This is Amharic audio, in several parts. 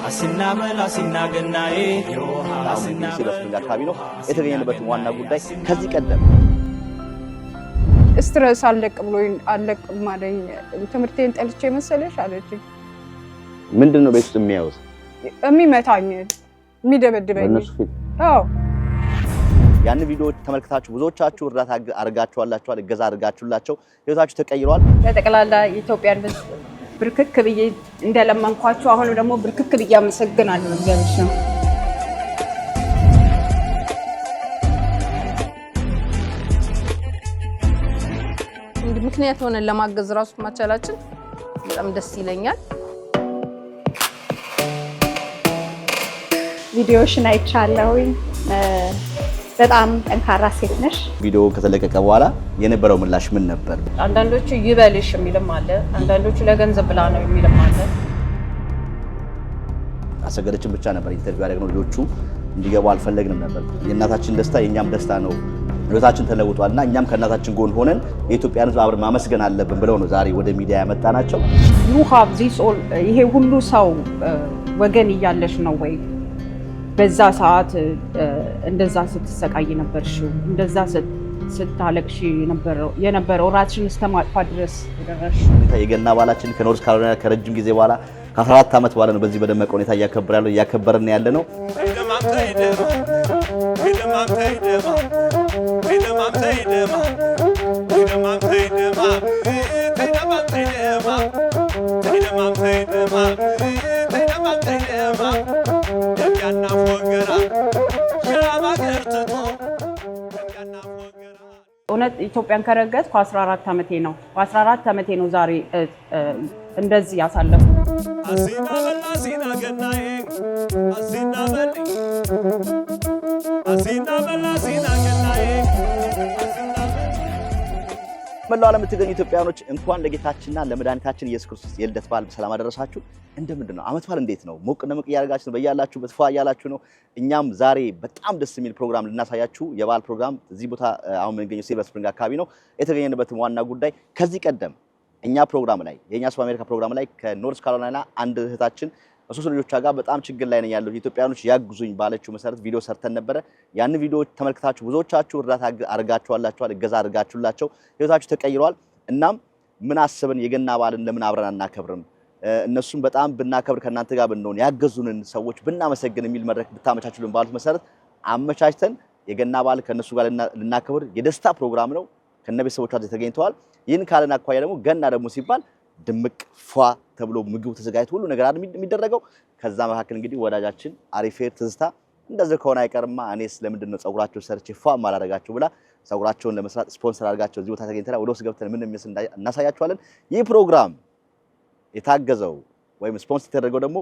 አሲና ገናዬ ዮሃ አሲና በስንጋ አካባቢ ነው የተገኘንበት ዋና ጉዳይ ከዚህ ቀደም ስትረስ አለቅ ማለኝ ትምርቴን ጠልቼ መሰለሽ አለች ምንድነው ቤት ውስጥ የሚያዩት የሚመታኝ የሚደበድበኝ በእነሱ ፊት አዎ ያን ቪዲዮ ተመልክታችሁ ብዙዎቻችሁ እርዳታ አርጋችኋላችኋል እገዛ አርጋችሁላቸው ህይወታችሁ ተቀይሯል ለጠቅላላ ኢትዮጵያን ብርክክ ብዬ እንደለመንኳችሁ አሁን ደግሞ ብርክክ ብዬ አመሰግናለሁ እግዚአብሔር ነው ምክንያት ሆነን ለማገዝ ራሱ ማቻላችን በጣም ደስ ይለኛል ቪዲዮሽን አይቻለሁኝ በጣም ጠንካራ ሴት ነሽ ቪዲዮ ከተለቀቀ በኋላ የነበረው ምላሽ ምን ነበር አንዳንዶቹ ይበልሽ የሚልም አለ አንዳንዶቹ ለገንዘብ ብላ ነው የሚልም አለ አሰገደችን ብቻ ነበር ኢንተርቪው ያደረግነው ልጆቹ እንዲገቡ አልፈለግንም ነበር የእናታችን ደስታ የኛም ደስታ ነው ህይወታችን ተለውጧልና እኛም ከእናታችን ጎን ሆነን የኢትዮጵያን ህዝብ አብረን ማመስገን አለብን ብለው ነው ዛሬ ወደ ሚዲያ ያመጣናቸው you have this all ይሄ ሁሉ ሰው ወገን ይያለሽ ነው ወይ በዛ ሰዓት እንደዛ ስትሰቃይ ነበርሽው እንደዛ ስታለቅሽ የነበረው ራስሽን እስከማጥፋት ድረስ ደረሽ የገና በዓላችን ከኖርዝ ካሮላይና ከረጅም ጊዜ በኋላ ከ14 ዓመት በኋላ ነው በዚህ በደመቀ ሁኔታ እያከበርን ያለ ነው እውነት ኢትዮጵያን ከረገጥኩ 14 ዓመቴ ነው 14 ዓመቴ ነው ዛሬ እንደዚህ ያሳለፉ አሲና ገናዬ አሲና ገናዬ መላው ዓለም የምትገኙ ኢትዮጵያኖች እንኳን ለጌታችንና ለመድኃኒታችን ኢየሱስ ክርስቶስ የልደት በዓል በሰላም አደረሳችሁ እንደምንድነው አመት በዓል እንዴት ነው ሞቅ ደመቅ ያርጋችሁ ነው በእያላችሁ በተፋ ያላችሁ ነው እኛም ዛሬ በጣም ደስ የሚል ፕሮግራም ልናሳያችሁ የበዓል ፕሮግራም እዚህ ቦታ አሁን የምንገኘው ሲልቨር ስፕሪንግ አካባቢ ነው የተገኘንበት ዋና ጉዳይ ከዚህ ቀደም እኛ ፕሮግራም ላይ የኛ ሱፐር አሜሪካ ፕሮግራም ላይ ከኖርዝ ካሮላይና አንድ እህታችን በሶስት ልጆቿ ጋር በጣም ችግር ላይ ነኝ ያለው ኢትዮጵያኖች ያግዙኝ ባለችው መሰረት ቪዲዮ ሰርተን ነበር ያን ቪዲዮ ተመልክታችሁ ብዙዎቻችሁ እርዳታ አርጋችኋላችኋል እገዛ አርጋችሁላቸው ህይወታችሁ ተቀይሯል እናም ምን አስበን የገና በዓልን ለምን አብረን አናከብርም እነሱም በጣም ብናከብር ከናንተ ጋር ብንሆን ያገዙንን ሰዎች ብናመሰግን የሚል መድረክ ብታመቻቹልን ባሉት መሰረት አመቻችተን የገና በዓል ከነሱ ጋር ልናከብር የደስታ ፕሮግራም ነው ከነቤተሰቦቻቸው ተገኝተዋል ይህን ካለን አኳያ ደግሞ ገና ደግሞ ሲባል ድምቅ ፏ ተብሎ ምግቡ ተዘጋጅቶ ሁሉ ነገር የሚደረገው ከዛ መካከል እንግዲህ ወዳጃችን አሪፌር ትዝታ እንደዚህ ከሆነ አይቀርማ እኔስ ለምንድን ነው ጸጉራቸው ሰርቼ ፏ ማላረጋቸው ብላ ጸጉራቸውን ለመስራት ስፖንሰር አድርጋቸው እዚህ ቦታ ተገኝተና ወደ ውስጥ ገብተን ምን እንደሚመስል እናሳያችኋለን ይህ ፕሮግራም የታገዘው ወይም ስፖንሰር የተደረገው ደግሞ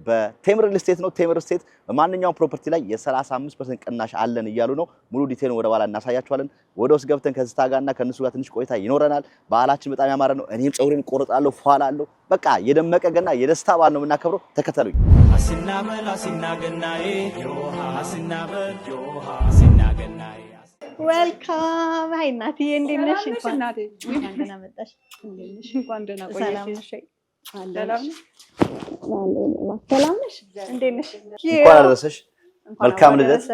በቴምር ሪል ስቴት ነው ቴምር ስቴት በማንኛውም ፕሮፐርቲ ላይ የ35% ቅናሽ አለን እያሉ ነው ሙሉ ዲቴል ወደ በኋላ እናሳያችኋለን ወደ ውስጥ ገብተን ከዝታ ጋርና ከነሱ ጋር ትንሽ ቆይታ ይኖረናል በዓላችን በጣም ያማረ ነው እኔም ጸጉሬን ቆርጣለሁ ፏላለሁ በቃ የደመቀ ገና የደስታ በዓል ነው የምናከብረው ተከተሉኝ አሲና ገናዬ ዮሃ አሲና ገናዬ ዌልካም ሃይ ናቲ እንዴት ነሽ እንኳን ደህና መጣሽ እንኳን ደህና ቆየሽ ሰላም ነሽ እንዴት ነሽ እንኳን አደረሰሽ መልካም ልደት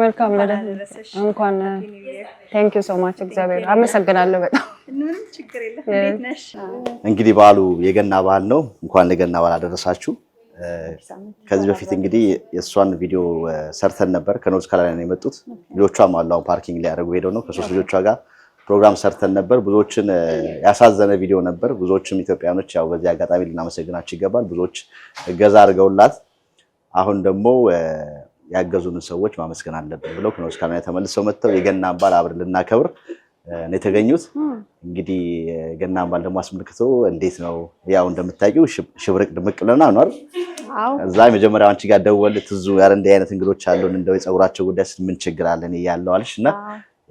መልካም ልደት እንኳን ቴንክ ዩ ሶ ማች እግዚአብሔር አመሰግናለሁ በጣም ምንም ችግር የለም እንዴት ነሽ እንግዲህ በዓሉ የገና በዓል ነው እንኳን ለገና በዓል አደረሳችሁ ከዚህ በፊት እንግዲህ የሷን ቪዲዮ ሰርተን ነበር ከኖርዝ ካሮላይና ነው የመጡት ልጆቿም አሉ አሁን ፓርኪንግ ላይ ያደረጉ ሄደው ነው ከሶስት ልጆቿ ጋር ፕሮግራም ሰርተን ነበር ብዙዎችን ያሳዘነ ቪዲዮ ነበር ብዙዎችም ኢትዮጵያኖች ያው በዚህ አጋጣሚ ልናመሰግናቸው ይገባል ብዙዎች እገዛ አድርገውላት አሁን ደግሞ ያገዙን ሰዎች ማመስገን አለብን ብለው ከኖርዝ ካሮላይና ተመልሰው መጥተው የገናን በዓል አብረን ልናከብር ነው የተገኙት እንግዲህ የገናን በዓል ደግሞ አስመልክቶ እንዴት ነው ያው እንደምታውቂው ሽብርቅ ድምቅ ብለና ነው አይደል አዎ እዛ መጀመሪያው አንቺ ጋር ደወል ትዙ ያረ እንደ አይነት እንግዶች አሉን እንደው የጸጉራቸው ጉዳይ ምን ችግር አለን ይያለው አልሽና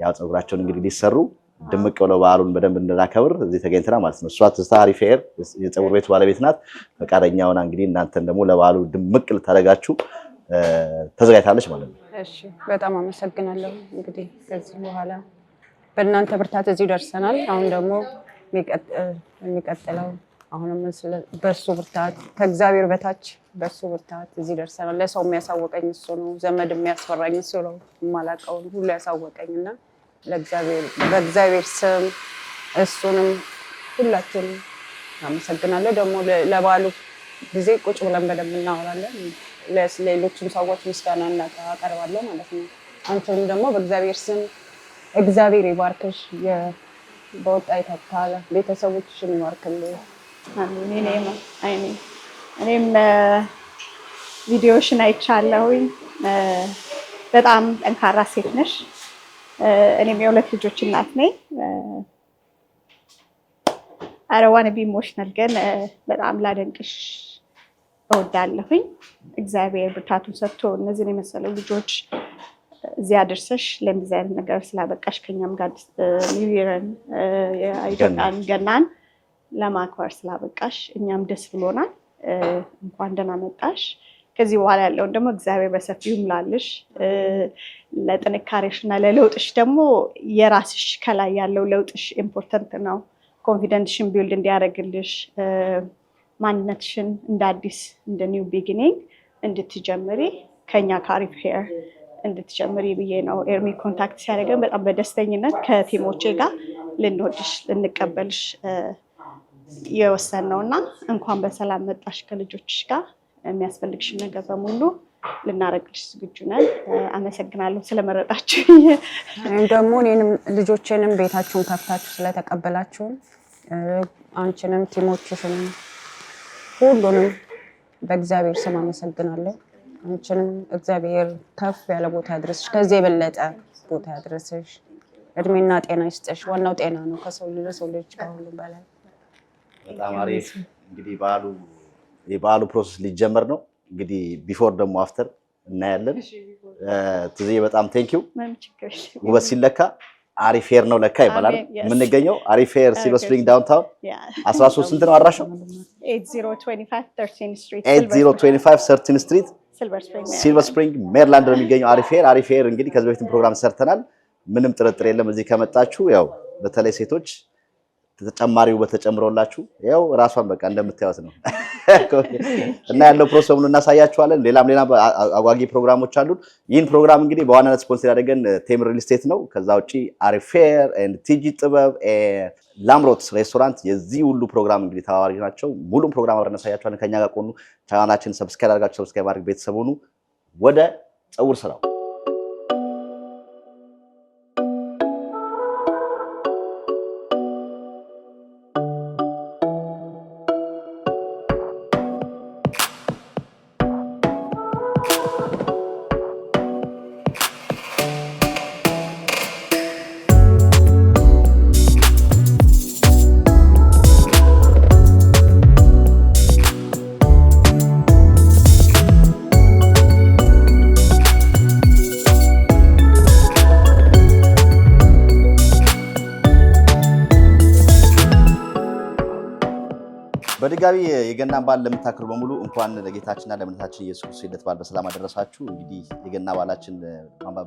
ያው ጸጉራቸውን እንግዲህ ሊሰሩ ድምቅ ብለው በዓሉን በደንብ እንድናከብር እዚህ ተገኝተና ማለት ነው እሷ ትዝታ አሪፌር የጸጉር ቤት ባለቤት ናት ፈቃደኛ ሆና እንግዲህ እናንተን ደግሞ ለበዓሉ ድምቅ ልታደርጋችሁ ተዘጋጅታለች ማለት ነው እሺ በጣም አመሰግናለሁ እንግዲህ ከዚህ በኋላ በእናንተ ብርታት እዚህ ደርሰናል አሁን ደግሞ የሚቀጥለው አሁንም በሱ ብርታት ከእግዚአብሔር በታች በሱ ብርታት እዚህ ደርሰናል። ለሰው የሚያሳወቀኝ እሱ ነው። ዘመድ የሚያስፈራኝ እሱ ነው። የማላውቀውን ሁሉ ያሳወቀኝና በእግዚአብሔር ስም እሱንም ሁላችንም አመሰግናለሁ። ደግሞ ለባሉ ጊዜ ቁጭ ብለን በደንብ እናወራለን። ለሌሎችም ሰዎች ምስጋና እናቀርባለሁ ማለት ነው። አንተንም ደግሞ በእግዚአብሔር ስም እግዚአብሔር ይባርክሽ። በወጣ ይተካል። ቤተሰቦችሽን ይባርክልሽ። አሜን። እኔም ቪዲዮሽን አይቻለሁኝ። በጣም ጠንካራ ሴት ነሽ። እኔም የሁለት ልጆች እናት ነኝ። አረዋን ቢሞሽናል ግን በጣም ላደንቅሽ እወዳለሁኝ። እግዚአብሔር ብርታቱን ሰጥቶ እነዚህን የመሰሉ ልጆች እዚያ አድርሰሽ ለእንደዚህ አይነት ነገር ስላበቃሽ ከኛም ጋር ኒው ይርን የኢትዮጵያን ገናን ለማክበር ስላበቃሽ እኛም ደስ ብሎናል። እንኳን ደህና መጣሽ። ከዚህ በኋላ ያለውን ደግሞ እግዚአብሔር በሰፊው ይሙላልሽ። ለጥንካሬሽ እና ለለውጥሽ ደግሞ የራስሽ ከላይ ያለው ለውጥሽ ኢምፖርታንት ነው። ኮንፊደንስሽን ቢልድ እንዲያደርግልሽ ማንነትሽን እንደ አዲስ እንደ ኒው ቢጊኒንግ እንድትጀምሪ ከኛ ከአሪፍ ሄር እንድትጀምሪ ብዬ ነው ኤርሚ ኮንታክት ሲያደርገን በጣም በደስተኝነት ከቲሞቼ ጋር ልንወድሽ ልንቀበልሽ የወሰን ነው እና እንኳን በሰላም መጣሽ። ከልጆችሽ ጋር የሚያስፈልግሽን ነገር በሙሉ ልናደርግልሽ ዝግጁ ነን። አመሰግናለሁ ስለመረጣችሁ። ደግሞ እኔንም ልጆቼንም ቤታችሁን ከፍታችሁ ስለተቀበላችሁን አንቺንም ቲሞችሽንም ሁሉንም በእግዚአብሔር ስም አመሰግናለሁ። አንቺንም እግዚአብሔር ከፍ ያለ ቦታ ያድርስሽ፣ ከዚህ የበለጠ ቦታ ያድርስሽ። እድሜና ጤና ይስጥሽ። ዋናው ጤና ነው ከሰው ልጅ ከሁሉም በላይ። በጣም አሪፍ። እንግዲህ የበዓሉ ፕሮሰስ ሊጀመር ነው። እንግዲህ ቢፎር ደግሞ አፍተር እናያለን። ትዝዬ በጣም ቴንኪው። ውበት ሲለካ አሪፍ ሄር ነው ለካ ይባላል። የምንገኘው አሪፍ ሄር ሲልቨር ስፕሪንግ ዳውንታውን 13 ስንት ነው አድራሻው? 8025 13 ስትሪት ሲልቨር ስፕሪንግ ሜሪላንድ ነው የሚገኘው አሪፍ ሄር። አሪፍ ሄር እንግዲህ ከዚህ በፊትም ፕሮግራም ሰርተናል። ምንም ጥርጥር የለም እዚህ ከመጣችሁ ያው በተለይ ሴቶች ተጨማሪው በተጨምሮላችሁ ያው ራሷን በቃ እንደምታዩት ነው እና ያለው ፕሮሰስ ሙሉ እናሳያችኋለን። ሌላም አጓጊ ፕሮግራሞች አሉ። ይህን ፕሮግራም እንግዲህ በዋናነት ስፖንሰር ያደረገን ቴምር ሪል ስቴት ነው። ከዛ ውጪ አሪፍ ፌር ኤንድ ቲጂ ጥበብ ላምሮት ሬስቶራንት የዚህ ሁሉ ፕሮግራም እንግዲህ ተባባሪ ናቸው። ሙሉ ፕሮግራም አብረን እናሳያችኋለን። ከኛ ጋር ቆዩ። ቻናላችንን ሰብስክራይብ አድርጋችሁ ሰብስክራይብ አድርጉ። ቤተሰብ ሁኑ። ወደ ፀጉር ስራው በድጋሚ የገናን በዓል ለምታከብሩ በሙሉ እንኳን ለጌታችንና ለመድኃኒታችን ኢየሱስ ክርስቶስ ልደት በዓል በሰላም አደረሳችሁ። እንግዲህ የገና በዓላችን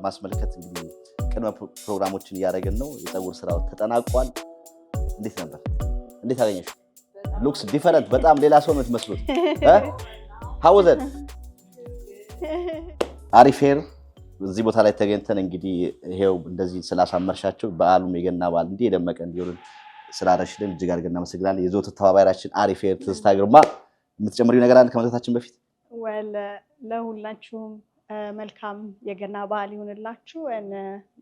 ማስመልከት እንግዲህ ቅድመ ፕሮግራሞችን እያደረግን ነው። የፀጉር ስራው ተጠናቋል። እንዴት ነበር? እንዴት አገኘሽ? ሉክስ ዲፈረንት። በጣም ሌላ ሰው ነው የምትመስሉት። ሀውዘን አሪፍ ሄር እዚህ ቦታ ላይ ተገኝተን እንግዲህ ይሄው እንደዚህ ስላሳመርሻቸው በዓሉም የገና በዓል እንዲህ የደመቀ እንዲሆን ስላረሽልን እጅግ አድርገን እናመሰግናለን። የዘወትር ተባባሪያችን አሪፍ ሄር ትዝታ ግርማ፣ የምትጨምሪው ነገር አለ ከመዘታችን በፊት? ለሁላችሁም መልካም የገና በዓል ይሁንላችሁ and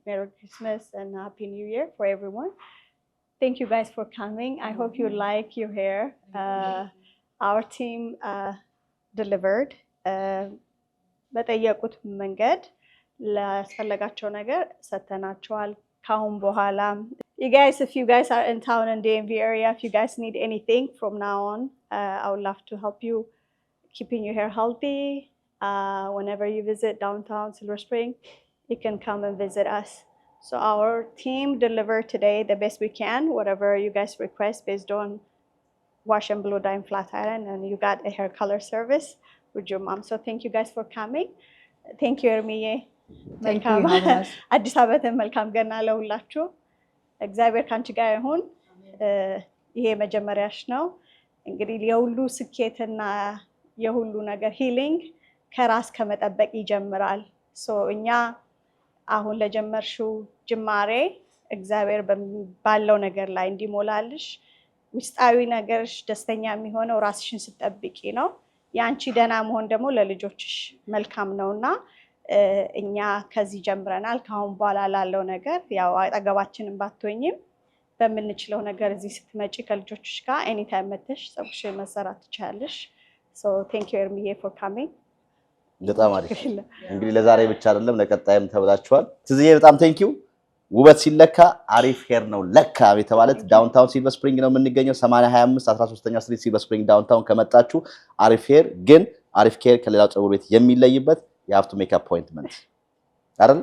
Merry Christmas and Happy New Year for everyone. Thank you guys for coming. I hope you like your hair. Our team delivered. በጠየቁት መንገድ ለፈለጋቸው ነገር ሰተናቸዋል። ካሁን በኋላ you guys, if you guys are in town in DMV area, if you guys need anything from now on, I would love to help you keeping your hair healthy. Whenever you visit downtown Silver Spring, you can come and visit us. So our team delivered today the best we can, whatever you guys request based on wash and blow dye and flat iron, and you got a hair color service with your mom. So thank you guys for coming. Thank you Ermiye. አዲስ ዓመትን መልካም ገና ለሁላችሁ። እግዚአብሔር ካንቺ ጋር ይሁን። ይሄ መጀመሪያሽ ነው። እንግዲህ የሁሉ ስኬትና የሁሉ ነገር ሂሊንግ ከራስ ከመጠበቅ ይጀምራል። እኛ አሁን ለጀመርሽው ጅማሬ እግዚአብሔር ባለው ነገር ላይ እንዲሞላልሽ ውስጣዊ ነገርሽ ደስተኛ የሚሆነው ራስሽን ስትጠብቂ ነው። ያንቺ ደህና መሆን ደግሞ ለልጆችሽ መልካም ነውና እኛ ከዚህ ጀምረናል። ካሁን በኋላ ላለው ነገር ያው አጠገባችንን ባትሆኝም በምንችለው ነገር እዚህ ስትመጪ ከልጆችሽ ጋር ኤኒታይም መተሽ ፀጉርሽን መሰራት ትችያለሽ። ቴንክ ዩ ኤርሚዬ ፎር ካሚንግ። በጣም አሪፍ። እንግዲህ ለዛሬ ብቻ አይደለም ለቀጣይም ተብላችኋል። ትዝዬ በጣም ቴንክ ዩ። ውበት ሲለካ አሪፍ ሄር ነው ለካ የተባለት ዳውንታውን ሲልቨር ስፕሪንግ ነው የምንገኘው 8025 13ኛ ስትሪት ሲልቨር ስፕሪንግ ዳውንታውን ከመጣችሁ አሪፍ ሄር ግን አሪፍ ኬር ከሌላው ፀጉር ቤት የሚለይበት የሀፍቱ ሜክ አፖይንትመንት አይደል?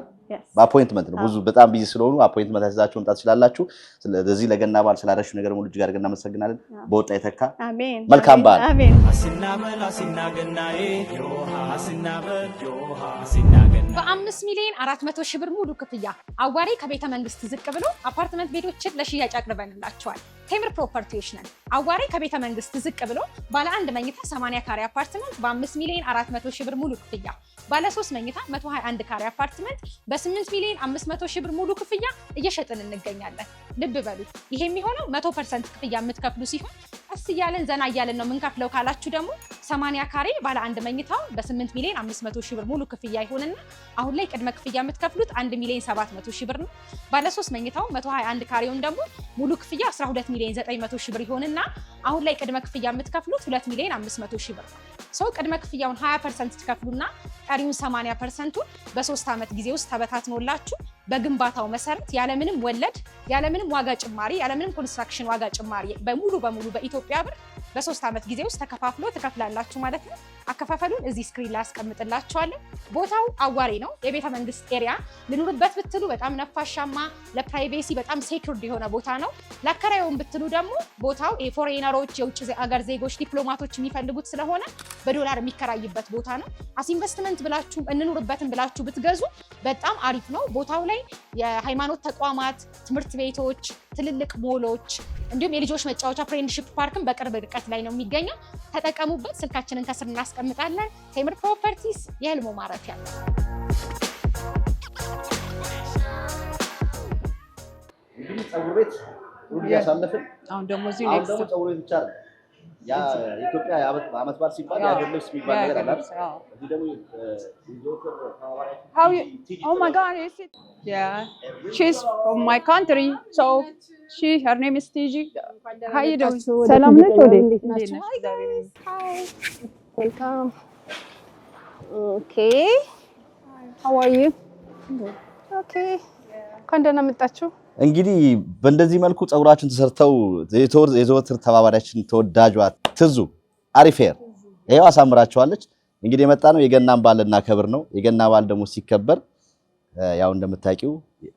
በአፖይንትመንት ነው። ብዙ በጣም ቢዚ ስለሆኑ አፖይንትመንት አስይዛችሁ መምጣት ትችላላችሁ። ስለዚህ ለገና በዓል ስላደረግሽው ነገር ሙሉ እጅግ አድርገን እናመሰግናለን። በወጣ የተካ አሜን። መልካም በዓል። አሜን። አሲናመል አሲናገናዬ ዮሃ አሲናመል ዮሃ አሲናገና በ5 ሚሊዮን 400 ሺህ ብር ሙሉ ክፍያ አዋሬ ከቤተ መንግስት ዝቅ ብሎ አፓርትመንት ቤቶችን ለሽያጭ አቅርበንላቸዋል። ቴምር ፕሮፐርቲዎች ነን። አዋሬ ከቤተ መንግስት ዝቅ ብሎ ባለ 1 መኝታ 80 ካሬ አፓርትመንት በ5 ሚሊዮን 400 ሺህ ብር ሙሉ ክፍያ፣ ባለ 3 መኝታ 121 ካሬ አፓርትመንት በ8 ሚሊዮን 500 ሺህ ብር ሙሉ ክፍያ እየሸጥን እንገኛለን። ልብ በሉ ይሄ የሚሆነው 100% ክፍያ የምትከፍሉ ሲሆን ቀስ እያለን ዘና እያለን ነው የምንከፍለው ካላችሁ ደግሞ 80 ካሬ ባለ 1 መኝታው በ8 ሚሊዮን 500 ሺህ ብር ሙሉ ክፍያ ይሆንና አሁን ላይ ቅድመ ክፍያ የምትከፍሉት 1 ሚሊዮን 700 ሺህ ብር ነው። ባለ 3 መኝታው 121 ካሬውን ደግሞ ሙሉ ክፍያ 12 ሚሊዮን 900 ሺህ ብር ይሆንና አሁን ላይ ቅድመ ክፍያ የምትከፍሉት 2 ሚሊዮን 500 ሺህ ብር ነው። ቅድመ ክፍያውን 20% ትከፍሉና ቀሪውን 80%ቱን በ3 ዓመት ጊዜ ውስጥ ተበታትኖላችሁ በግንባታው መሰረት ያለምንም ወለድ ያለምንም ዋጋ ጭማሪ ያለምንም ኮንስትራክሽን ዋጋ ጭማሪ በሙሉ በኢትዮጵያ ብር በ3 ዓመት ጊዜ ውስጥ ተከፋፍሎ ትከፍላላችሁ ማለት ነው። አከፋፈሉን እዚህ ስክሪን ላይ አስቀምጥላችኋለን። ቦታው አዋሬ ነው። የቤተ መንግስት ኤሪያ ልኑርበት ብትሉ በጣም ነፋሻማ ለፕራይቬሲ በጣም ሴኩርድ የሆነ ቦታ ነው። ለአከራዩን ብትሉ ደግሞ ቦታው ፎሬነሮች የውጭ ሀገር ዜጎች ዲፕሎማቶች የሚፈልጉት ስለሆነ በዶላር የሚከራይበት ቦታ ነው። አስ ኢንቨስትመንት ብላችሁ እንኑርበትን ብላችሁ ብትገዙ በጣም አሪፍ ነው። ቦታው ላይ የሃይማኖት ተቋማት፣ ትምህርት ቤቶች፣ ትልልቅ ሞሎች እንዲሁም የልጆች መጫወቻ ፍሬንድሺፕ ፓርክን በቅርብ ርቀት ላይ ነው የሚገኘው። ተጠቀሙበት። ስልካችንን ከስር እናስቀምጣለን። ቴምር ፕሮፐርቲስ የህልሞ ማረፊያ ነው። እንግዲህ ፀጉር ቤት ሁሉ ያሳለፍን አሁን ደግሞ እዚህ አሁን ደግሞ ፀጉር ቤት ብቻ ነው ያ ኢትዮጵያ ዓመት በዓል ሲባል የሀገር ልብስ የሚባል ነገር አለ። እዚህ ደግሞ Oh my God, is it? Yeah, she's from my country, so her name is Tiji. How you doing? ሰላም ነሽ ወዴ? Hi guys. Hi. Welcome. Okay. How are you? Okay. ከእንደና መጣችሁ። እንግዲህ በእንደዚህ መልኩ ፀጉራችን ተሰርተው የዘወትር ተባባሪያችን ተወዳጇ ትዙ አሪፍ ሄር ይሄው አሳምራቸዋለች። እንግዲህ የመጣ ነው የገናን በዓል እናከብር ነው። የገና በዓል ደግሞ ሲከበር ያው እንደምታውቂው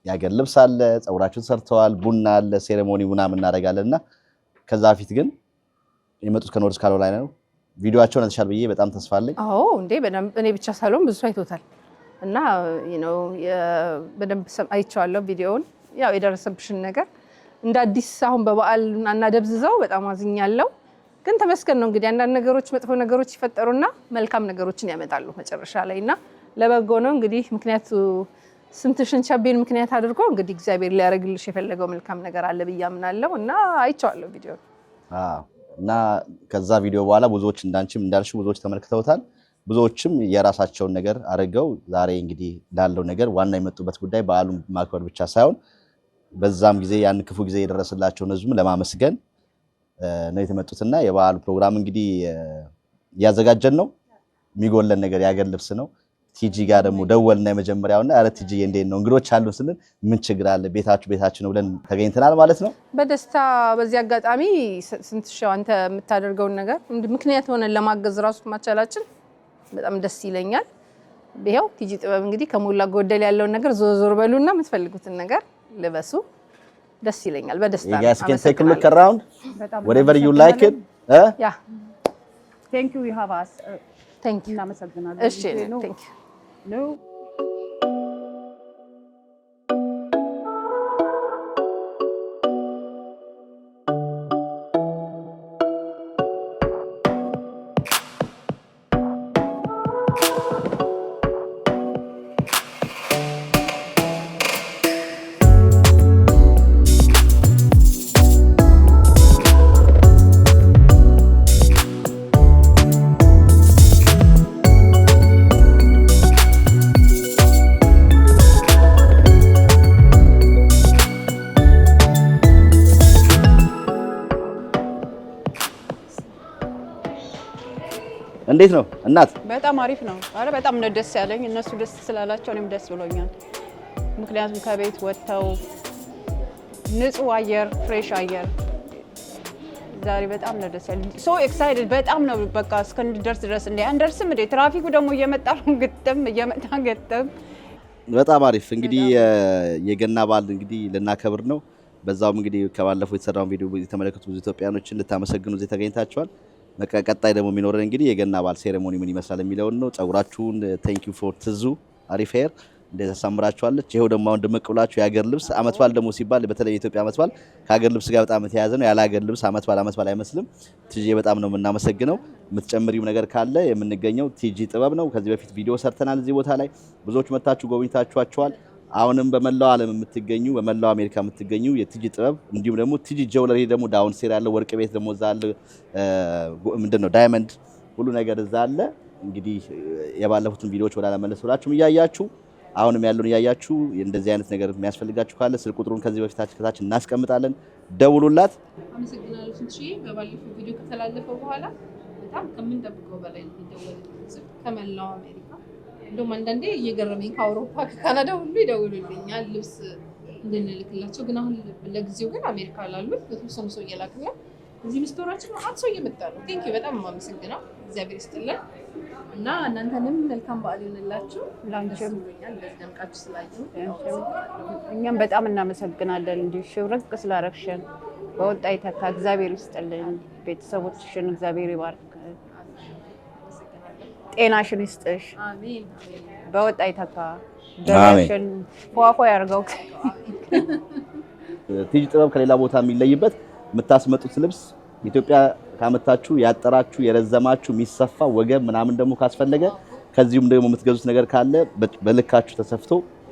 የሀገር ልብስ አለ፣ ፀጉራችን ሰርተዋል፣ ቡና አለ፣ ሴሬሞኒ ምናምን እናደርጋለንና ከዛ በፊት ግን የመጡት ከኖርዝ ካሮላይና ነው። ቪዲዮአቸውን አይተሻል ብዬ በጣም ተስፋ አለኝ። አዎ እንዴ በደንብ እኔ ብቻ ሳልሆን ብዙ አይቶታል እና በደንብ አይቼዋለሁ ቪዲዮውን። ያው የደረሰብሽን ነገር እንደ አዲስ አሁን በበዓል እናደብዝዘው በጣም አዝኛለሁ። ግን ተመስገን ነው እንግዲህ አንዳንድ ነገሮች መጥፎ ነገሮች ይፈጠሩና መልካም ነገሮችን ያመጣሉ መጨረሻ ላይና ለበጎ ነው እንግዲህ። ምክንያቱ ስንትሽን ቸቤን ምክንያት አድርጎ እንግዲህ እግዚአብሔር ሊያደርግልሽ የፈለገው መልካም ነገር አለ ብዬ አምናለሁ እና አይቼዋለሁ ቪዲዮ። እና ከዛ ቪዲዮ በኋላ ብዙዎች እንዳልሽው ብዙዎች ተመልክተውታል። ብዙዎችም የራሳቸውን ነገር አድርገው ዛሬ እንግዲህ ላለው ነገር ዋና የመጡበት ጉዳይ በዓሉን ማክበር ብቻ ሳይሆን በዛም ጊዜ ያን ክፉ ጊዜ የደረሰላቸውን ህዝብ ለማመስገን ነው የተመጡትና የበዓሉ ፕሮግራም እንግዲህ ያዘጋጀን ነው። የሚጎለን ነገር የሀገር ልብስ ነው። ቲጂ ጋር ደግሞ ደወልና የመጀመሪያውና አረ ቲጂ እንዴት ነው እንግዶች አሉ ስንል ምን ችግር አለ ቤታችን ነው ብለን ተገኝተናል ማለት ነው። በደስታ በዚህ አጋጣሚ ስንትሻው አንተ የምታደርገውን ነገር ምክንያት ሆነን ለማገዝ ራሱ ማቻላችን በጣም ደስ ይለኛል። ይሄው ቲጂ ጥበብ እንግዲህ ከሞላ ጎደል ያለውን ነገር ዞር በሉና የምትፈልጉትን ነገር ልበሱ። ደስ ይለኛል በደስታ You guys can take a look around whatever you like it. Yeah. Thank you, you have us. Thank you. እናመሰግናለን። እሺ thank you. No. እንዴት ነው እናት? በጣም አሪፍ ነው። አረ በጣም ነው ደስ ያለኝ። እነሱ ደስ ስላላቸው እኔም ደስ ብሎኛል። ምክንያቱም ከቤት ወጥተው ንጹህ አየር፣ ፍሬሽ አየር ዛሬ በጣም ነው ደስ ያለኝ። ሶ ኤክሳይትድ በጣም ነው በቃ እስከንደርስ ድረስ እንዴ አንደርስም እንዴ ትራፊኩ ደግሞ እየመጣ ነው ግጥም እየመጣ ገጠም። በጣም አሪፍ እንግዲህ የገና በዓል እንግዲህ ልናከብር ነው። በዛውም እንግዲህ ከባለፈው የተሰራውን ቪዲዮ የተመለከቱ ብዙ ኢትዮጵያኖችን ልታመሰግኑ እዚህ ተገኝታችኋል። ቀጣይ ደግሞ የሚኖረን እንግዲህ የገና በዓል ሴሬሞኒ ምን ይመስላል የሚለውን ነው። ጸጉራችሁን ቴንክ ዩ ፎር ትዙ አሪፍ ሄር እንደዛ ሳምራችኋለች። ይሄው ደግሞ አሁን ድምቅ ብላችሁ የሀገር ልብስ አመት በዓል ደግሞ ሲባል በተለይ የኢትዮጵያ አመት በዓል ከሀገር ልብስ ጋር በጣም የተያያዘ ነው። ያለ ሀገር ልብስ አመት በዓል አይመስልም። ቲጂ በጣም ነው የምናመሰግነው። የምትጨምሪው ነገር ካለ የምንገኘው ቲጂ ጥበብ ነው። ከዚህ በፊት ቪዲዮ ሰርተናል እዚህ ቦታ ላይ ብዙዎች መታችሁ ጎብኝታችኋቸዋል። አሁንም በመላው ዓለም የምትገኙ በመላው አሜሪካ የምትገኙ የቲጂ ጥበብ እንዲሁም ደግሞ ቲጂ ጀውለሪ ደግሞ ዳውን ስቴር ያለው ወርቅ ቤት ደግሞ እዛ አለ። ምንድነው ዳይመንድ ሁሉ ነገር እዛ አለ። እንግዲህ የባለፉትን ቪዲዮዎች ወደ አለመለስ ብላችሁም እያያችሁ አሁንም ያለውን እያያችሁ እንደዚህ አይነት ነገር የሚያስፈልጋችሁ ካለ ስልክ ቁጥሩን ከዚህ በፊታችሁ ከታች እናስቀምጣለን፣ ደውሉላት። አመሰግናለሁ። ትንሽ በባለፈው ቪዲዮ ከተላለፈው በኋላ በጣም ከምንጠብቀው በላይ ይደወልልኝ ከመላው አሜሪካ እንደውም አንዳንዴ እየገረመኝ ከአውሮፓ ከካናዳ ሁሉ ይደውሉልኛል ልብስ እንድንልክላቸው። ግን አሁን ለጊዜው ግን አሜሪካ ላሉት በተወሰኑ ሰው እየላክልን እዚህ ምስቶራችን አንድ ሰው እየመጣ ነው። ቴንኪው በጣም የማመሰግነው እግዚአብሔር ይስጥልን እና እናንተንም መልካም በዓል ይሁንላችሁ። ላንቺም ደምቃችሁ ስላየሁ እኛም በጣም እናመሰግናለን። እንዲህ ሽብርቅ ስላረግሽን በወጣ ይተካ እግዚአብሔር ይስጥልን። ቤተሰቦችሽን እግዚአብሔር ይባርክ፣ ጤናሽን ይስጥሽ። አሜን። በወጣ ይተካ ደረሽን ፏፏ ያርገው። ቲጂ ጥበብ ከሌላ ቦታ የሚለይበት የምታስመጡት ልብስ ኢትዮጵያ ካመጣችሁ ያጠራችሁ የረዘማችሁ የሚሰፋ ወገብ ምናምን ደግሞ ካስፈለገ ከዚሁም ደግሞ የምትገዙት ነገር ካለ በልካችሁ ተሰፍቶ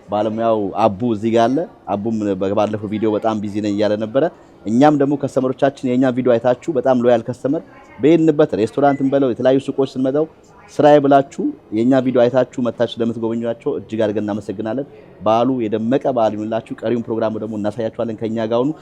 ባለሙያው አቡ እዚህ ጋር አለ። አቡም ባለፈው ቪዲዮ በጣም ቢዚ ነኝ እያለ ነበረ። እኛም ደግሞ ከስተመሮቻችን የኛ ቪዲዮ አይታችሁ በጣም ሎያል ከስተመር በየንበት ሬስቶራንትን በለው የተለያዩ ሱቆች ስንመጣው ስራዬ ብላችሁ የኛ ቪዲዮ አይታችሁ መታችሁ ለምትጎበኙአቸው እጅግ አድርገን እናመሰግናለን። በዓሉ የደመቀ በዓል ይሁንላችሁ። ቀሪውን ፕሮግራም ደግሞ እናሳያችኋለን። ከኛ ጋር ሁኑ።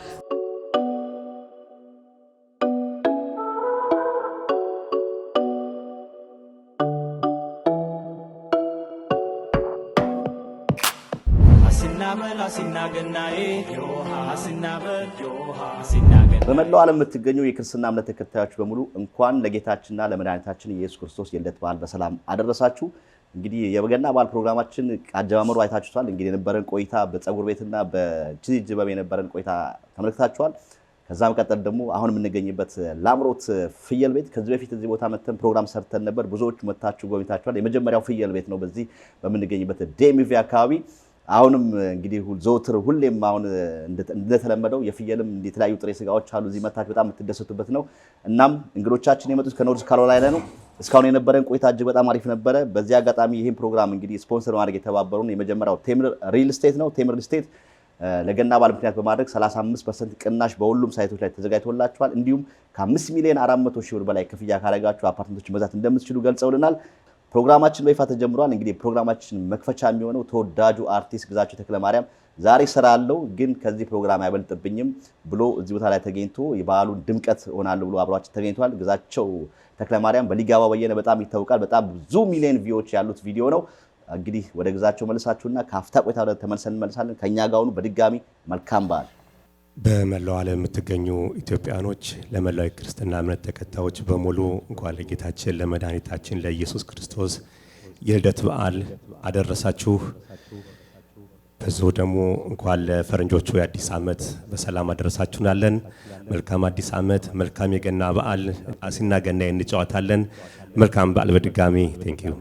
በመላው ዓለም የምትገኙ የክርስትና እምነት ተከታዮች በሙሉ እንኳን ለጌታችንና ለመድኃኒታችን ኢየሱስ ክርስቶስ የልደት በዓል በሰላም አደረሳችሁ። እንግዲህ የገና በዓል ፕሮግራማችን አጀማመሩ አይታችኋል። እንግዲህ የነበረን ቆይታ በፀጉር ቤትና በቲጂ ጥበብ የነበረን ቆይታ ተመልክታችኋል። ከዛም ቀጠል ደግሞ አሁን የምንገኝበት ላምሮት ፍየል ቤት ከዚህ በፊት እዚህ ቦታ መተን ፕሮግራም ሰርተን ነበር። ብዙዎች መታችሁ ጎብኝታችኋል። የመጀመሪያው ፍየል ቤት ነው በዚህ በምንገኝበት ዴሚቪ አካባቢ። አሁንም እንግዲህ ዘውትር ሁሌም አሁን እንደተለመደው የፍየልም የተለያዩ ጥሬ ስጋዎች አሉ። እዚህ መታችሁ በጣም የምትደሰቱበት ነው። እናም እንግዶቻችን የመጡት ከኖርዝ ካሮላይና ነው። እስካሁን የነበረን ቆይታ እጅግ በጣም አሪፍ ነበረ። በዚህ አጋጣሚ ይህን ፕሮግራም እንግዲህ ስፖንሰር ማድረግ የተባበሩን የመጀመሪያው ቴምር ሪል ስቴት ነው። ቴምር ሪል ስቴት ለገና በዓል ምክንያት በማድረግ 35% ቅናሽ በሁሉም ሳይቶች ላይ ተዘጋጅቶላችኋል። እንዲሁም ከ5 ሚሊዮን 400 ሺህ ብር በላይ ክፍያ ካረጋችሁ አፓርትመንቶችን መግዛት እንደምትችሉ ገልጸውልናል። ፕሮግራማችን በይፋ ተጀምሯል። እንግዲህ ፕሮግራማችን መክፈቻ የሚሆነው ተወዳጁ አርቲስት ግዛቸው ተክለማርያም ዛሬ ስራ አለው ግን ከዚህ ፕሮግራም አይበልጥብኝም ብሎ እዚህ ቦታ ላይ ተገኝቶ የበዓሉን ድምቀት ሆናለሁ ብሎ አብሯችን ተገኝቷል። ግዛቸው ተክለማርያም በሊጋባ በየነ በጣም ይታወቃል። በጣም ብዙ ሚሊዮን ቪውዎች ያሉት ቪዲዮ ነው። እንግዲህ ወደ ግዛቸው መልሳችሁና ከአፍታ ቆይታ ወደ ተመልሰን እንመልሳለን። ከኛ ጋር ሁኑ። በድጋሚ መልካም በዓል። በመላው ዓለም የምትገኙ ኢትዮጵያኖች ለመላው የክርስትና እምነት ተከታዮች በሙሉ እንኳን ለጌታችን ለመድኃኒታችን ለኢየሱስ ክርስቶስ የልደት በዓል አደረሳችሁ። በዚሁ ደግሞ እንኳን ለፈረንጆቹ የአዲስ ዓመት በሰላም አደረሳችሁ እንላለን። መልካም አዲስ ዓመት፣ መልካም የገና በዓል። አሲና ገና እንጫወታለን። መልካም በዓል በድጋሚ ቴንክ ዩ።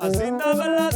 Asina bella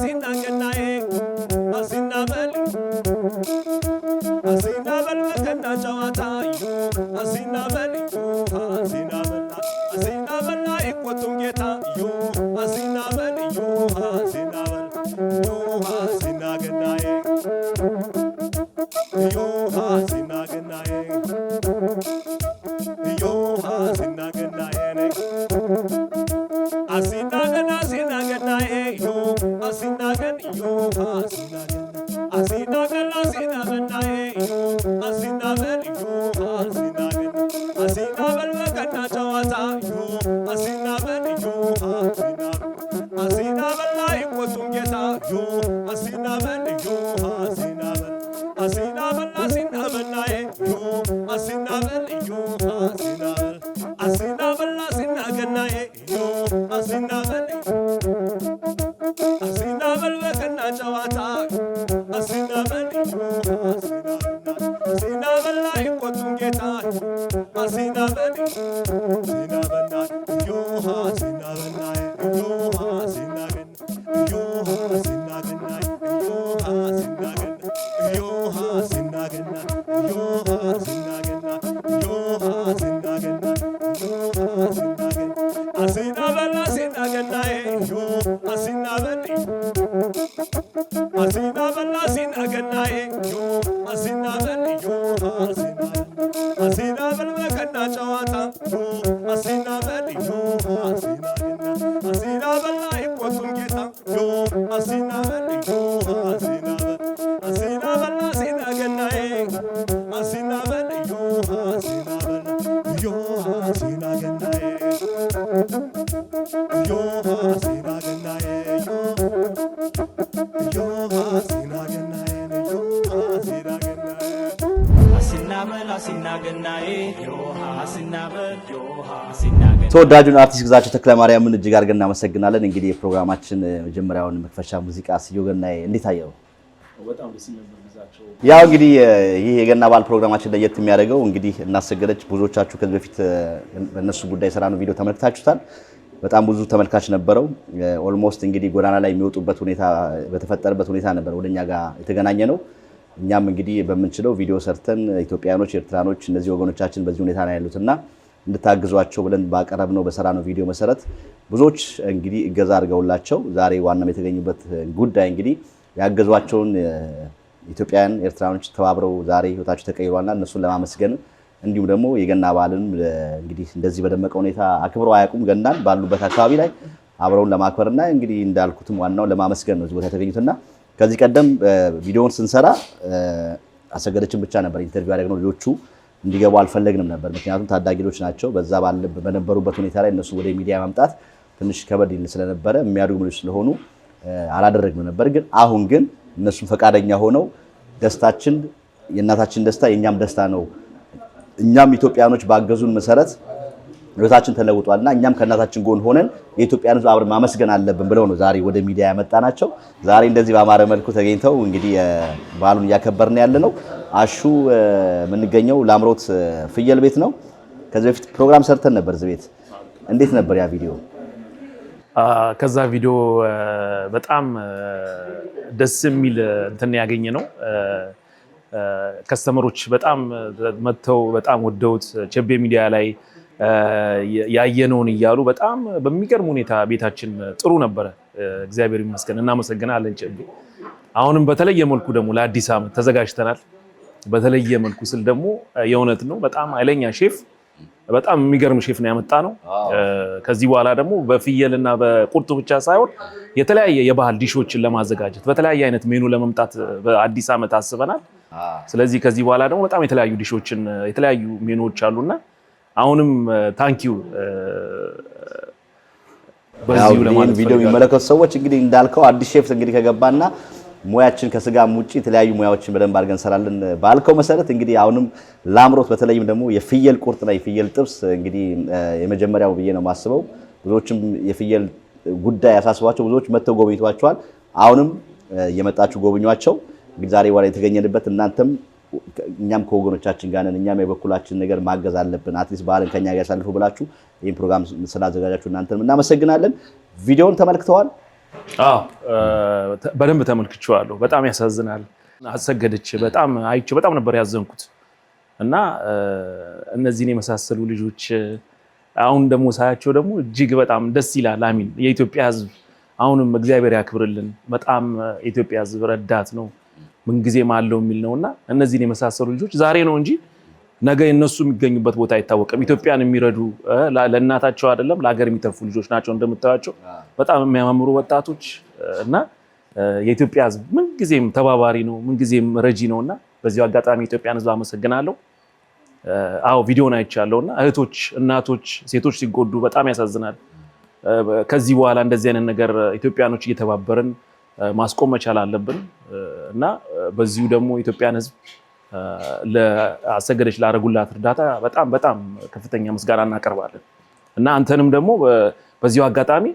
asina balla asina gannae yo asina balla asina balla kanna chawata asina balla yo asina balla ikotum geta asina balla yo asina balla yo asina ganna yo asina ganna yo asina ganna yo asina ganna yo asina ganna yo asina ganna asina balla asina ganna yo asina balla asina balla asina ganna yo asina balla yo asina balla kanna chawata yo asina balla yo asina ganna asina balla ikotum geta yo asina balla yo asina balla asina ganna asina balla yo asina balla yo asina ganna yo asina ganna yo asina ganna yo asina ganna አሲናበል አሲናገናዬ ዮሃ አሲናበል ዮሃ አሲናገና ተወዳጁን አርቲስት ግዛቸው ተክለማርያምን እጅግ አድርገን እናመሰግናለን። እንግዲህ የፕሮግራማችን መጀመሪያውን መክፈቻ ሙዚቃ ስዮ ገናዬ እንዴት አየው? በጣም ደስ ይላል ግዛቸው። ያው እንግዲህ ይሄ የገና በዓል ፕሮግራማችን ለየት የሚያደርገው እንግዲህ እናሰገደች ብዙዎቻችሁ ከዚህ በፊት በእነሱ ጉዳይ ሰራነው ቪዲዮ ተመልክታችሁታል። በጣም ብዙ ተመልካች ነበረው። ኦልሞስት እንግዲህ ጎዳና ላይ የሚወጡበት ሁኔታ በተፈጠረበት ሁኔታ ነበር ወደኛ ጋር የተገናኘ ነው። እኛም እንግዲህ በመንችለው ቪዲዮ ሰርተን ኢትዮጵያኖች ኤርትራኖች እነዚህ ወገኖቻችን በዚህ ሁኔታ ላይ ያሉትና እንድታግዟቸው ብለን ባቀረብነው በሰራነው ቪዲዮ መሰረት ብዙዎች እንግዲህ እገዛ አድርገውላቸው ዛሬ ዋናም የተገኙበት ጉዳይ እንግዲህ ያገዟቸውን ኢትዮጵያን ኤርትራኖች ተባብረው ዛሬ ህይወታቸው ተቀይሯልና እነሱን ለማመስገን እንዲሁም ደግሞ የገና በዓልን እንግዲህ እንደዚህ በደመቀ ሁኔታ አክብረው አያውቁም። ገናን ባሉበት አካባቢ ላይ አብረውን ለማክበርና እንግዲህ እንዳልኩትም ዋናው ለማመስገን ነው እዚህ ቦታ የተገኙትና ከዚህ ቀደም ቪዲዮውን ስንሰራ አሰገደችን ብቻ ነበር ኢንተርቪው ያደረግነው። ልጆቹ እንዲገቡ አልፈለግንም ነበር፣ ምክንያቱም ታዳጊዎች ናቸው። በዛ በነበሩበት ሁኔታ ላይ እነሱ ወደ ሚዲያ ማምጣት ትንሽ ከበድ ይል ስለነበረ የሚያድጉ ልጆች ስለሆኑ አላደረግንም ነበር። ግን አሁን ግን እነሱም ፈቃደኛ ሆነው ደስታችን የእናታችን ደስታ የኛም ደስታ ነው፣ እኛም ኢትዮጵያኖች ባገዙን መሰረት ህይወታችን ተለውጧልና እኛም ከእናታችን ጎን ሆነን የኢትዮጵያን ሕዝብ አብረን ማመስገን አለብን ብለው ነው ዛሬ ወደ ሚዲያ ያመጣናቸው። ዛሬ እንደዚህ በአማረ መልኩ ተገኝተው እንግዲህ በዓሉን እያከበርን ያለነው አሹ የምንገኘው ላምሮት ፍየል ቤት ነው። ከዚህ በፊት ፕሮግራም ሰርተን ነበር እዚህ ቤት። እንዴት ነበር ያ ቪዲዮ? ከዛ ቪዲዮ በጣም ደስ የሚል እንትን ያገኘ ነው። ከስተመሮች በጣም መጥተው በጣም ወደውት ቸቤ ሚዲያ ላይ ያየነውን እያሉ በጣም በሚገርም ሁኔታ ቤታችን ጥሩ ነበረ። እግዚአብሔር ይመስገን፣ እናመሰግናለን ቸቤ። አሁንም በተለየ መልኩ ደግሞ ለአዲስ ዓመት ተዘጋጅተናል። በተለየ መልኩ ስል ደግሞ የእውነት ነው በጣም ኃይለኛ ሼፍ፣ በጣም የሚገርም ሼፍ ነው ያመጣ ነው። ከዚህ በኋላ ደግሞ በፍየልና በቁርጥ ብቻ ሳይሆን የተለያየ የባህል ዲሾችን ለማዘጋጀት በተለያየ አይነት ሜኑ ለመምጣት በአዲስ ዓመት አስበናል። ስለዚህ ከዚህ በኋላ ደግሞ በጣም የተለያዩ ዲሾችን የተለያዩ ሜኑዎች አሉና አሁንም ታንኪዩ በዚሁ ለማለት ቪዲዮ የሚመለከቱ ሰዎች እንግዲህ እንዳልከው አዲስ ሼፍ እንግዲህ ከገባና ሙያችን ከስጋም ውጪ የተለያዩ ሙያዎችን በደንብ አድርገን እንሰራለን ባልከው መሰረት እንግዲህ አሁንም ላምሮት በተለይም ደግሞ የፍየል ቁርጥና የፍየል ጥብስ እንግዲህ የመጀመሪያው ብዬ ነው የማስበው። ብዙዎችም የፍየል ጉዳይ ያሳስባቸው ብዙዎች መተው ጎብኝቷቸዋል። አሁንም የመጣችሁ ጎብኟቸው። እንግዲህ ዛሬ ዋላ የተገኘንበት እናንተም እኛም ከወገኖቻችን ጋር ነን፣ እኛም የበኩላችን ነገር ማገዝ አለብን፣ አትሊስት በዓልን ከኛ ጋር ያሳልፉ ብላችሁ ይህን ፕሮግራም ስላዘጋጃችሁ እናንተንም እናመሰግናለን። ቪዲዮውን ተመልክተዋል? አዎ በደንብ ተመልክቼዋለሁ። በጣም ያሳዝናል። አሰገደች በጣም አይቼ በጣም ነበር ያዘንኩት እና እነዚህን የመሳሰሉ ልጆች አሁን ደግሞ ሳያቸው ደግሞ እጅግ በጣም ደስ ይላል። አሚን። የኢትዮጵያ ሕዝብ አሁንም እግዚአብሔር ያክብርልን። በጣም የኢትዮጵያ ሕዝብ ረዳት ነው ምንጊዜም አለው የሚል ነውና እነዚህን የመሳሰሉ ልጆች ዛሬ ነው እንጂ ነገ እነሱ የሚገኙበት ቦታ አይታወቅም። ኢትዮጵያን የሚረዱ ለእናታቸው አይደለም ለሀገር የሚተርፉ ልጆች ናቸው እንደምታዩቸው በጣም የሚያማምሩ ወጣቶች እና የኢትዮጵያ ሕዝብ ምንጊዜም ተባባሪ ነው፣ ምንጊዜም ረጂ ነውና በዚሁ አጋጣሚ የኢትዮጵያን ሕዝብ አመሰግናለሁ። አዎ ቪዲዮን አይቻለሁና እህቶች፣ እናቶች፣ ሴቶች ሲጎዱ በጣም ያሳዝናል። ከዚህ በኋላ እንደዚህ አይነት ነገር ኢትዮጵያኖች እየተባበርን ማስቆም መቻል አለብን እና በዚሁ ደግሞ ኢትዮጵያን ሕዝብ ለአሰገደች ላደረጉላት እርዳታ በጣም በጣም ከፍተኛ ምስጋና እናቀርባለን እና አንተንም ደግሞ በዚሁ አጋጣሚ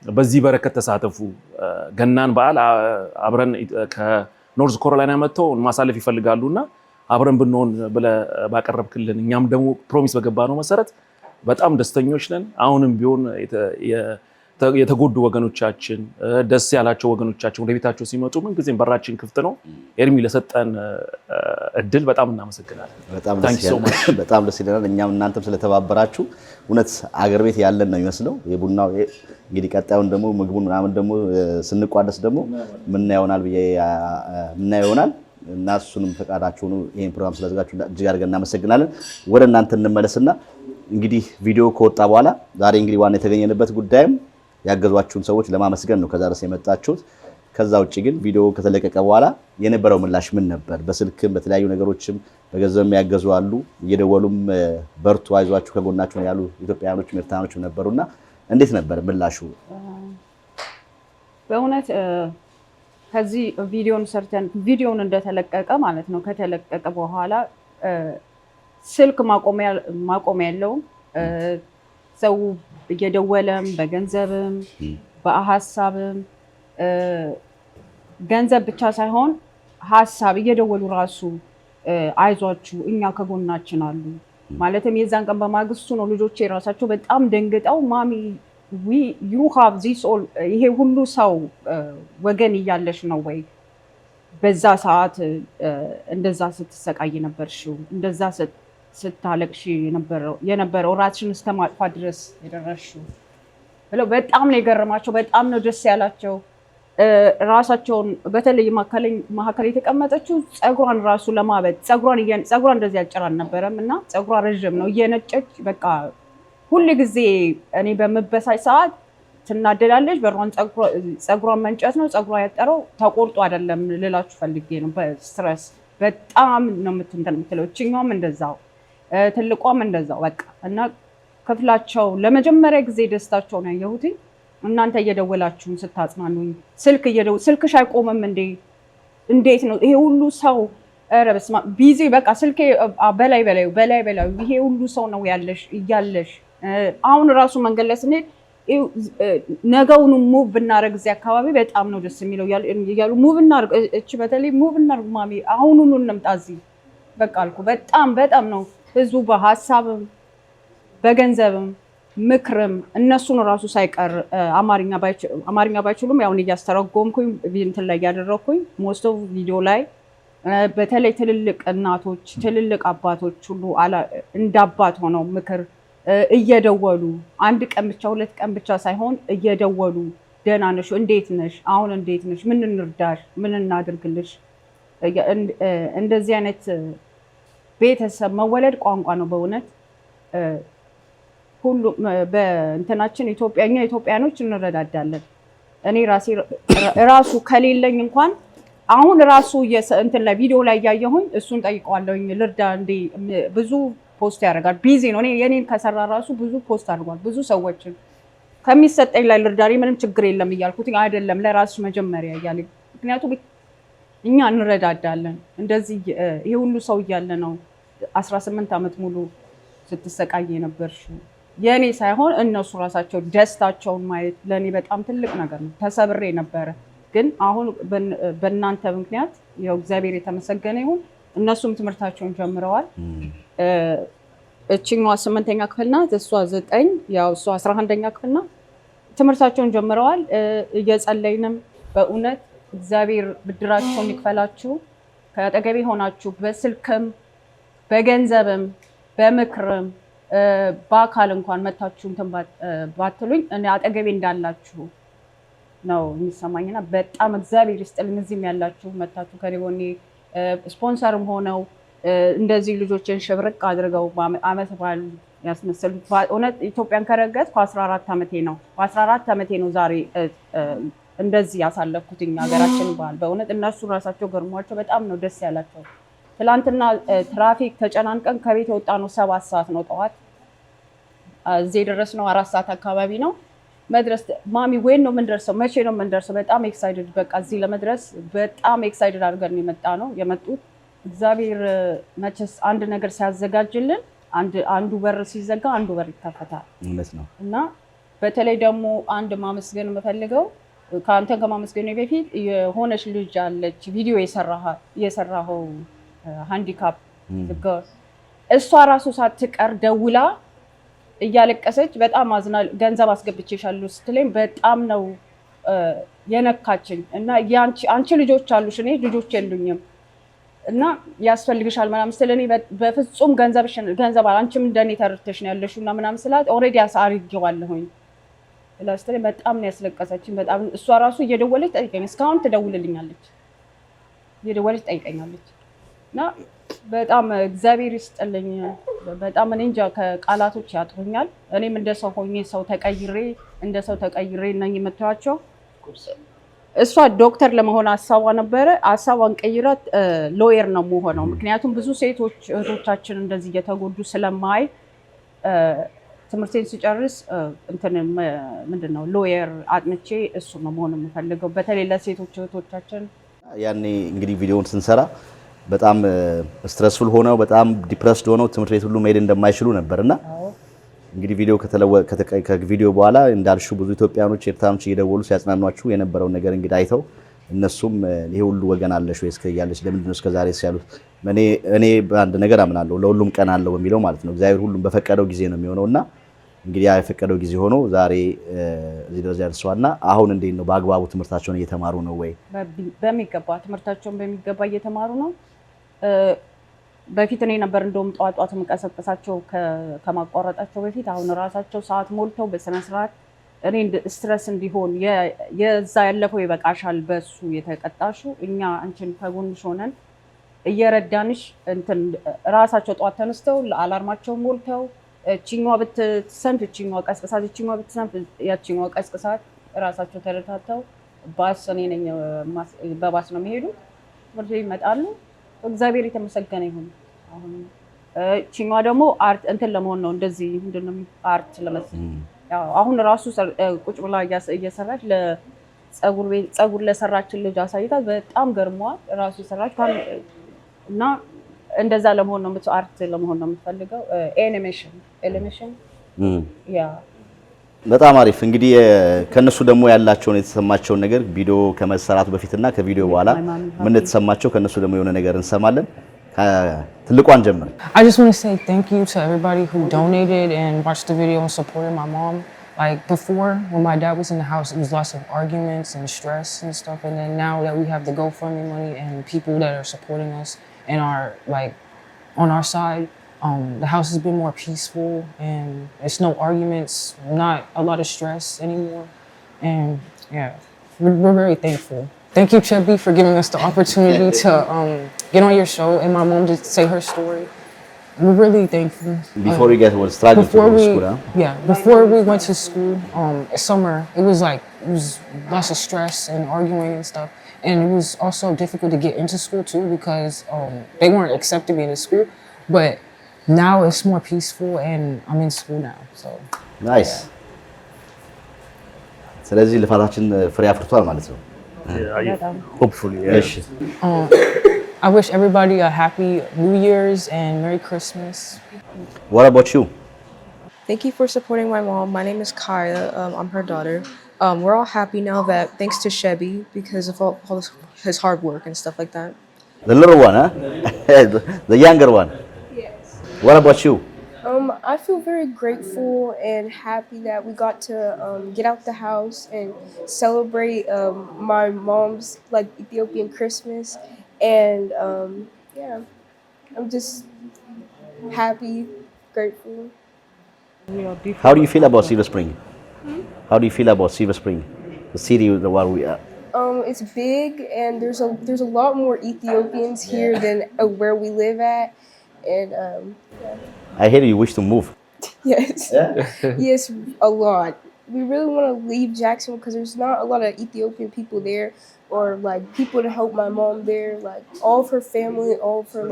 በዚህ በረከት ተሳተፉ። ገናን በዓል አብረን ከኖርዝ ካሮላይና መጥተው ማሳለፍ ይፈልጋሉና አብረን ብንሆን ብለህ ባቀረብክልን እኛም ደግሞ ፕሮሚስ በገባነው መሰረት በጣም ደስተኞች ነን። አሁንም ቢሆን የተጎዱ ወገኖቻችን ደስ ያላቸው ወገኖቻችን ወደ ቤታቸው ሲመጡ ምን ጊዜም በራችን ክፍት ነው። ኤርሚ ለሰጠን እድል በጣም እናመሰግናለን። በጣም ደስ ይለናል። እኛም እናንተም ስለተባበራችሁ እውነት አገር ቤት ያለን ነው የሚመስለው። የቡናው እንግዲህ ቀጣዩን ደግሞ ምግቡን ምናምን ደግሞ ስንቋደስ ደግሞ ምን ይሆናል እና እሱንም ፈቃዳችሁን ይሄን ፕሮግራም ስለዘጋችሁ እጅግ አድርገን እናመሰግናለን። ወደ እናንተ እንመለስና እንግዲህ ቪዲዮ ከወጣ በኋላ ዛሬ እንግዲህ ዋና የተገኘንበት ጉዳይም ያገዟችሁን ሰዎች ለማመስገን ነው ከዛ ድረስ የመጣችሁት። ከዛ ውጪ ግን ቪዲዮ ከተለቀቀ በኋላ የነበረው ምላሽ ምን ነበር? በስልክም በተለያዩ ነገሮችም በገንዘብም ያገዙ አሉ፣ እየደወሉም በርቱ አይዟችሁ ከጎናችሁ ያሉ ኢትዮጵያውያኖችም ኤርትራኖችም ነበሩና እንዴት ነበር ምላሹ? በእውነት ከዚህ ቪዲዮን ሰርተን ቪዲዮን እንደተለቀቀ ማለት ነው ከተለቀቀ በኋላ ስልክ ማቆሚያ የለውም። ሰው እየደወለም በገንዘብም በሀሳብም ገንዘብ ብቻ ሳይሆን ሀሳብ እየደወሉ ራሱ አይዟችሁ እኛ ከጎናችን አሉ። ማለትም የዛን ቀን በማግስቱ ነው ልጆቼ ራሳቸው በጣም ደንግጠው ማሚ you have this all ይሄ ሁሉ ሰው ወገን እያለሽ ነው ወይ በዛ ሰዓት እንደዛ ስትሰቃይ ነበርሽው እንደዛ ስታለቅሽ የነበረው ራስሽን እስከ ማጥፋት ድረስ የደረስሽው ብለው በጣም ነው የገረማቸው። በጣም ነው ደስ ያላቸው። ራሳቸውን በተለይ መሀከል የተቀመጠችው ፀጉሯን ራሱ ለማበጥ ፀጉሯን እንደዚህ ያጭራል ነበረም እና ፀጉሯ ረዥም ነው እየነጨች በቃ ሁሉ ጊዜ እኔ በመበሳጭ ሰዓት ትናደዳለች። በሯን ፀጉሯን መንጨት ነው። ፀጉሯ ያጠረው ተቆርጦ አይደለም ልላችሁ ፈልጌ ነው። በስትረስ በጣም ነው የምትለው። እችኛውም እንደዛው ትልቋም እንደዛው በቃ እና ክፍላቸው ለመጀመሪያ ጊዜ ደስታቸው ነው ያየሁት። እናንተ እየደወላችሁን ስታጽናኑኝ ስልክሽ አይቆምም እንዴ? እንዴት ነው ይሄ ሁሉ ሰው ኧረ በስመ አብ ቢዚ በቃ ስልኬ በላይ ይሄ ሁሉ ሰው ነው እያለሽ አሁን ራሱ መንገድ ላይ ስንሄድ ነገውኑ ሙቭ ብናደርግ እዚህ አካባቢ በጣም ነው ደስ የሚለው እያሉ ሙቭ እናድርግ እቺ በተለይ ሙቭ እናድርግ ማሚ አሁኑኑ እንምጣ እዚህ በቃ አልኩ። በጣም ነው ህዝቡ በሀሳብም በገንዘብም ምክርም እነሱን ራሱ ሳይቀር አማርኛ ባይችሉም ያው እያስተረጎምኩኝ እንትን ላይ ያደረኩኝ ሞስት ኦፍ ቪዲዮ ላይ በተለይ ትልልቅ እናቶች ትልልቅ አባቶች ሁሉ እንዳባት ሆነው ምክር እየደወሉ አንድ ቀን ብቻ ሁለት ቀን ብቻ ሳይሆን እየደወሉ ደህና ነሽ? እንዴት ነሽ? አሁን እንዴት ነሽ? ምን እንርዳሽ? ምን እናድርግልሽ? እንደዚህ አይነት ቤተሰብ መወለድ ቋንቋ ነው በእውነት ሁሉ በእንትናችን ኢትዮጵያኖች እንረዳዳለን። እኔ ራሱ ከሌለኝ እንኳን አሁን ራሱ እንትን ላይ ቪዲዮ ላይ ያያየሁኝ እሱን ጠይቀዋለሁኝ ልርዳ እንዴ ብዙ ፖስት ያደርጋል ቢዚ ነው። የኔን ከሰራ ራሱ ብዙ ፖስት አድርጓል። ብዙ ሰዎችን ከሚሰጠኝ ላይ ልርዳሪ ምንም ችግር የለም እያልኩት አይደለም ለራስሽ መጀመሪያ እያለኝ ምክንያቱም እኛ እንረዳዳለን። እንደዚህ ይሄ ሁሉ ሰው እያለ ነው 18 ዓመት ሙሉ ስትሰቃይ የነበርሽው የኔ ሳይሆን እነሱ ራሳቸው ደስታቸውን ማየት ለኔ በጣም ትልቅ ነገር ነው። ተሰብሬ ነበረ ግን አሁን በእናንተ ምክንያት ያው እግዚአብሔር የተመሰገነ ይሁን እነሱም ትምህርታቸውን ጀምረዋል። እቺኛዋ 8ኛ ክፍል ናት፣ እሷ 9 ያው እሷ 11ኛ ክፍል ናት። ትምህርታቸውን ጀምረዋል። እየጸለይንም በእውነት እግዚአብሔር ብድራቸውን ይክፈላችሁ። ከአጠገቤ ሆናችሁ በስልክም በገንዘብም በምክርም በአካል እንኳን መታችሁ እንትን ባትሉኝ እኔ አጠገቤ እንዳላችሁ ነው የሚሰማኝና በጣም እግዚአብሔር ይስጥልኝ። እዚህም ያላችሁ መታችሁ ከኔ ጎኔ ስፖንሰርም ሆነው እንደዚህ ልጆችን ሽብርቅ አድርገው አመት በዓል ያስመሰሉት እውነት ኢትዮጵያን ከረገጥኩ 14 ዓመቴ ነው። በ14 ዓመቴ ነው ዛሬ እንደዚህ ያሳለፍኩት ሀገራችን በዓል በእውነት እነሱ ራሳቸው ገርሟቸው በጣም ነው ደስ ያላቸው። ትላንትና ትራፊክ ተጨናንቀን ከቤት የወጣ ነው 7 ሰዓት ነው ጠዋት እዚህ የደረስነው 4 ሰዓት አካባቢ ነው መድረስ። ማሚ ወይን ነው የምንደርሰው መቼ ነው የምንደርሰው? በጣም ኤክሳይትድ በቃ እዚህ ለመድረስ በጣም ኤክሳይትድ አድርገን የመጡት እግዚአብሔር መቼስ አንድ ነገር ሲያዘጋጅልን አንዱ በር ሲዘጋ አንዱ በር ይከፈታል። እውነት ነው። እና በተለይ ደግሞ አንድ ማመስገን የምፈልገው ከአንተን ከማመስገን በፊት የሆነች ልጅ አለች ቪዲዮ የሰራኸው ሃንዲካፕ እሷ ራሱ ሳትቀር ደውላ እያለቀሰች በጣም አዝና ገንዘብ አስገብቼሻለሁ ስትለኝ በጣም ነው የነካችኝ። እና አንቺ ልጆች አሉሽ፣ እኔ ልጆች የሉኝም እና ያስፈልግሻል ምናምን ስለኔ በፍጹም ገንዘብ አንቺም እንደኔ ተርተሽ ነው ያለሽው እና ምናምን ስላት ኦልሬዲ አሳርጌዋለሁኝ ስትለኝ በጣም ነው ያስለቀሰችኝ። በጣም እሷ ራሱ እየደወለች ጠይቀኝ እስካሁን ትደውልልኛለች፣ እየደወለች ጠይቀኛለች። እና በጣም እግዚአብሔር ይስጥልኝ። በጣም እኔ እንጃ ከቃላቶች ያጥሩኛል። እኔም እንደ ሰው ሆኜ እንደ ሰው ተቀይሬ ነኝ የምታያቸው። እሷ ዶክተር ለመሆን ሀሳቧ ነበረ። ሀሳቧን ቀይራት ሎየር ነው የምሆነው። ምክንያቱም ብዙ ሴቶች እህቶቻችን እንደዚህ እየተጎዱ ስለማይ ትምህርቴን ስጨርስ ምንድነው ሎየር አጥንቼ እሱ ነው መሆን የምፈልገው፣ በተለይ ለሴቶች እህቶቻችን። ያኔ እንግዲህ ቪዲዮውን ስንሰራ በጣም ስትረስፉል ሆነው በጣም ዲፕረስድ ሆነው ትምህርት ቤት ሁሉ መሄድ እንደማይችሉ ነበርና እንግዲህ ከቪዲዮ በኋላ እንዳልሽው ብዙ ኢትዮጵያኖች ኤርትራኖች እየደወሉ ሲያጽናኗችሁ የነበረው ነገር እንግዲህ አይተው እነሱም ይሄ ሁሉ ወገን አለሽ ወይ እስከያለሽ ለምንድን ነው እስከዛሬ ያሉት? እኔ በአንድ ነገር አምናለሁ፣ ለሁሉም ቀን አለው በሚለው ማለት ነው። እግዚአብሔር ሁሉም በፈቀደው ጊዜ ነው የሚሆነውና እንግዲህ ያ የፈቀደው ጊዜ ሆኖ ዛሬ እዚህ ደረጃ ደርሰዋልና አሁን እንዴት ነው በአግባቡ ትምህርታቸውን እየተማሩ ነው ወይ? በሚገባ ትምህርታቸውን በሚገባ እየተማሩ ነው። በፊት እኔ ነበር እንደውም ጧት የምቀሰቅሳቸው ከማቋረጣቸው በፊት። አሁን ራሳቸው ሰዓት ሞልተው በስነ ስርዓት እኔ ስትረስ እንዲሆን የዛ ያለፈው ይበቃሻል፣ በሱ የተቀጣሹ እኛ አንቺን ከጎንሽ ሆነን እየረዳንሽ ራሳቸው ጧት ተነስተው አላርማቸው ሞልተው እቺኛዋ ብትሰንፍ እቺኛዋ ቀስቅሳት፣ እቺኛዋ ብትሰንፍ ያቺኛዋ ቀስቅሳት ራሳቸው ተረታተው ባስ እኔ ነኝ በባስ ነው የሚሄዱት፣ ትምህርት ቤት ይመጣሉ። እግዚአብሔር የተመሰገነ ይሁን። አሁን እቺኛዋ ደግሞ አርት ለመሆን ነው እንደዚህ ምንድነው አርት ለመስራት ያው አሁን ራሱ ቁጭ ብላ እየሰራች ለፀጉር ለሰራችን ልጅ አሳይታት በጣም ገርሟል። ራሱ የሰራች እና እንደዛ ለመሆን ነው አርት ለመሆን ነው የምትፈልገው። ኤኒሜሽን ያ በጣም አሪፍ። እንግዲህ ከነሱ ደግሞ ያላቸውን የተሰማቸውን ነገር ቪዲዮ ከመሰራቱ በፊትና ከቪዲዮ በኋላ ምን ተሰማቸው ከነሱ ደግሞ የሆነ ነገር እንሰማለን። ትልቋን ጀምር። I just want to say thank you to everybody who donated and watched the video and supported my mom. Like before, when my dad was in the house, it was lots of arguments and stress and stuff. And then now that we have the GoFundMe money and people that are supporting us and are like on our side, the house has been more peaceful and it's no arguments, not a lot of stress anymore. And yeah, we're very thankful. Thank you, Chubby, for giving us the opportunity to get on your show and my mom to say her story. We're really thankful. Before we get was struggling to go to school, huh? Yeah, before we went to school, summer, it was lots of stress and arguing and stuff. And it was also difficult to get into school too because they weren't accepting me in the school. But now it's more peaceful and I'm in school now. So nice. ስለዚህ ልፋታችን ፍሬ አፍርቷል ማለት ነው። Hopefully. Yes. I wish everybody a happy New Year's and Merry Christmas. What about you? Thank you for supporting my mom. My name is Kaya. I'm her daughter. We're all happy now that thanks to Chevy because of all his hard work and stuff like that. The little one, huh? The younger one. Yes. What about you? I feel very grateful and happy that we got to get out the house and celebrate my mom's Ethiopian Christmas. And yeah, I'm just happy, grateful. How do you feel about Silver Spring? How do you feel about Silver Spring, the city where we are? It's big, and there's a lot more Ethiopians here than where we live at, and yeah. I hear you wish to move. Yes, yes, a lot. We really want to leave Jackson because there's not a lot of Ethiopian people there, or people to help my mom there. All of her family, all of her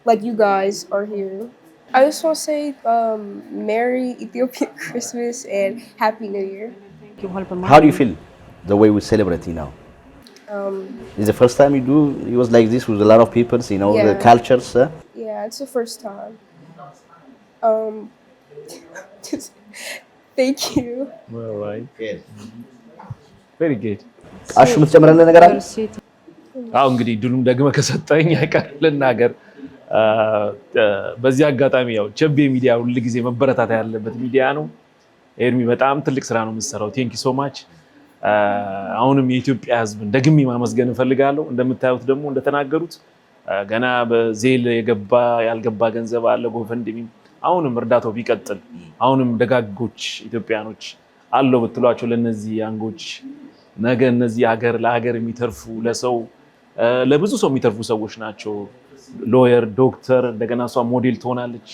like you guys are here. I just want to say Merry Ethiopian Christmas and Happy New Year. How do you feel the way we're celebrating now? Is the first time you do? It was like this with a lot of people, you know, the cultures. Yeah, it's the first time. Thank you. All right. Good. Very good. አሹ የምትጨምረልን ነገር አለ? አዎ እንግዲህ ድሉም ደግመህ ከሰጠኝ አይቀር ልናገር። በዚህ አጋጣሚ ያው ቸቤ ሚዲያ ሁሉ ጊዜ መበረታታ ያለበት ሚዲያ ነው። ኤርሚ በጣም ትልቅ ስራ ነው የምትሰራው። ቴንክ ዩ ሶ ማች። አሁንም የኢትዮጵያ ሕዝብን ደግሜ ማመስገን እፈልጋለሁ። እንደምታዩት ደግሞ እንደተናገሩት ገና በዜል የገባ ያልገባ ገንዘብ አለ ጎፈንድሚ። አሁንም እርዳታው ቢቀጥል አሁንም ደጋጎች ኢትዮጵያኖች አለው ብትሏቸው ለነዚህ አንጎች ነገ እነዚህ ለሀገር የሚተርፉ ለሰው ለብዙ ሰው የሚተርፉ ሰዎች ናቸው። ሎየር፣ ዶክተር እንደገና እሷ ሞዴል ትሆናለች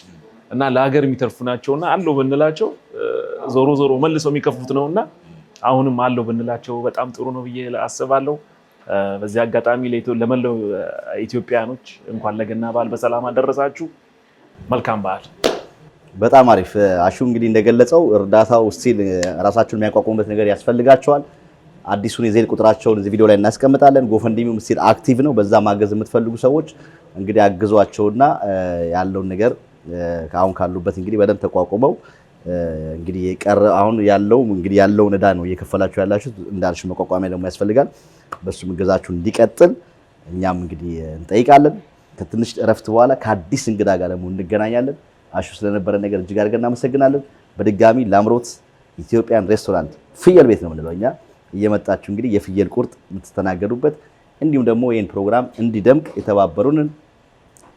እና ለሀገር የሚተርፉ ናቸውና አለው ብንላቸው ዞሮ ዞሮ መልሰው የሚከፉት ነውና አሁንም አለው ብንላቸው በጣም ጥሩ ነው ብዬ አስባለሁ። በዚህ አጋጣሚ ለመላው ኢትዮጵያኖች እንኳን ለገና በዓል በሰላም አደረሳችሁ። መልካም በዓል። በጣም አሪፍ። አሹ እንግዲህ እንደገለጸው እርዳታው ስቲል ራሳቸውን የሚያቋቁሙበት ነገር ያስፈልጋቸዋል። አዲሱን የዜል ቁጥራቸውን እዚህ ቪዲዮ ላይ እናስቀምጣለን። ጎፈንድሚው ስቲል አክቲቭ ነው። በዛ ማገዝ የምትፈልጉ ሰዎች እንግዲህ አግዟቸውና ያለውን ነገር አሁን ካሉበት እንግዲህ በደንብ ተቋቁመው እንግዲህ አሁን ያለውን ዕዳ ነው እየከፈላችሁ ያላችሁት። እንዳልሽ መቋቋሚያ ደግሞ ያስፈልጋል። በሱ እገዛችሁ እንዲቀጥል እኛም እንግዲህ እንጠይቃለን። ከትንሽ እረፍት በኋላ ከአዲስ እንግዳ ጋር ደግሞ እንገናኛለን። አሹ ስለነበረ ነገር እጅግ አድርገን እናመሰግናለን። በድጋሚ ላምሮት ኢትዮጵያን ሬስቶራንት ፍየል ቤት ነው የምንለው እኛ እየመጣችሁ እንግዲህ የፍየል ቁርጥ የምትስተናገዱበት እንዲሁም ደግሞ ይሄን ፕሮግራም እንዲደምቅ የተባበሩንን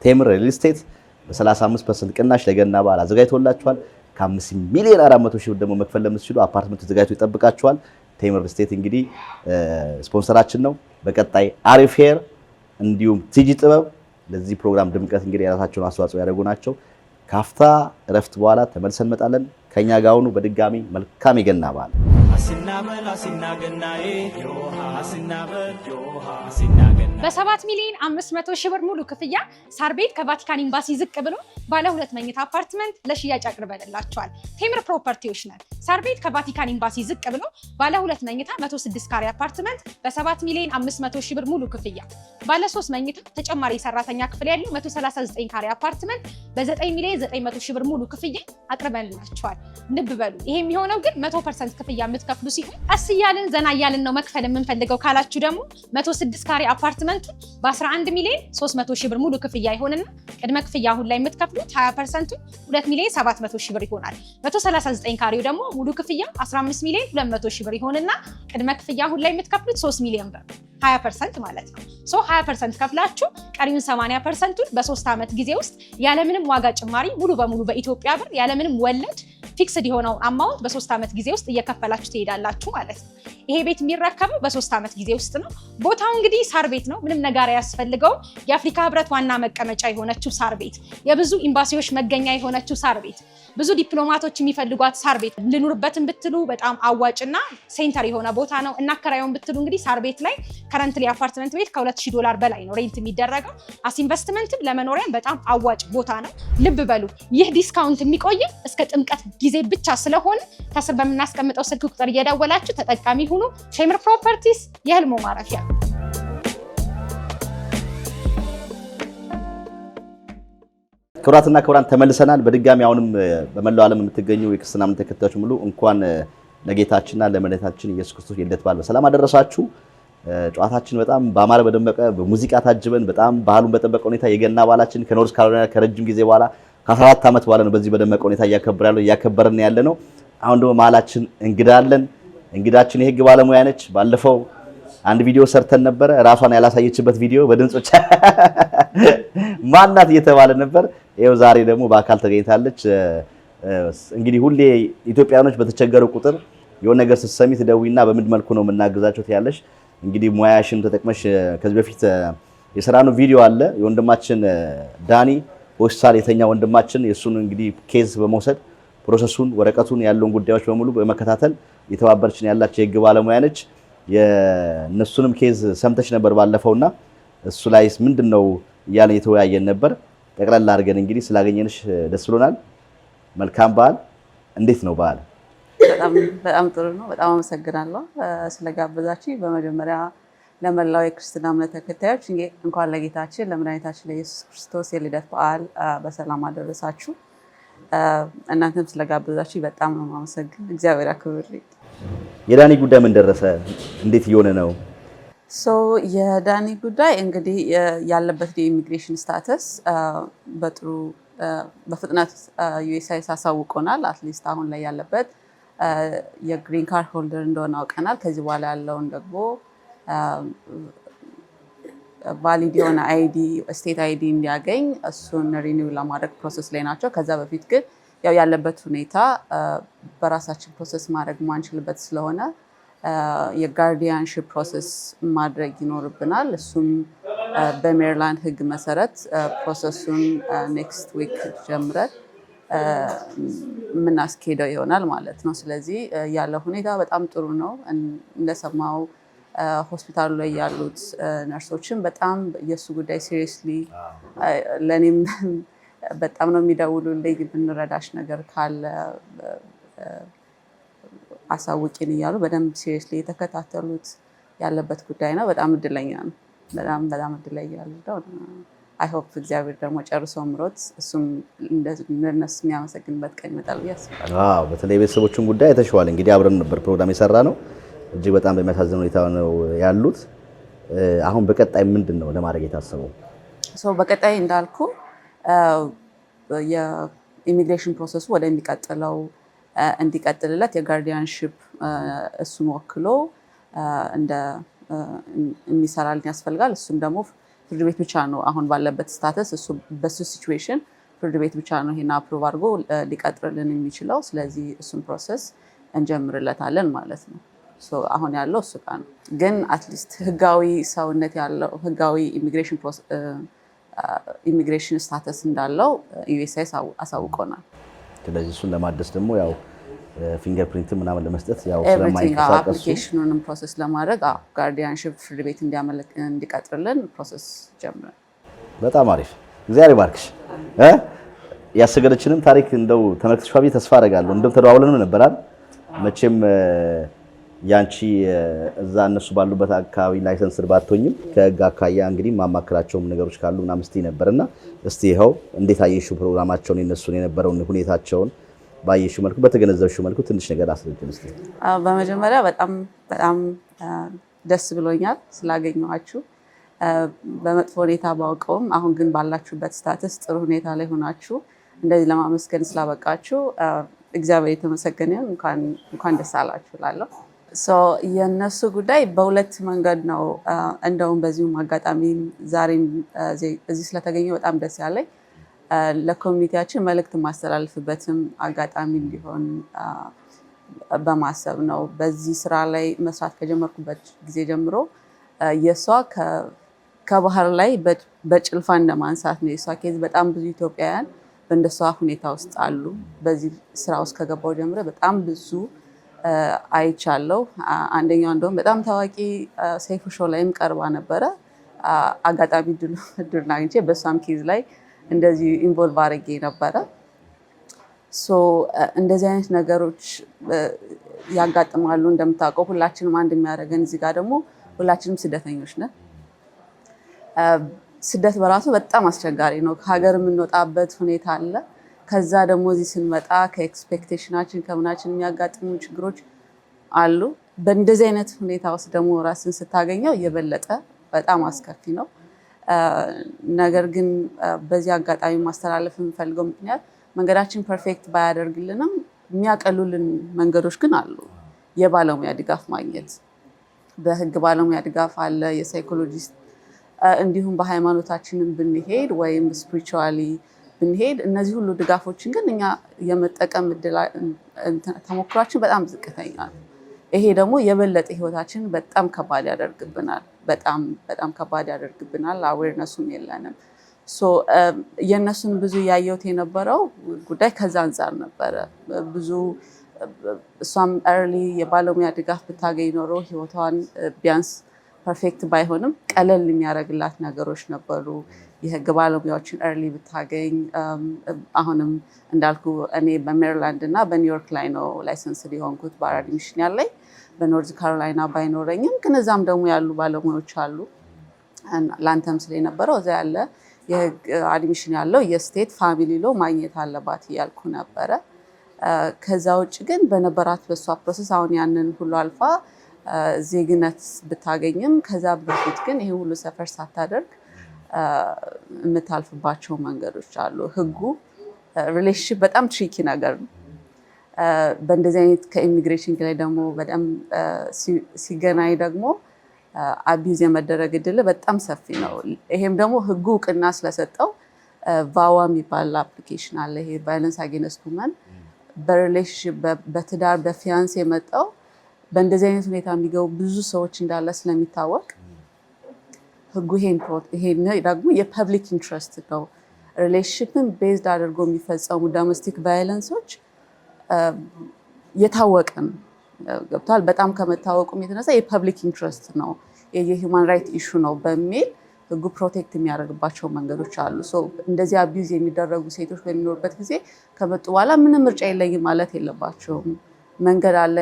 ቴምር ሪል ስቴት በ35% ቅናሽ ለገና በዓል አዘጋጅቶላችኋል። ከ5 ሚሊዮን 400 ሺህ ደግሞ መክፈል ለምትችሉ አፓርትመንት ተዘጋጅቶ ይጠብቃችኋል። ቴምር ሪል ስቴት እንግዲህ ስፖንሰራችን ነው። በቀጣይ አሪፍ ሄር እንዲሁም ቲጂ ጥበብ ለዚህ ፕሮግራም ድምቀት እንግዲህ የራሳቸውን አስተዋጽኦ ያደረጉ ናቸው። ካፍታ እረፍት በኋላ ተመልሰን እንመጣለን። ከኛ ጋር ሁኑ። በድጋሚ መልካም የገና በዓል። በ7 ሚሊዮን 500 ሺህ ብር ሙሉ ክፍያ ሳር ቤት ከቫቲካን ኤምባሲ ዝቅ ብሎ ባለ 2 መኝታ አፓርትመንት ለሽያጭ አቅርበንላቸዋል። ቴምር ፕሮፐርቲዎች ነን። ሳር ቤት ከቫቲካን ኤምባሲ ዝቅ ብሎ ባለ 2 መኝታ 106 ካሬ አፓርትመንት በ7 ሚሊዮን 500 ሺህ ብር ሙሉ ክፍያ፣ ባለ 3 መኝታ ተጨማሪ ሰራተኛ ክፍል ያለው 139 ካሬ አፓርትመንት በ9 ሚሊዮን 900 ሺህ ብር ሙሉ ክፍያ አቅርበንላቸዋል። ንብ በሉ። ይሄ የሚሆነው ግን 100% ክፍያ የምትከፍሉ ሲሆን ቀስ እያልን ዘና እያልን ነው መክፈል የምንፈልገው ካላችሁ ደግሞ 106 ካሬ አፓርትመንቱ በ11 ሚሊዮን 300 ሺህ ብር ሙሉ ክፍያ ይሆንና ቅድመ ክፍያ አሁን ላይ የምትከፍሉት 20% 2 ሚሊዮን 700 ሺህ ብር ይሆናል። 139 ካሬው ደግሞ ሙሉ ክፍያ 15 ሚሊዮን 200 ሺህ ብር ይሆንና ቅድመ ክፍያ አሁን ላይ የምትከፍሉት 3 ሚሊዮን ብር 20% ማለት ነው። 20% ከፍላችሁ ቀሪውን 80%ን በ3 ዓመት ጊዜ ውስጥ ያለምንም ዋጋ ጭማሪ ሙሉ በሙሉ በኢትዮጵያ ብር ያለምንም ወለድ ፊክስድ የሆነው አማውንት በ3 ዓመት ጊዜ ውስጥ እየከፈላችሁ ትሄዳላችሁ ማለት ነው። ይሄ ቤት የሚረከበው በ3 ዓመት ጊዜ ውስጥ ነው። ቦታው እንግዲህ ሳር ቤት ነው። ምንም ነገር አያስፈልገውም። የአፍሪካ ህብረት ዋና መቀመጫ የሆነችው ሳር ቤት፣ የብዙ ኤምባሲዎች መገኛ የሆነችው ሳር ቤት፣ ብዙ ዲፕሎማቶች የሚፈልጓት ሳር ቤት፣ ልኑርበትን ብትሉ በጣም አዋጭና ሴንተር የሆነ ቦታ ነው። እናከራዩን ብትሉ እንግዲህ ሳር ቤት ላይ ከረንትሊ አፓርትመንት ቤት $2,000 በላይ ነው ሬንት የሚደረገው። አስ ኢንቨስትመንትም ለመኖሪያም በጣም አዋጭ ቦታ ነው። ልብ በሉ፣ ይህ ዲስካውንት የሚቆይ እስከ ጥምቀት ጊዜ ብቻ ስለሆነ ከስር በምናስቀምጠው ስልክ ቁጥር እየደወላችሁ ተጠቃሚ ሁኑ። ቴምር ፕሮፐርቲስ የህልሞ ማረፊያ። ክቡራትና ክቡራን ተመልሰናል። በድጋሚ አሁንም በመላው ዓለም የምትገኙ የክርስትና እምነት ተከታዮች ሙሉ እንኳን ለጌታችንና ለመድኃኒታችን ኢየሱስ ክርስቶስ የልደት በዓል በሰላም አደረሳችሁ። ጨዋታችን በጣም በአማረ በደመቀ በሙዚቃ ታጅበን በጣም ባህሉን በጠበቀ ሁኔታ የገና በዓላችን ከኖርዝ ካሮላይና ከረጅም ጊዜ በኋላ ከ14 ዓመት በኋላ ነው በዚህ በደመቀ ሁኔታ እያከበርን ያለ ነው። አሁን ደግሞ መሀላችን እንግዳ አለን። እንግዳችን የህግ ባለሙያ ነች። ባለፈው አንድ ቪዲዮ ሰርተን ነበረ። ራሷን ያላሳየችበት ቪዲዮ በድምጾች ማናት እየተባለ ነበር። ይኸው ዛሬ ደግሞ በአካል ተገኝታለች። እንግዲህ ሁሌ ኢትዮጵያኖች በተቸገሩ ቁጥር የሆነ ነገር ስትሰሚ ትደውይና በምን መልኩ ነው የምናግዛቸው ትያለሽ። እንግዲህ ሙያሽን ተጠቅመሽ ከዚህ በፊት የሰራነው ቪዲዮ አለ። የወንድማችን ዳኒ ሆስፒታል የተኛ ወንድማችን የሱን እንግዲህ ኬዝ በመውሰድ ፕሮሰሱን ወረቀቱን ያለውን ጉዳዮች በሙሉ በመከታተል የተባበረችን ያላች የህግ ባለሙያ ነች። የነሱንም ኬዝ ሰምተሽ ነበር ባለፈውና እሱ ላይስ ምንድነው እያለ የተወያየን ነበር። ጠቅላላ አድርገን እንግዲህ ስላገኘንሽ ደስ ብሎናል። መልካም በዓል። እንዴት ነው በዓል? በጣም ጥሩ ነው። በጣም አመሰግናለሁ ስለጋበዛችሁ። በመጀመሪያ ለመላው የክርስትና እምነት ተከታዮች እንኳን ለጌታችን ለመድኃኒታችን ለኢየሱስ ክርስቶስ የልደት በዓል በሰላም አደረሳችሁ። እናንተም ስለጋበዛችሁ በጣም ነው የማመሰግን። እግዚአብሔር ያክብርልኝ። የዳኒ ጉዳይ ምን ደረሰ? እንዴት እየሆነ ነው? የዳኒ ጉዳይ እንግዲህ ያለበት የኢሚግሬሽን ስታተስ በጥሩ በፍጥነት ዩኤስሲአይኤስ አሳውቆናል። አትሊስት አሁን ላይ ያለበት የግሪን ካርድ ሆልደር እንደሆነ አውቀናል። ከዚህ በኋላ ያለውን ደግሞ ቫሊድ የሆነ አይዲ ስቴት አይዲ እንዲያገኝ እሱን ሪኒው ለማድረግ ፕሮሰስ ላይ ናቸው። ከዛ በፊት ግን ያው ያለበት ሁኔታ በራሳችን ፕሮሰስ ማድረግ ማንችልበት ስለሆነ የጋርዲያንሺፕ ፕሮሰስ ማድረግ ይኖርብናል። እሱም በሜሪላንድ ሕግ መሰረት ፕሮሰሱን ኔክስት ዊክ ጀምረን የምናስኬደው ይሆናል ማለት ነው። ስለዚህ ያለው ሁኔታ በጣም ጥሩ ነው። እንደሰማው ሆስፒታሉ ላይ ያሉት ነርሶችን በጣም የእሱ ጉዳይ ሲሪየስሊ ለእኔም በጣም ነው የሚደውሉልኝ። ብንረዳሽ ነገር ካለ አሳውቂን እያሉ በደንብ ሲሪየስሊ የተከታተሉት ያለበት ጉዳይ ነው። በጣም እድለኛ ነው። በጣም እድለኛ ያለው አይ ሆፕ እግዚአብሔር ደግሞ ጨርሶ ምሮት እሱም እንደነሱ የሚያመሰግንበት ቀን ይመጣል ብዬ አስባለሁ። በተለይ ቤተሰቦችን ጉዳይ የተሸዋል። እንግዲህ አብረን ነበር ፕሮግራም የሰራ ነው። እጅግ በጣም በሚያሳዝን ሁኔታ ነው ያሉት። አሁን በቀጣይ ምንድን ነው ለማድረግ የታሰበው? በቀጣይ እንዳልኩ የኢሚግሬሽን ፕሮሰሱ ወደሚቀጥለው እንዲቀጥልለት የጋርዲያንሺፕ እሱን ወክሎ የሚሰራልን ያስፈልጋል። እሱም ደግሞ ፍርድ ቤት ብቻ ነው አሁን ባለበት ስታተስ በሱ ሲቹዌሽን ፍርድ ቤት ብቻ ነው ይሄን አፕሩቭ አድርጎ ሊቀጥርልን የሚችለው። ስለዚህ እሱን ፕሮሰስ እንጀምርለታለን ማለት ነው። አሁን ያለው እሱ ጋር ነው። ግን አትሊስት ህጋዊ ሰውነት ያለው ህጋዊ ኢሚግሬሽን ስታተስ እንዳለው ዩኤስሲአይኤስ አሳውቆናል። ስለዚህ እሱን ለማደስ ደግሞ ያው ፊንገር ፕሪንት ምናምን ለመስጠት ያው ስለማይንቀሳቀሱ አፕሊኬሽኑንም ፕሮሰስ ለማድረግ ጋርዲያንሺፕ ፍርድ ቤት እንዲቀጥርልን ፕሮሰስ ጀምረን። በጣም አሪፍ። እግዚአብሔር ይባርክሽ። ያሰገደችንም ታሪክ እንደው ተመልክተሽ ብዬ ተስፋ አደርጋለሁ። እንደውም ተደዋውለንም ነበራል። መቼም ያንቺ እዛ እነሱ ባሉበት አካባቢ ላይሰንስ ባትሆኝም ከህግ አካያ እንግዲህ ማማከራቸውም ነገሮች ካሉ ምናምን ስትይ ነበርና እስቲ ይኸው እንዴት አየሽው ፕሮግራማቸውን የነሱን የነበረውን ሁኔታቸውን ባየሽው መልኩ በተገነዘብሽው መልኩ ትንሽ ነገር አስረጅን እስቲ። በመጀመሪያ በጣም ደስ ብሎኛል ስላገኘኋችሁ። በመጥፎ ሁኔታ ባውቀውም አሁን ግን ባላችሁበት ስታተስ ጥሩ ሁኔታ ላይ ሆናችሁ እንደዚህ ለማመስገን ስላበቃችሁ እግዚአብሔር የተመሰገነ ይሁን። እንኳን ደስ አላችሁ እላለሁ። የእነሱ ጉዳይ በሁለት መንገድ ነው። እንደውም በዚሁም አጋጣሚ ዛሬም እዚህ ስለተገኘ በጣም ደስ ያለኝ ለኮሚኒቲያችን መልእክት ማስተላልፍበትም አጋጣሚ እንዲሆን በማሰብ ነው። በዚህ ስራ ላይ መስራት ከጀመርኩበት ጊዜ ጀምሮ የእሷ ከባህር ላይ በጭልፋ እንደማንሳት ነው። የእሷ ኬዝ በጣም ብዙ ኢትዮጵያውያን በእንደሷ ሁኔታ ውስጥ አሉ። በዚህ ስራ ውስጥ ከገባው ጀምሮ በጣም ብዙ አይቻለሁ። አንደኛው እንደውም በጣም ታዋቂ ሰይፉ ሾው ላይም ቀርባ ነበረ። አጋጣሚ ድሉን አግኝቼ በሷም ኬዝ ላይ እንደዚህ ኢንቮልቭ አድርጌ ነበረ። እንደዚህ አይነት ነገሮች ያጋጥማሉ። እንደምታውቀው ሁላችንም አንድ የሚያደርገን እዚህ ጋር ደግሞ ሁላችንም ስደተኞች ነን። ስደት በራሱ በጣም አስቸጋሪ ነው። ከሀገር የምንወጣበት ሁኔታ አለ። ከዛ ደግሞ እዚህ ስንመጣ ከኤክስፔክቴሽናችን ከምናችን የሚያጋጥሙ ችግሮች አሉ። በእንደዚህ አይነት ሁኔታ ውስጥ ደግሞ ራስን ስታገኘው የበለጠ በጣም አስከፊ ነው። ነገር ግን በዚህ አጋጣሚ ማስተላለፍ የምፈልገው ምክንያት መንገዳችን ፐርፌክት ባያደርግልንም የሚያቀሉልን መንገዶች ግን አሉ። የባለሙያ ድጋፍ ማግኘት፣ በህግ ባለሙያ ድጋፍ አለ፣ የሳይኮሎጂስት እንዲሁም በሃይማኖታችንም ብንሄድ ወይም ስፒሪቹዋሊ ብንሄድ እነዚህ ሁሉ ድጋፎችን ግን እኛ የመጠቀም ተሞክሯችን በጣም ዝቅተኛ ነው። ይሄ ደግሞ የበለጠ ህይወታችን በጣም ከባድ ያደርግብናል። በጣም ከባድ ያደርግብናል። አዌርነሱም የለንም። የእነሱን ብዙ ያየሁት የነበረው ጉዳይ ከዛ አንጻር ነበረ። ብዙ እሷም ኤርሊ የባለሙያ ድጋፍ ብታገኝ ኖሮ ህይወቷን ቢያንስ ፐርፌክት ባይሆንም ቀለል የሚያደርግላት ነገሮች ነበሩ። የህግ ባለሙያዎችን ኤርሊ ብታገኝ። አሁንም እንዳልኩ እኔ በሜሪላንድ እና በኒውዮርክ ላይ ነው ላይሰንስ ሊሆንኩት በአራዲ ሚሽን ያለኝ። በኖርዝ ካሮላይና ባይኖረኝም ግን እዛም ደግሞ ያሉ ባለሙያዎች አሉ። ላንተም ስለነበረው እዛ ያለ የህግ አድሚሽን ያለው የስቴት ፋሚሊ ሎ ማግኘት አለባት እያልኩ ነበረ። ከዛ ውጭ ግን በነበራት በሷ ፕሮሰስ አሁን ያንን ሁሉ አልፋ ዜግነት ብታገኝም ከዛ በፊት ግን ይሄ ሁሉ ሰፈር ሳታደርግ የምታልፍባቸው መንገዶች አሉ። ህጉ ሪሌሽንሺፕ በጣም ትሪኪ ነገር ነው። በእንደዚህ አይነት ከኢሚግሬሽን ላይ ደግሞ በጣም ሲገናኝ ደግሞ አቢዝ የመደረግ እድል በጣም ሰፊ ነው። ይሄም ደግሞ ህጉ እውቅና ስለሰጠው ቫዋ የሚባል አፕሊኬሽን አለ። ይሄ ቫዮለንስ አጌንስት ውመን በሪሌሽንሺፕ በትዳር በፊያንስ የመጣው በእንደዚህ አይነት ሁኔታ የሚገቡ ብዙ ሰዎች እንዳለ ስለሚታወቅ ህጉ ይሄን ደግሞ የፐብሊክ ኢንትረስት ነው። ሪሌሽንሺፕን ቤዝድ አድርጎ የሚፈጸሙ ዶሜስቲክ ቫዮለንሶች የታወቀ ነው። ገብቷል። በጣም ከመታወቁም የተነሳ የፐብሊክ ኢንትረስት ነው፣ የሂውማን ራይት ኢሹ ነው በሚል ህጉ ፕሮቴክት የሚያደርግባቸው መንገዶች አሉ። እንደዚህ አቢዩዝ የሚደረጉ ሴቶች በሚኖርበት ጊዜ ከመጡ በኋላ ምንም ምርጫ የለኝም ማለት የለባቸውም። መንገድ አለ።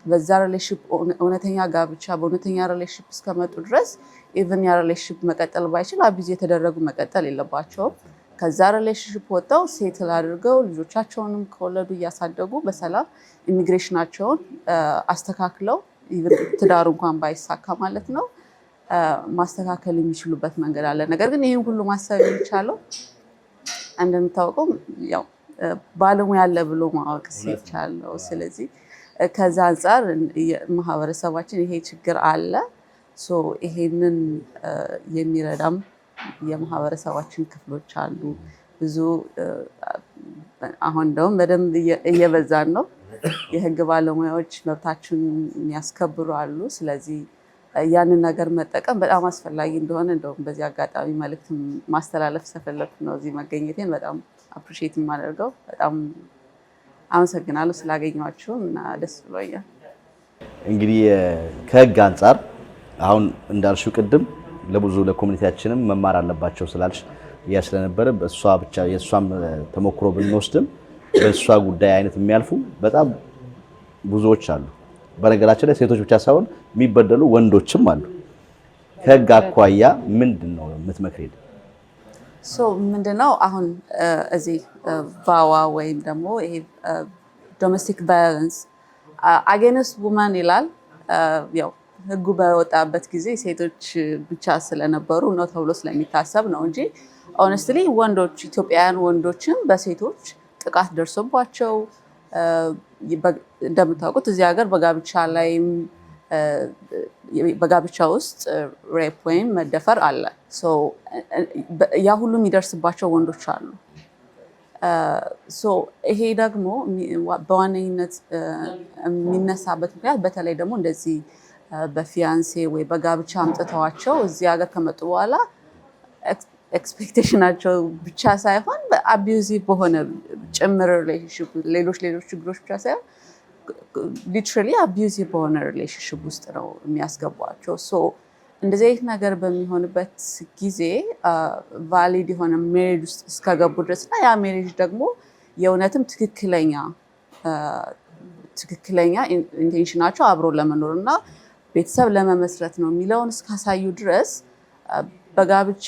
በዛ ሪሌሽንሺፕ እውነተኛ ጋብቻ በእውነተኛ ሪሌሽንሺፕ እስከመጡ ድረስ ኢቭን ያ ሪሌሽንሺፕ መቀጠል ባይችል አቢዩዝ የተደረጉ መቀጠል የለባቸውም። ከዛ ሪሌሽንሺፕ ወጣው ሴትል አድርገው ልጆቻቸውንም ከወለዱ እያሳደጉ በሰላም ኢሚግሬሽናቸውን አስተካክለው ትዳሩ እንኳን ባይሳካ ማለት ነው ማስተካከል የሚችሉበት መንገድ አለ። ነገር ግን ይህን ሁሉ ማሰብ የሚቻለው እንደምታውቀው ያው ባለሙያ አለ ብሎ ማወቅ ሲቻለው። ስለዚህ ከዛ አንጻር ማህበረሰባችን ይሄ ችግር አለ። ይሄንን የሚረዳም የማህበረሰባችን ክፍሎች አሉ። ብዙ አሁን እንደውም በደንብ እየበዛን ነው። የህግ ባለሙያዎች መብታችንን የሚያስከብሩ አሉ። ስለዚህ ያንን ነገር መጠቀም በጣም አስፈላጊ እንደሆነ እንደውም በዚህ አጋጣሚ መልዕክት ማስተላለፍ ስለፈለኩ ነው እዚህ መገኘቴን በጣም አፕሪሺየት የማደርገው። በጣም አመሰግናለሁ ስላገኘኋችሁ እና ደስ ብሎኛል። እንግዲህ ከህግ አንጻር አሁን እንዳልሽው ቅድም ለብዙ ለኮሚኒቲያችንም መማር አለባቸው ስላልሽ ስለነበረ በእሷ ብቻ የእሷም ተሞክሮ ብንወስድም በእሷ ጉዳይ አይነት የሚያልፉ በጣም ብዙዎች አሉ። በነገራችን ላይ ሴቶች ብቻ ሳይሆን የሚበደሉ ወንዶችም አሉ። ከህግ አኳያ ምንድን ነው የምትመክሪው? ምንድነው አሁን እዚህ ቫዋ ወይም ደግሞ ይሄ ዶሜስቲክ ቫዮለንስ አጌንስት ውመን ይላል። ያው ህጉ በወጣበት ጊዜ ሴቶች ብቻ ስለነበሩ ነው ተብሎ ስለሚታሰብ ነው እንጂ ኦነስትሊ ወንዶች ኢትዮጵያውያን ወንዶችም በሴቶች ጥቃት ደርሶባቸው እንደምታውቁት እዚህ ሀገር በጋብቻ ውስጥ ሬፕ ወይም መደፈር አለ። ያ ሁሉ የሚደርስባቸው ወንዶች አሉ። ይሄ ደግሞ በዋነኝነት ኤክስፔክቴሽናቸው ምክንያት በተለይ ደግሞ እንደዚህ በፊያንሴ ወይ በጋብቻ አምጥተዋቸው እዚህ ሀገር ከመጡ በኋላ ኤክስፔክቴሽናቸው ብቻ ሳይሆን አቢዩዚቭ በሆነ ጭምር ሪሌሽንሺፕ ሌሎች ችግሮች ብቻ ሳይሆን ሊትራሊ አቢዩዚቭ በሆነ ሪሌሽንሺፕ ውስጥ ነው የሚያስገቧቸው። እንደዚህ አይነት ነገር በሚሆንበት ጊዜ ቫሊድ የሆነ ሜሬጅ ውስጥ እስከገቡ ድረስ እና ያ ሜሬጅ ደግሞ የእውነትም ትክክለኛ ኢንቴንሽናቸው አብሮ ለመኖር እና ቤተሰብ ለመመስረት ነው የሚለውን እስካሳዩ ድረስ በጋብቻ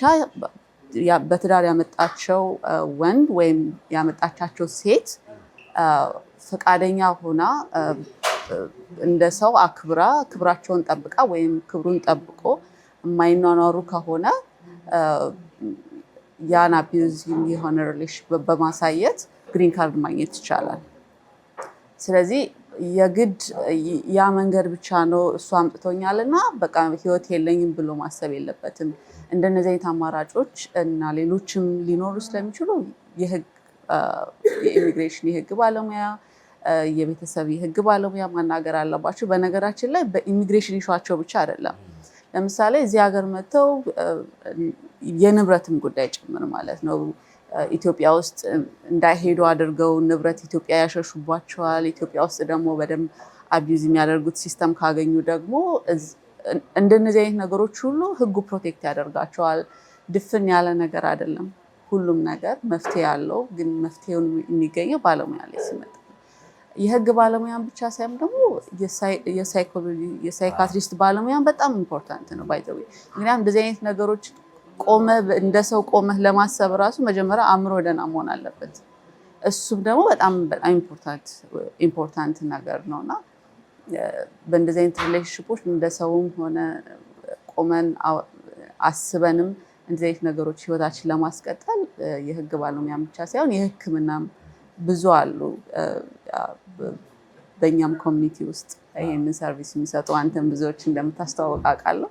በትዳር ያመጣቸው ወንድ ወይም ያመጣቻቸው ሴት ፈቃደኛ ሆና እንደ ሰው አክብራ ክብራቸውን ጠብቃ ወይም ክብሩን ጠብቆ የማይኗኗሩ ከሆነ ያን አቢዩዚቭ የሆነ ሪሌሽን በማሳየት ግሪን ካርድ ማግኘት ይቻላል። ስለዚህ የግድ ያ መንገድ ብቻ ነው እሱ አምጥቶኛልና በቃ ህይወት የለኝም ብሎ ማሰብ የለበትም። እንደነዚህ አይነት አማራጮች እና ሌሎችም ሊኖሩ ስለሚችሉ የኢሚግሬሽን የህግ ባለሙያ የቤተሰብ የህግ ባለሙያ ማናገር አለባቸው። በነገራችን ላይ በኢሚግሬሽን ኢሹዋቸው ብቻ አይደለም። ለምሳሌ እዚህ ሀገር መጥተው የንብረትም ጉዳይ ጭምር ማለት ነው ኢትዮጵያ ውስጥ እንዳይሄዱ አድርገው ንብረት ኢትዮጵያ ያሸሹባቸዋል። ኢትዮጵያ ውስጥ ደግሞ በደንብ አቢዩዝ የሚያደርጉት ሲስተም ካገኙ ደግሞ እንደነዚህ አይነት ነገሮች ሁሉ ህጉ ፕሮቴክት ያደርጋቸዋል። ድፍን ያለ ነገር አይደለም። ሁሉም ነገር መፍትሄ ያለው ግን መፍትሄውን የሚገኘው ባለሙያ ላይ ሲመጣ የህግ ባለሙያን ብቻ ሳይሆን ደግሞ የሳይኮሎጂ የሳይካትሪስት ባለሙያን በጣም ኢምፖርታንት ነው ባይ ዘ ዌይ። ምክንያቱም እንደዚህ አይነት ነገሮች እንደ ሰው ቆመህ ለማሰብ ራሱ መጀመሪያ አእምሮ ደህና መሆን አለበት። እሱም ደግሞ በጣም ኢምፖርታንት ነገር ነውና በእንደዚህ አይነት ሪሌሽንሺፖች እንደ ሰውም ሆነ ቆመን አስበንም እንደዚህ አይነት ነገሮች ህይወታችን ለማስቀጠል የህግ ባለሙያ ብቻ ሳይሆን የህክምናም ብዙ አሉ። በእኛም ኮሚኒቲ ውስጥ ይሄንን ሰርቪስ የሚሰጡ አንተም ብዙዎች እንደምታስተዋውቅ አውቃለሁ።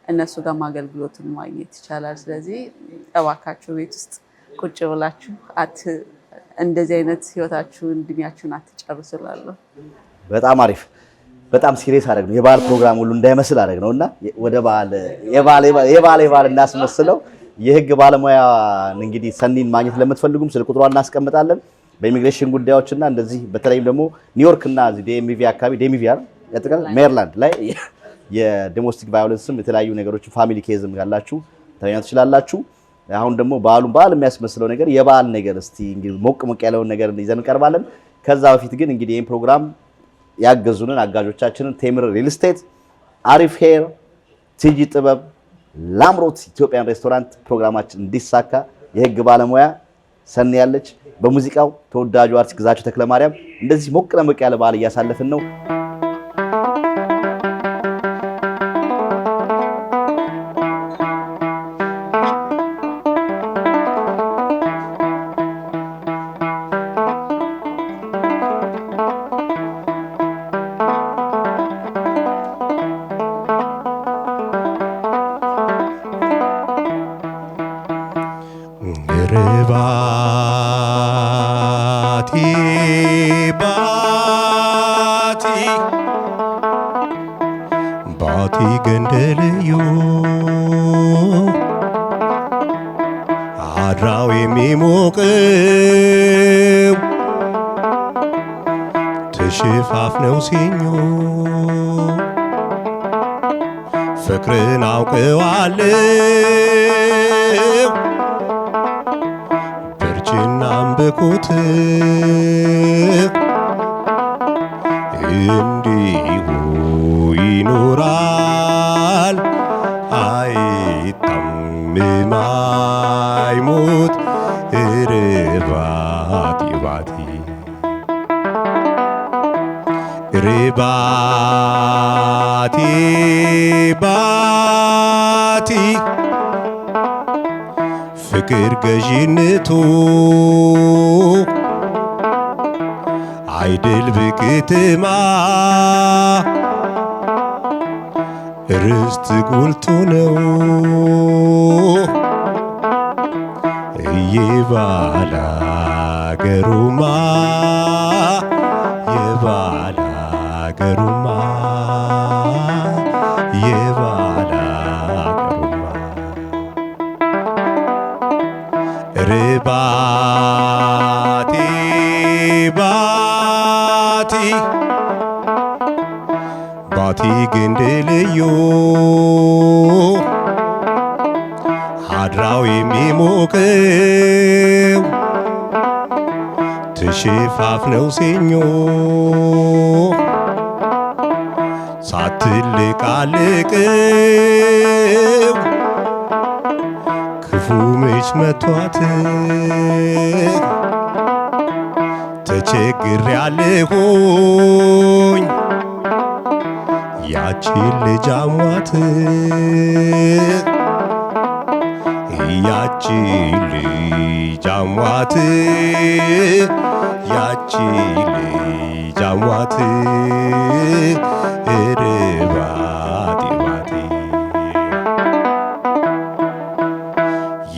እነሱ ጋር አገልግሎቱን ማግኘት ይቻላል። ስለዚህ እባካችሁ ቤት ውስጥ ቁጭ ብላችሁ እንደዚህ አይነት ህይወታችሁን እድሜያችሁን አትጨርሱ እላለሁ። በጣም አሪፍ። በጣም ሲሪየስ አደረግ ነው የባህል ፕሮግራም ሁሉ እንዳይመስል አደረግ ነውና ወደ የባህል እናስመስለው። የህግ ባለሙያ እንግዲህ ሰኒን ማግኘት ለምትፈልጉም ስልክ ቁጥሯን እናስቀምጣለን። በኢሚግሬሽን ጉዳዮችና እንደዚህ በተለይም ደግሞ ኒውዮርክ እና ዲኤምቪ አካባቢ ዲኤምቪ ያጠቃል ሜሪላንድ ላይ የዶሜስቲክ ቫዮለንስም የተለያዩ ነገሮች ፋሚሊ ኬዝም ያላችሁ ታያችሁ ትችላላችሁ። አሁን ደግሞ በዓል የሚያስመስለው ነገር የበዓል ነገር እስቲ እንግዲህ ሞቅ ያለውን ነገር ይዘን እንቀርባለን። ከዛ በፊት ግን እንግዲህ ይሄን ፕሮግራም ያገዙንን አጋዦቻችንን ቴምር ሪል ስቴት፣ አሪፍ ሄር፣ ቲጂ ጥበብ፣ ላምሮት ኢትዮጵያን ሬስቶራንት ፕሮግራማችን እንዲሳካ የህግ ባለሙያ ሰኒ ያለች፣ በሙዚቃው ተወዳጁ አርቲስት ግዛቸው ተክለማርያም እንደዚህ ሞቅ ያለ በዓል እያሳለፍን ነው። ባቲ ገንደልዩ አድራው የሚሞቀው ተሸፋፍነው ሲኙ ፍቅርን አውቀዋለሁ ብርጅናም ብኩት እንዲሁ ይኖራል አይታመም አይሞት ርባቲ ባቲ ፍቅር ገዢነቱ አይደል በከተማ ርስት ጉልቱ ነው የባላገሩማ ርባቲ ባቲ ገንደልዩ አድራው የሚሞቀው ተሸፋፍነው ሲኞ ሳትልቃልቀው ክፉ መች መቷት ተቸግሬያለሁኝ ያቺን ልጅ አሟት ያቺን ልጅ አሟት ርባቲ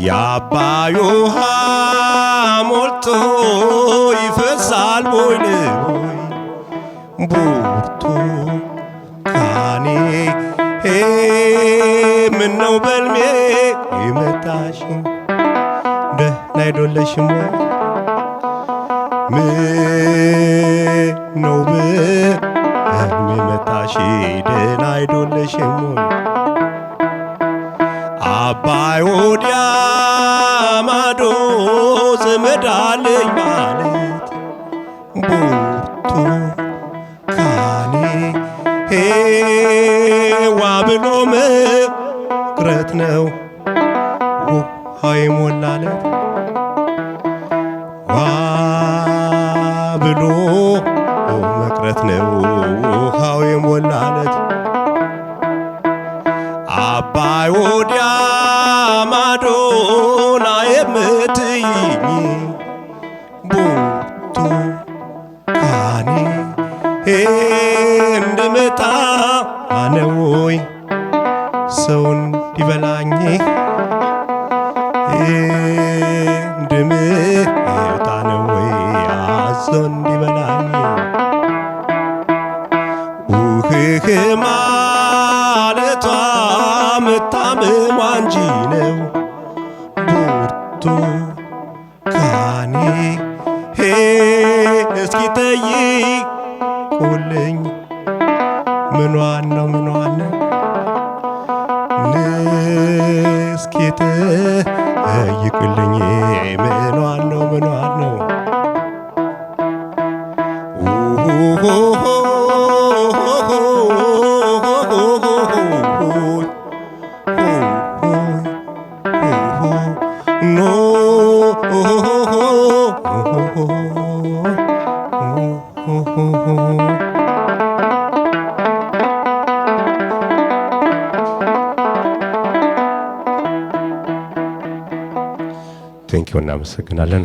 የአባይ ውሃ ሞልቶ ይፈሳል ቦይ ለቦይ ቡርቱ ካኔ ምነው በልሜ የመጣሽ ደህና አይደለሽም ወይ ምነው በልሜ መጣሽ ደህና አይደለሽም ወይ አባይ ወዲያ ማዶ ዘመድ አለኝ ማለት ቡርቱ ነው ውሃ የሞላለት ዋ ብሎ መቅረት ነው ውሃው የሞላለት አባይ ወዲያ ማዶ ላይ የምትይኝ ብርቱካኔ እንድመጣ ነው ወይ ሰው እንዲበላኝ እንድመጣ ነው ወይ አዞ እንዲበላኝ ውህህ ማለቷ መታመሟ እንጂ ነው ብርቱካኔ እስኪ ጠይቁልኝ ምኗን ነው እስኪ ጠይቁልኝ ምኗን ነው ቴንኪው እናመሰግናለን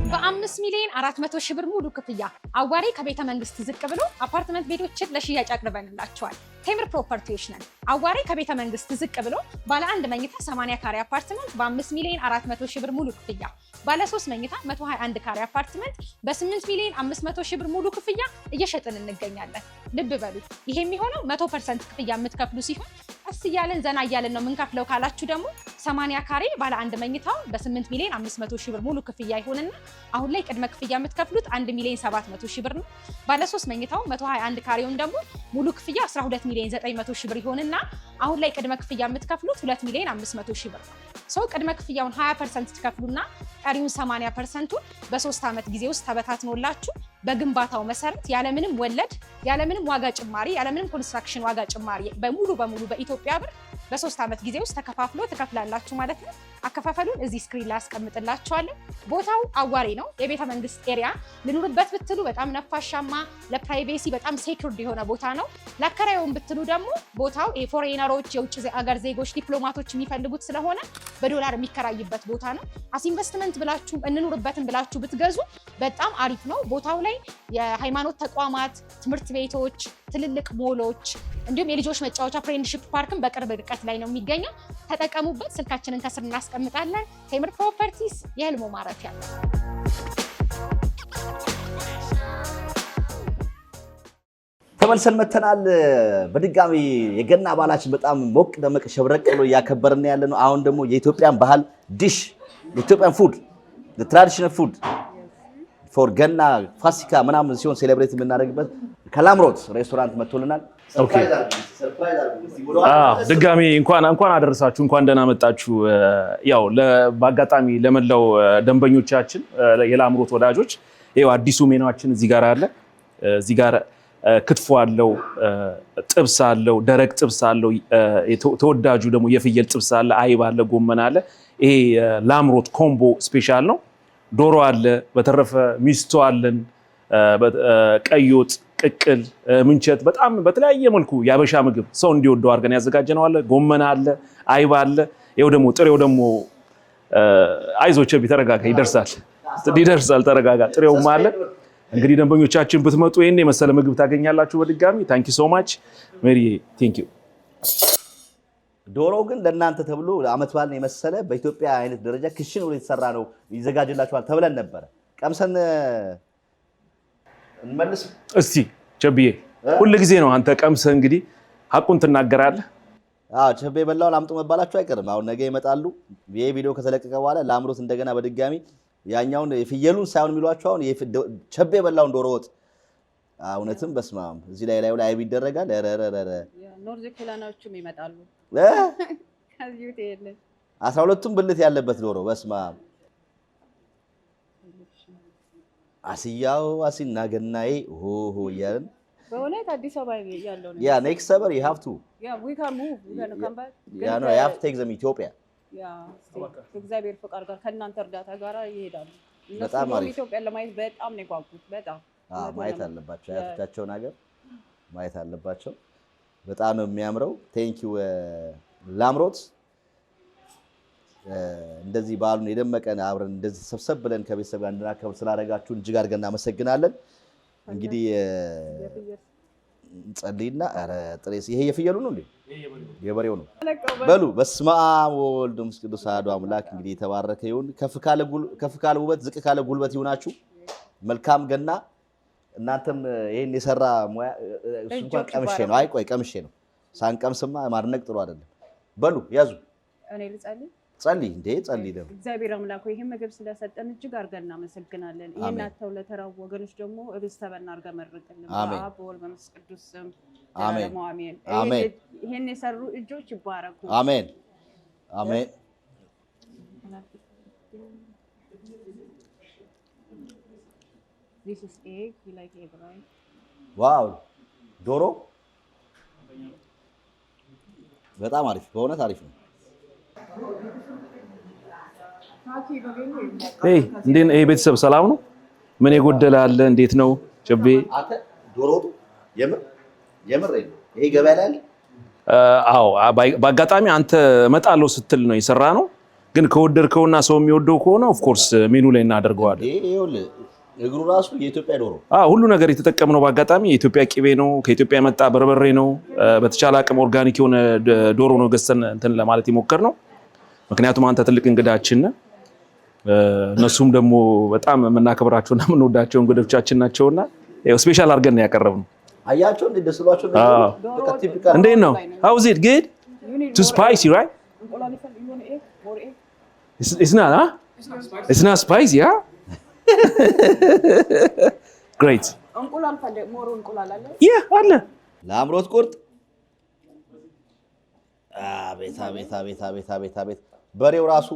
በ5 ሚሊዮን 400 ሺህ ብር ሙሉ ክፍያ አዋሬ ከቤተ መንግስት ዝቅ ብሎ አፓርትመንት ቤቶችን ለሽያጭ አቅርበንላቸዋል። ቴምር ፕሮፐርቲዎች ነን። አዋሬ ከቤተ መንግስት ዝቅ ብሎ ባለ 1 መኝታ 80 ካሬ አፓርትመንት በ5 ሚሊዮን 400 ሺህ ብር ሙሉ ክፍያ፣ ባለ 3 መኝታ 121 ካሬ አፓርትመንት በ8 ሚሊዮን 500 ሺህ ብር ሙሉ ክፍያ እየሸጥን እንገኛለን። ልብ በሉ ይሄ የሚሆነው 100% ክፍያ የምትከፍሉ ሲሆን ቀስ እያለን ዘና እያለን ነው የምንከፍለው ካላችሁ ደግሞ 80 ካሬ ባለ 1 መኝታው በ8 ሚሊዮን 500 ሺህ ብር ሙሉ ክፍያ ይሆንና አሁን ላይ ቅድመ ክፍያ የምትከፍሉት 1 ሚሊዮን 700 ሺህ ብር ነው። ባለ 3 መኝታው 121 ካሬውን ደግሞ ሙሉ ክፍያ 12 ሚሊዮን 900 ሺህ ብር ይሆንና አሁን ላይ ቅድመ ክፍያ የምትከፍሉት 2 ሚሊዮን 500 ሺህ ብር ነው። ሰው ቅድመ ክፍያውን 20% ትከፍሉና ቀሪውን 80%ቱን በ3 ዓመት ጊዜ ውስጥ ተበታትኖላችሁ በግንባታው መሰረት ያለምንም ወለድ ያለምንም ዋጋ ጭማሪ ያለምንም ኮንስትራክሽን ዋጋ ጭማሪ በሙሉ በኢትዮጵያ ብር በ3 ዓመት ጊዜ ውስጥ ተከፋፍሎ ትከፍላላችሁ ማለት ነው። አከፋፈሉን እዚህ ስክሪን ላይ አስቀምጥላችኋለሁ። ቦታው አዋሬ ነው። የቤተ መንግስት ኤሪያ ልኑርበት ብትሉ በጣም ነፋሻማ ለፕራይቬሲ በጣም ሴኩርድ የሆነ ቦታ ነው። ለአከራዩን ብትሉ ደግሞ ቦታው ፎሬነሮች የውጭ ሀገር ዜጎች ዲፕሎማቶች የሚፈልጉት ስለሆነ በዶላር የሚከራይበት ቦታ ነው። አስ ኢንቨስትመንት ብላችሁ እንኑርበትን ብላችሁ ብትገዙ በጣም አሪፍ ነው። ቦታው ላይ የሃይማኖት ተቋማት፣ ትምህርት ቤቶች፣ ትልልቅ ሞሎች እንዲሁም የልጆች መጫወቻ ፍሬንድሺፕ ፓርክን በቅርብ ርቀት ላይ ነው የሚገኘው። ተጠቀሙበት። ስልካችንን ከስር እናስቀምጣለን። ቴምር ፕሮፐርቲስ የህልሞ ማረፊያ ነው። ተመልሰን መተናል። በድጋሚ የገና በዓላችን በጣም ሞቅ ደመቅ ሸብረቅ ብሎ እያከበርን ያለነው። አሁን ደግሞ የኢትዮጵያን ባህል ዲሽ የኢትዮጵያን ፉድ ትራዲሽናል ፉድ ፎር ገና ፋሲካ ምናምን ሲሆን ሴሌብሬት የምናደርግበት ከላምሮት ሬስቶራንት መጥቶልናል። ኦኬ ድጋሚ እንኳን አደረሳችሁ፣ እንኳን ደህና መጣችሁ። ያው በአጋጣሚ ለመላው ደንበኞቻችን የላምሮት ወዳጆች ይሄው አዲሱ ሜኗችን እዚህ ጋር አለ። እዚህ ጋር ክትፎ አለው፣ ጥብስ አለው፣ ደረቅ ጥብስ አለው፣ ተወዳጁ ደግሞ የፍየል ጥብስ አለ፣ አይብ አለ፣ ጎመን አለ። ይሄ ላምሮት ኮምቦ ስፔሻል ነው። ዶሮ አለ፣ በተረፈ ሚስቶ አለን፣ ቀይ ወጥ፣ ቅቅል፣ ምንቸት በጣም በተለያየ መልኩ ያበሻ ምግብ ሰው እንዲወደው አድርገን ያዘጋጀነው አለ። ጎመን አለ፣ አይብ አለ። ይሄው ደግሞ ጥሬው ደግሞ አይዞች ቢተረጋጋ ይደርሳል፣ ተረጋጋ። ጥሬውም አለ። እንግዲህ ደንበኞቻችን ብትመጡ ይሄን የመሰለ ምግብ ታገኛላችሁ። በድጋሚ ታንኪ ሶ ማች ሜሪ ቴንክ ዩ። ዶሮ ግን ለእናንተ ተብሎ አመት በዓልን የመሰለ በኢትዮጵያ አይነት ደረጃ ክሽን ብሎ የተሰራ ነው ይዘጋጅላችኋል ተብለን ነበረ። ቀምሰን እንመልስ እስቲ። ቸብዬ ሁሉ ጊዜ ነው አንተ ቀምሰህ እንግዲህ ሐቁን ትናገራለህ። ቸቤ በላውን አምጡ መባላችሁ አይቀርም። አሁን ነገ ይመጣሉ። ይሄ ቪዲዮ ከተለቀቀ በኋላ ላምሮት እንደገና በድጋሚ ያኛውን የፍየሉን ሳይሆን የሚሏቸው አሁን ቸቤ በላውን ዶሮ ወጥ እውነትም በስማም እዚህ ላይ አይብ ይደረጋል። ኖርዝ ኮላናዎችም ይመጣሉ። 12ቱም ብልት ያለበት ዶሮ በስማም አስያው አሲና ገናዬ ሆ ያለን በእውነት አዲስ አበባ ያለው ነው Yeah, next summer you have to. Yeah, we can move. We're going to come back. Yeah, no, you have to take them Ethiopia. Yeah, እግዚአብሔር ፍቃድ ጋር ከእናንተ እርዳታ ጋር ይሄዳሉ። በጣም አሪፍ ኢትዮጵያ ለማየት በጣም ነው የጓጉት። በጣም ማየት አለባቸው። ያቶቻቸውን ሀገር ማየት አለባቸው። በጣም ነው የሚያምረው። ቴንክ ዩ ላምሮት እንደዚህ በዓሉን የደመቀን አብረን እንደዚህ ሰብሰብ ብለን ከቤተሰብ ጋር እንድናከብር ስላደረጋችሁን እጅግ አድርገን እናመሰግናለን። እንግዲህ ጸልይና ኧረ ጥሬስ ይሄ የፍየሉ ነው እንዴ? የበሬው ነው። በሉ በስመ አብ ወወልድ ወመንፈስ ቅዱስ አሐዱ አምላክ። እንግዲህ የተባረከ ይሁን። ከፍ ካለ ውበት ዝቅ ካለ ጉልበት ይሁናችሁ። መልካም ገና። እናንተም ይሄን የሰራ ሙያ እንኳን ቀምሼ ነው። አይ ቆይ ቀምሼ ነው። ሳንቀምስማ ማድነቅ ጥሩ አይደለም። በሉ ያዙ። እኔ ልጸልይ። ጸልይ እንዴ ጸልይ ደግሞ እግዚአብሔር አምላክ ሆይ ይሄን ምግብ ስለሰጠን እጅግ አድርገን እናመሰግናለን። ይሄን አጥተው ለተራቡ ወገኖች ደግሞ እብስተበና አድርገህ መርቅልን። በአብ በወልድ በመንፈስ ቅዱስ ስም አሜን አሜን። ይሄን የሰሩ እጆች ይባረኩ። አሜን አሜን። This is egg. You like egg, right? ዋው ዶሮ በጣም አሪፍ በእውነት አሪፍ ነው። እንዴት ይሄ ቤተሰብ ሰላም ነው? ምን የጎደለ አለ? እንዴት ነው ጨቤ? አንተ ዶሮ ወጡ የምር ይሄ ገበያ ላይ አለ? አዎ በአጋጣሚ አንተ እመጣለሁ ስትል ነው የሰራ ነው። ግን ከወደድከውና ሰው የሚወደው ከሆነ ኦፍ ኮርስ ሜኑ ላይ እናደርገዋለን። ይኸውልህ እግሩ ራሱ የኢትዮጵያ ዶሮ ሁሉ ነገር የተጠቀምነው በአጋጣሚ የኢትዮጵያ ቅቤ ነው፣ ከኢትዮጵያ የመጣ በርበሬ ነው። በተቻለ አቅም ኦርጋኒክ የሆነ ዶሮ ነው ገዝተን እንትን ለማለት የሞከርነው። ምክንያቱም አንተ ትልቅ እንግዳችን ነህ። እነሱም ደግሞ በጣም የምናከብራቸውና የምንወዳቸው እንግዶቻችን ናቸውና ያው ስፔሻል አድርገን ያቀረብነው። አያቸው እንደ ደስሏቸው ነው። በቃ ቲፒካል እንዴት ነው? How is it? Good? Too spicy, right? It's not, huh? It's not spicy, huh? Great. እንቁላል ፈለ ሞሮ እንቁላል አለ? Yeah, አለ። ለአምሮት ቁርጥ አቤት በሬው ራሱ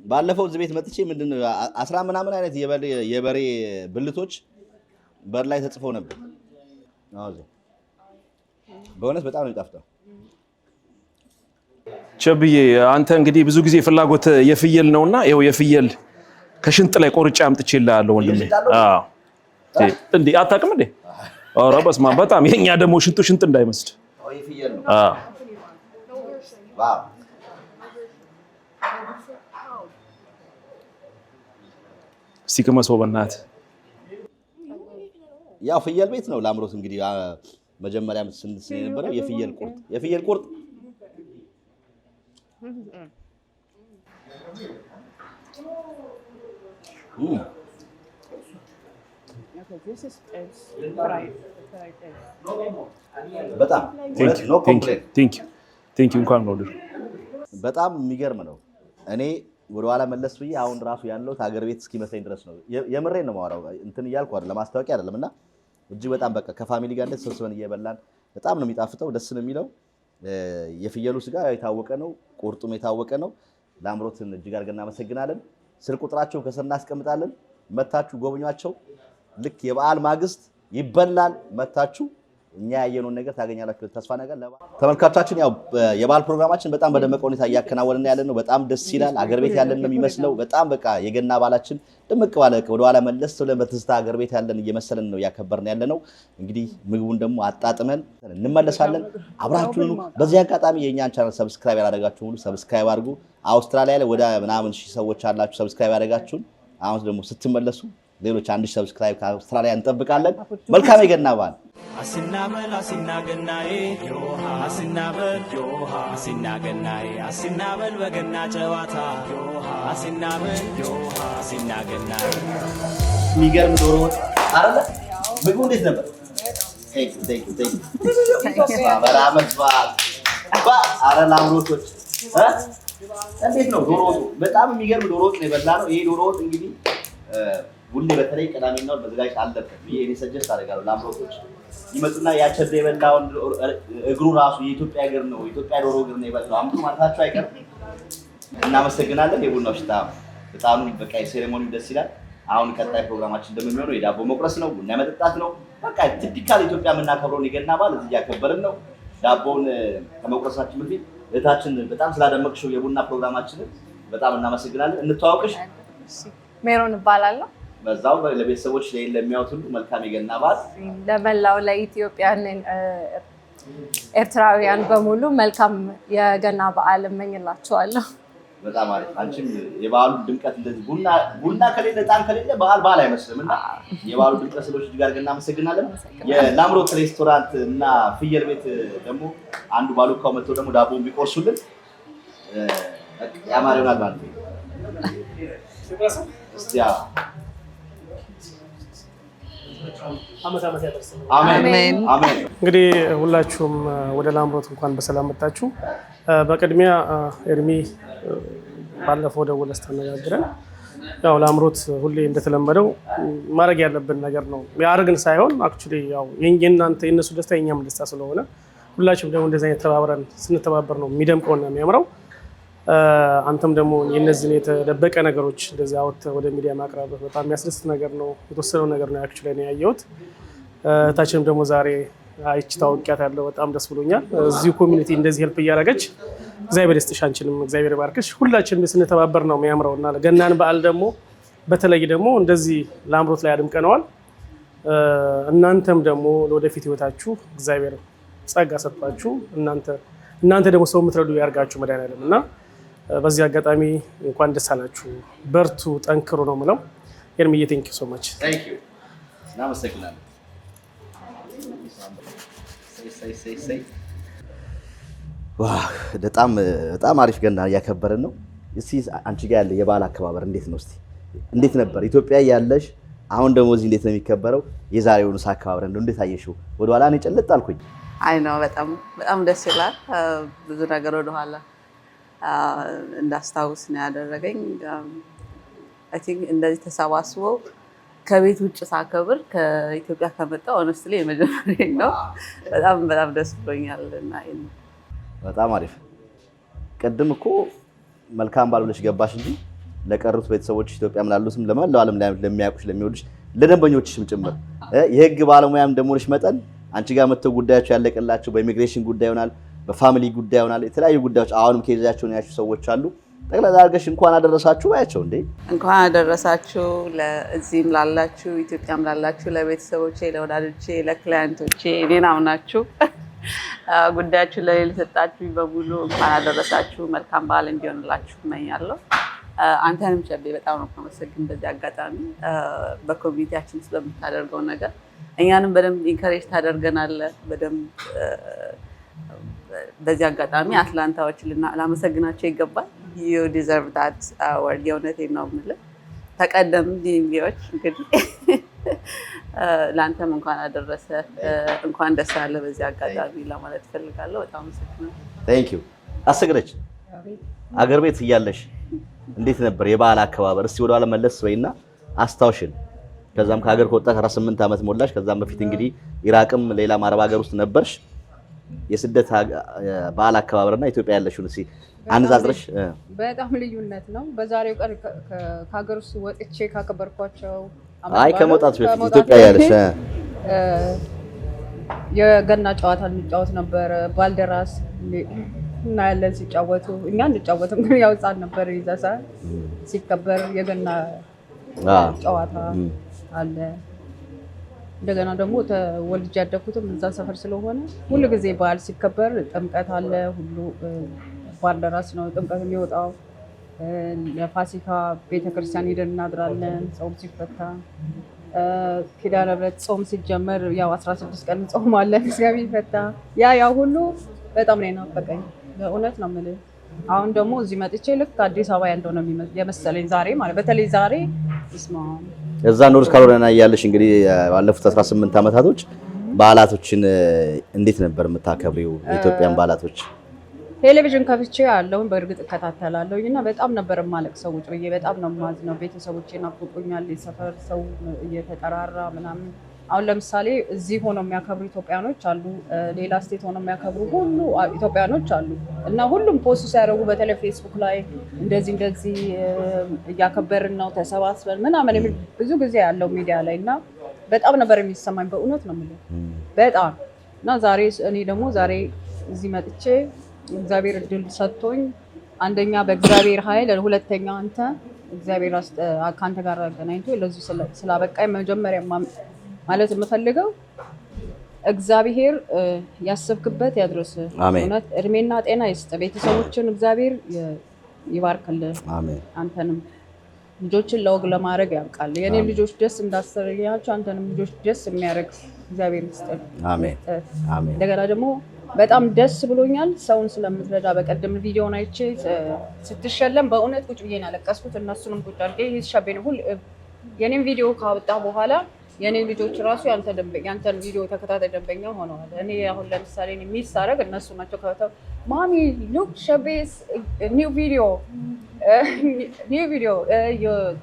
ባለፈው እዚህ ቤት መጥቼ ምንድነው 10 ምናምን አይነት የበሬ ብልቶች በር ላይ ተጽፈው ነበር። በእውነት በጣም ነው የሚጣፍጠው። ቸብዬ አንተ እንግዲህ ብዙ ጊዜ ፍላጎት የፍየል ነውና ይኸው የፍየል ከሽንጥ ላይ ቆርጬ አምጥቼልሃለሁ ወንድሜ። እንዴ አታውቅም እንዴ? ኧረ በስመ አብ በጣም የኛ ደግሞ ሽንጥ እንዳይመስል። የፍየል ነው። እስኪ ቅመሰው በእናትህ። ያው ፍየል ቤት ነው ላምሮት እንግዲህ መጀመሪያም ስንት የነበረው የፍየል ቁርጥ በጣም ቴንክ ዩ እንኳን ነው። በጣም የሚገርም ነው። እኔ ወደኋላ መለስ ብዬ አሁን ራሱ ያለሁት ሀገር ቤት እስኪመስለኝ ድረስ ነው። የምሬን ነው የማወራው። እንትን እያልኩ አይደለም፣ ለማስታወቂያ አይደለም። እና እጅግ በጣም በቃ ከፋሚሊ ጋር እንደዚህ ሰብስበን እየበላን በጣም ነው የሚጣፍጠው፣ ደስ ነው የሚለው። የፍየሉ ስጋ የታወቀ ነው፣ ቁርጡም የታወቀ ነው። ላምሮትን እጅግ አድርገን እናመሰግናለን። ስልክ ቁጥራቸውን ከስር እናስቀምጣለን። መታችሁ ጎብኟቸው። ልክ የበዓል ማግስት ይበላል። መታችሁ እኛ ያየነውን ነገር ታገኛላችሁ ተስፋ ነገር ተመልካቾቻችን። ያው የበዓል ፕሮግራማችን በጣም በደመቀ ሁኔታ እያከናወንን ያለነው በጣም ደስ ይላል። አገር ቤት ያለን ነው የሚመስለው። በጣም በቃ የገና በዓላችን ደመቅ ባለ ወደ ኋላ መለስ ብለን በትዝታ አገር ቤት ያለን እየመሰለን ነው እያከበርን ያለነው። እንግዲህ ምግቡን ደግሞ አጣጥመን እንመለሳለን። አብራችሁን በዚህ አጋጣሚ የእኛን ቻናል ሰብስክራይብ ያላደረጋችሁ ሁሉ ሰብስክራይብ አድርጉ። አውስትራሊያ ላይ ወደ ምናምን ሺህ ሰዎች አላችሁ ሰብስክራይብ ያደረጋችሁን። አሁን ደግሞ ስትመለሱ ሌሎች 1000 ሰብስክራይብ ከአውስትራሊያ እንጠብቃለን። መልካም የገና በዓል። አሲናበል አሲናገናዬ ዮሃ አሲናበል ዮሃ አሲናገናዬ አሲናበል በገና ጨዋታ ዮሃ አሲናበል ዮሃ አሲናገናዬ። የሚገርም ዶሮ ወጥ አይደለ? ምግቡ እንዴት ነበር? በዓመት በዓል አረ ላምሮቶች እንዴት ነው ዶሮ ወጡ? በጣም የሚገርም ዶሮ ወጥ ነው የበላነው። ይሄ ዶሮ ወጥ እንግዲህ ሁሌ በተለይ ቅዳሜና እሑድ መዘጋጀት አለበት ብዬ እኔ ሰጀስት አደርጋለሁ። ላምሮቶች ይመጡና ያቸደ የበላውን እግሩ ራሱ የኢትዮጵያ እግር ነው፣ የኢትዮጵያ ዶሮ እግር ነው የበላው አምጡ ማለታቸው አይቀርም። እናመሰግናለን። የቡናው ሽታ በጣም በቃ ሴሬሞኒው ደስ ይላል። አሁን ቀጣይ ፕሮግራማችን እንደምንሆነው የዳቦ መቁረስ ነው፣ ቡና መጠጣት ነው። በቃ ቲፒካል ኢትዮጵያ የምናከብረውን የገና በዓል እዚህ እያከበርን ነው። ዳቦውን ከመቁረሳችን በፊት እህታችን በጣም ስላደመቅሽው የቡና ፕሮግራማችንን በጣም እናመሰግናለን። እንተዋወቅሽ። ሜሮን እባላለሁ። በዛው ለቤተሰቦች ለሚያዩት ሁሉ መልካም የገና በዓል። ለመላው ለኢትዮጵያን ኤርትራውያን በሙሉ መልካም የገና በዓል እመኝላችኋለሁ። በጣም አሪፍ። አንቺም የበዓሉ ድምቀት እንደዚህ ቡና ከሌለ ዕጣን ከሌለ በዓል አይመስልም እና የበዓሉ ድምቀት ስለሆንሽ እጅግ አድርገን እናመሰግናለን። የላምሮት ሬስቶራንት እና ፍየል ቤት ደግሞ አንዱ ባሉካው መጥቶ ደግሞ ዳቦውን ቢቆርሱልን ያማረ ይሆናል ማለት ነው። እስቲ አመት ያደርሰን። አሜን አሜን። እንግዲህ ሁላችሁም ወደ ላምሮት እንኳን በሰላም መጣችሁ። በቅድሚያ ኤርሚ ባለፈው ደውለህ ስታነጋግረን ያው ላምሮት ሁሌ እንደተለመደው ማድረግ ያለብን ነገር ነው ያርግን ሳይሆን አክቹሊ ያው የእናንተ የነሱ ደስታ የኛም ደስታ ስለሆነ ሁላችሁም ደግሞ እንደዚህ አይነት ተባብረን ስንተባበር ነው የሚደምቀውና የሚያምረው። አንተም ደግሞ የነዚህን የተደበቀ ነገሮች እንደዚህ አውጥተህ ወደ ሚዲያ ማቅረብ በጣም የሚያስደስት ነገር ነው። የተወሰነው ነገር ነው አክቹሊ ነው ያየሁት። ታችንም ደግሞ ዛሬ አይቺ ታውቂያት ያለው በጣም ደስ ብሎኛል። እዚሁ ኮሚኒቲ እንደዚህ ሄልፕ እያደረገች እግዚአብሔር ይስጥሽ፣ አንቺንም እግዚአብሔር ይባርክሽ። ሁላችንም ስንተባበር ነው የሚያምረውና ለገናን በዓል ደግሞ በተለይ ደግሞ እንደዚህ ላምሮት ላይ አድምቀነዋል። እናንተም ደግሞ ለወደፊት ህይወታችሁ እግዚአብሔር ጸጋ ሰጥቷችሁ እናንተ ደግሞ ሰው የምትረዱ ያርጋችሁ መድኃኒዓለም እና በዚህ አጋጣሚ እንኳን ደስ አላችሁ፣ በርቱ፣ ጠንክሩ ነው የምለው። ኤርሚዬ ቴንክ ዩ ሶ ማች። ታንክ ዩ እናመሰግናለን። በጣም አሪፍ ገና እያከበርን ነው። እስቲ አንቺ ጋር ያለ የበዓል አከባበር እንዴት ነው? እስቲ እንዴት ነበር ኢትዮጵያ ያለሽ? አሁን ደግሞ እዚህ እንዴት ነው የሚከበረው? የዛሬውን አከባበር እንዴት አየሽው? ወደኋላ እኔ ጨልጥ አልኩኝ። አይ ነው በጣም ደስ ይላል። ብዙ ነገር ወደኋላ እንዳስታውስ ነው ያደረገኝ። አይ ቲንክ እንደዚህ ተሰባስቦ ከቤት ውጭ ሳከብር ከኢትዮጵያ ከመጣሁ ሆነስትሊ የመጀመሪያ ነው። በጣም ደስ ብሎኛል እና በጣም አሪፍ። ቅድም እኮ መልካም በዓል ብለሽ ገባሽ እንጂ ለቀሩት ቤተሰቦች ኢትዮጵያ ምላሉትም ለመላው ዓለም ለሚያውቁሽ ለሚወዱሽ ለደንበኞችሽም ጭምር የህግ ባለሙያም እንደሆነሽ መጠን አንቺ ጋር መጥተው ጉዳያቸው ያለቀላቸው በኢሚግሬሽን ጉዳይ ይሆናል፣ በፋሚሊ ጉዳይ ይሆናል፣ የተለያዩ ጉዳዮች አሁንም ከይዛቸውን ያሹ ሰዎች አሉ። ጠቅላላ አድርገሽ እንኳን አደረሳችሁ ባያቸው። እንዴ እንኳን አደረሳችሁ። ለዚህም ላላችሁ ኢትዮጵያም ላላችሁ ለቤተሰቦቼ፣ ለወዳጆቼ፣ ለክላይንቶቼ እኔን አምናችሁ ጉዳያችሁ ለሌላ ሰጣችሁ በሙሉ እንኳን አደረሳችሁ። መልካም በዓል እንዲሆንላችሁ እመኛለሁ። አንተንም ጨቤ በጣም ነው የማመሰግን በዚህ አጋጣሚ በኮሚኒቲያችን ስለምታደርገው ነገር እኛንም በደንብ ኢንከሬጅ ታደርገናለህ። በደንብ በዚህ አጋጣሚ አትላንታዎች ላመሰግናቸው ይገባል። ዩ ዲዘርቭ ዳት ወርድ። የእውነቴን ነው የምልህ። ተቀደም ዲቪዎች እንግዲህ ለአንተም እንኳን አደረሰ እንኳን ደስ አለ በዚህ አጋጣሚ ለማለት እፈልጋለሁ። በጣም አመሰግናለሁ። ቴንክ ዩ። አሰግደች አገር ቤት እያለሽ እንዴት ነበር የበዓል አከባበር? እስቲ ወደኋላ መለስ በይና አስታውሽን። ከዛም ከሀገር ከወጣሽ 18 ዓመት ሞላሽ። ከዛም በፊት እንግዲህ ኢራቅም ሌላም አረብ ሀገር ውስጥ ነበርሽ። የስደት በዓል አከባበርና ኢትዮጵያ ያለሽውን እስቲ አነጻጽረሽ። በጣም ልዩነት ነው። በዛሬው ቀን ከሀገር ውስጥ ወጥቼ ካከበርኳቸው ከመውጣት በፊት ኢትዮጵያ ያለሽ የገና ጨዋታ እንጫወት ነበረ። ባልደራስ እና ያለን ሲጫወቱ እኛ እንጫወትም ግን ያው ሕፃን ነበር ይዛ ሰዓት ሲከበር የገና ጨዋታ አለ። እንደገና ደግሞ ተወልጄ ያደኩትም እዛ ሰፈር ስለሆነ ሁሉ ጊዜ በዓል ሲከበር ጥምቀት አለ። ሁሉ ባልደራስ ነው ጥምቀት የሚወጣው። ለፋሲካ ቤተክርስቲያን ሄደን እናድራለን። ጾም ሲፈታ ኪዳነ ምሕረት ጾም ሲጀመር ያው 16 ቀን ጾማለን እስከሚፈታ ያ ሁሉ በጣም ነው የናፈቀኝ። በእውነት ነው የምልህ። አሁን ደግሞ እዚህ መጥቼ ልክ አዲስ አበባ ያለው ነው የመሰለኝ ዛሬ ማለት በተለይ ዛሬ ይስማ እዛ ኖርዝ ካሮላይና እያለሽ እንግዲህ ባለፉት 18 ዓመታቶች በዓላቶችን እንዴት ነበር የምታከብሪው? የኢትዮጵያን በዓላቶች ቴሌቪዥን ከፍቼ ያለውን በእርግጥ እከታተላለሁ እና በጣም ነበር የማለቅሰው ብዬ በጣም ነው የማዝነው። ቤተሰቦቼ ናፍቆኛል። የሰፈር ሰው እየተጠራራ ምናምን አሁን ለምሳሌ እዚህ ሆነው የሚያከብሩ ኢትዮጵያኖች አሉ፣ ሌላ ስቴት ሆነው የሚያከብሩ ሁሉ ኢትዮጵያኖች አሉ እና ሁሉም ፖስት ሲያደርጉ በተለይ ፌስቡክ ላይ እንደዚህ እያከበርን ነው ተሰባስበን ምናምን የሚል ብዙ ጊዜ ያለው ሚዲያ ላይ እና በጣም ነበር የሚሰማኝ በእውነት ነው የምልህ በጣም እና እኔ ደግሞ ዛሬ እዚህ መጥቼ እግዚአብሔር እድል ሰጥቶኝ አንደኛ በእግዚአብሔር ኃይል ሁለተኛ አንተ እግዚአብሔር ከአንተ ጋር አገናኝቶ ለዚህ ስላበቃኝ መጀመሪያ ማለት የምፈልገው እግዚአብሔር ያሰብክበት ያድርስ። እውነት እድሜና ጤና ይስጥ። ቤተሰቦችን እግዚአብሔር ይባርክልህ። አንተንም ልጆችን ለወግ ለማድረግ ያብቃል። የኔ ልጆች ደስ እንዳሰረያቸው አንተንም ልጆች ደስ የሚያደርግ እግዚአብሔር ይስጥ። እንደገና ደግሞ በጣም ደስ ብሎኛል ሰውን ስለምትረዳ። በቀደም ቪዲዮውን አይቼ ስትሸለም በእውነት ቁጭ ብዬ ነው ያለቀስኩት። እነሱንም ቁጭ አድርጌ ይሻበኝ ሁሉ የኔን ቪዲዮ ካወጣ በኋላ የኔ ልጆች ራሱ ያንተን ቪዲዮ ተከታታይ ደንበኛ ሆነዋል። እኔ አሁን ለምሳሌ ሚስ አደረግ እነሱ ናቸው ከተው ማሚ ሉክ ሸቤስ ኒው ቪዲዮ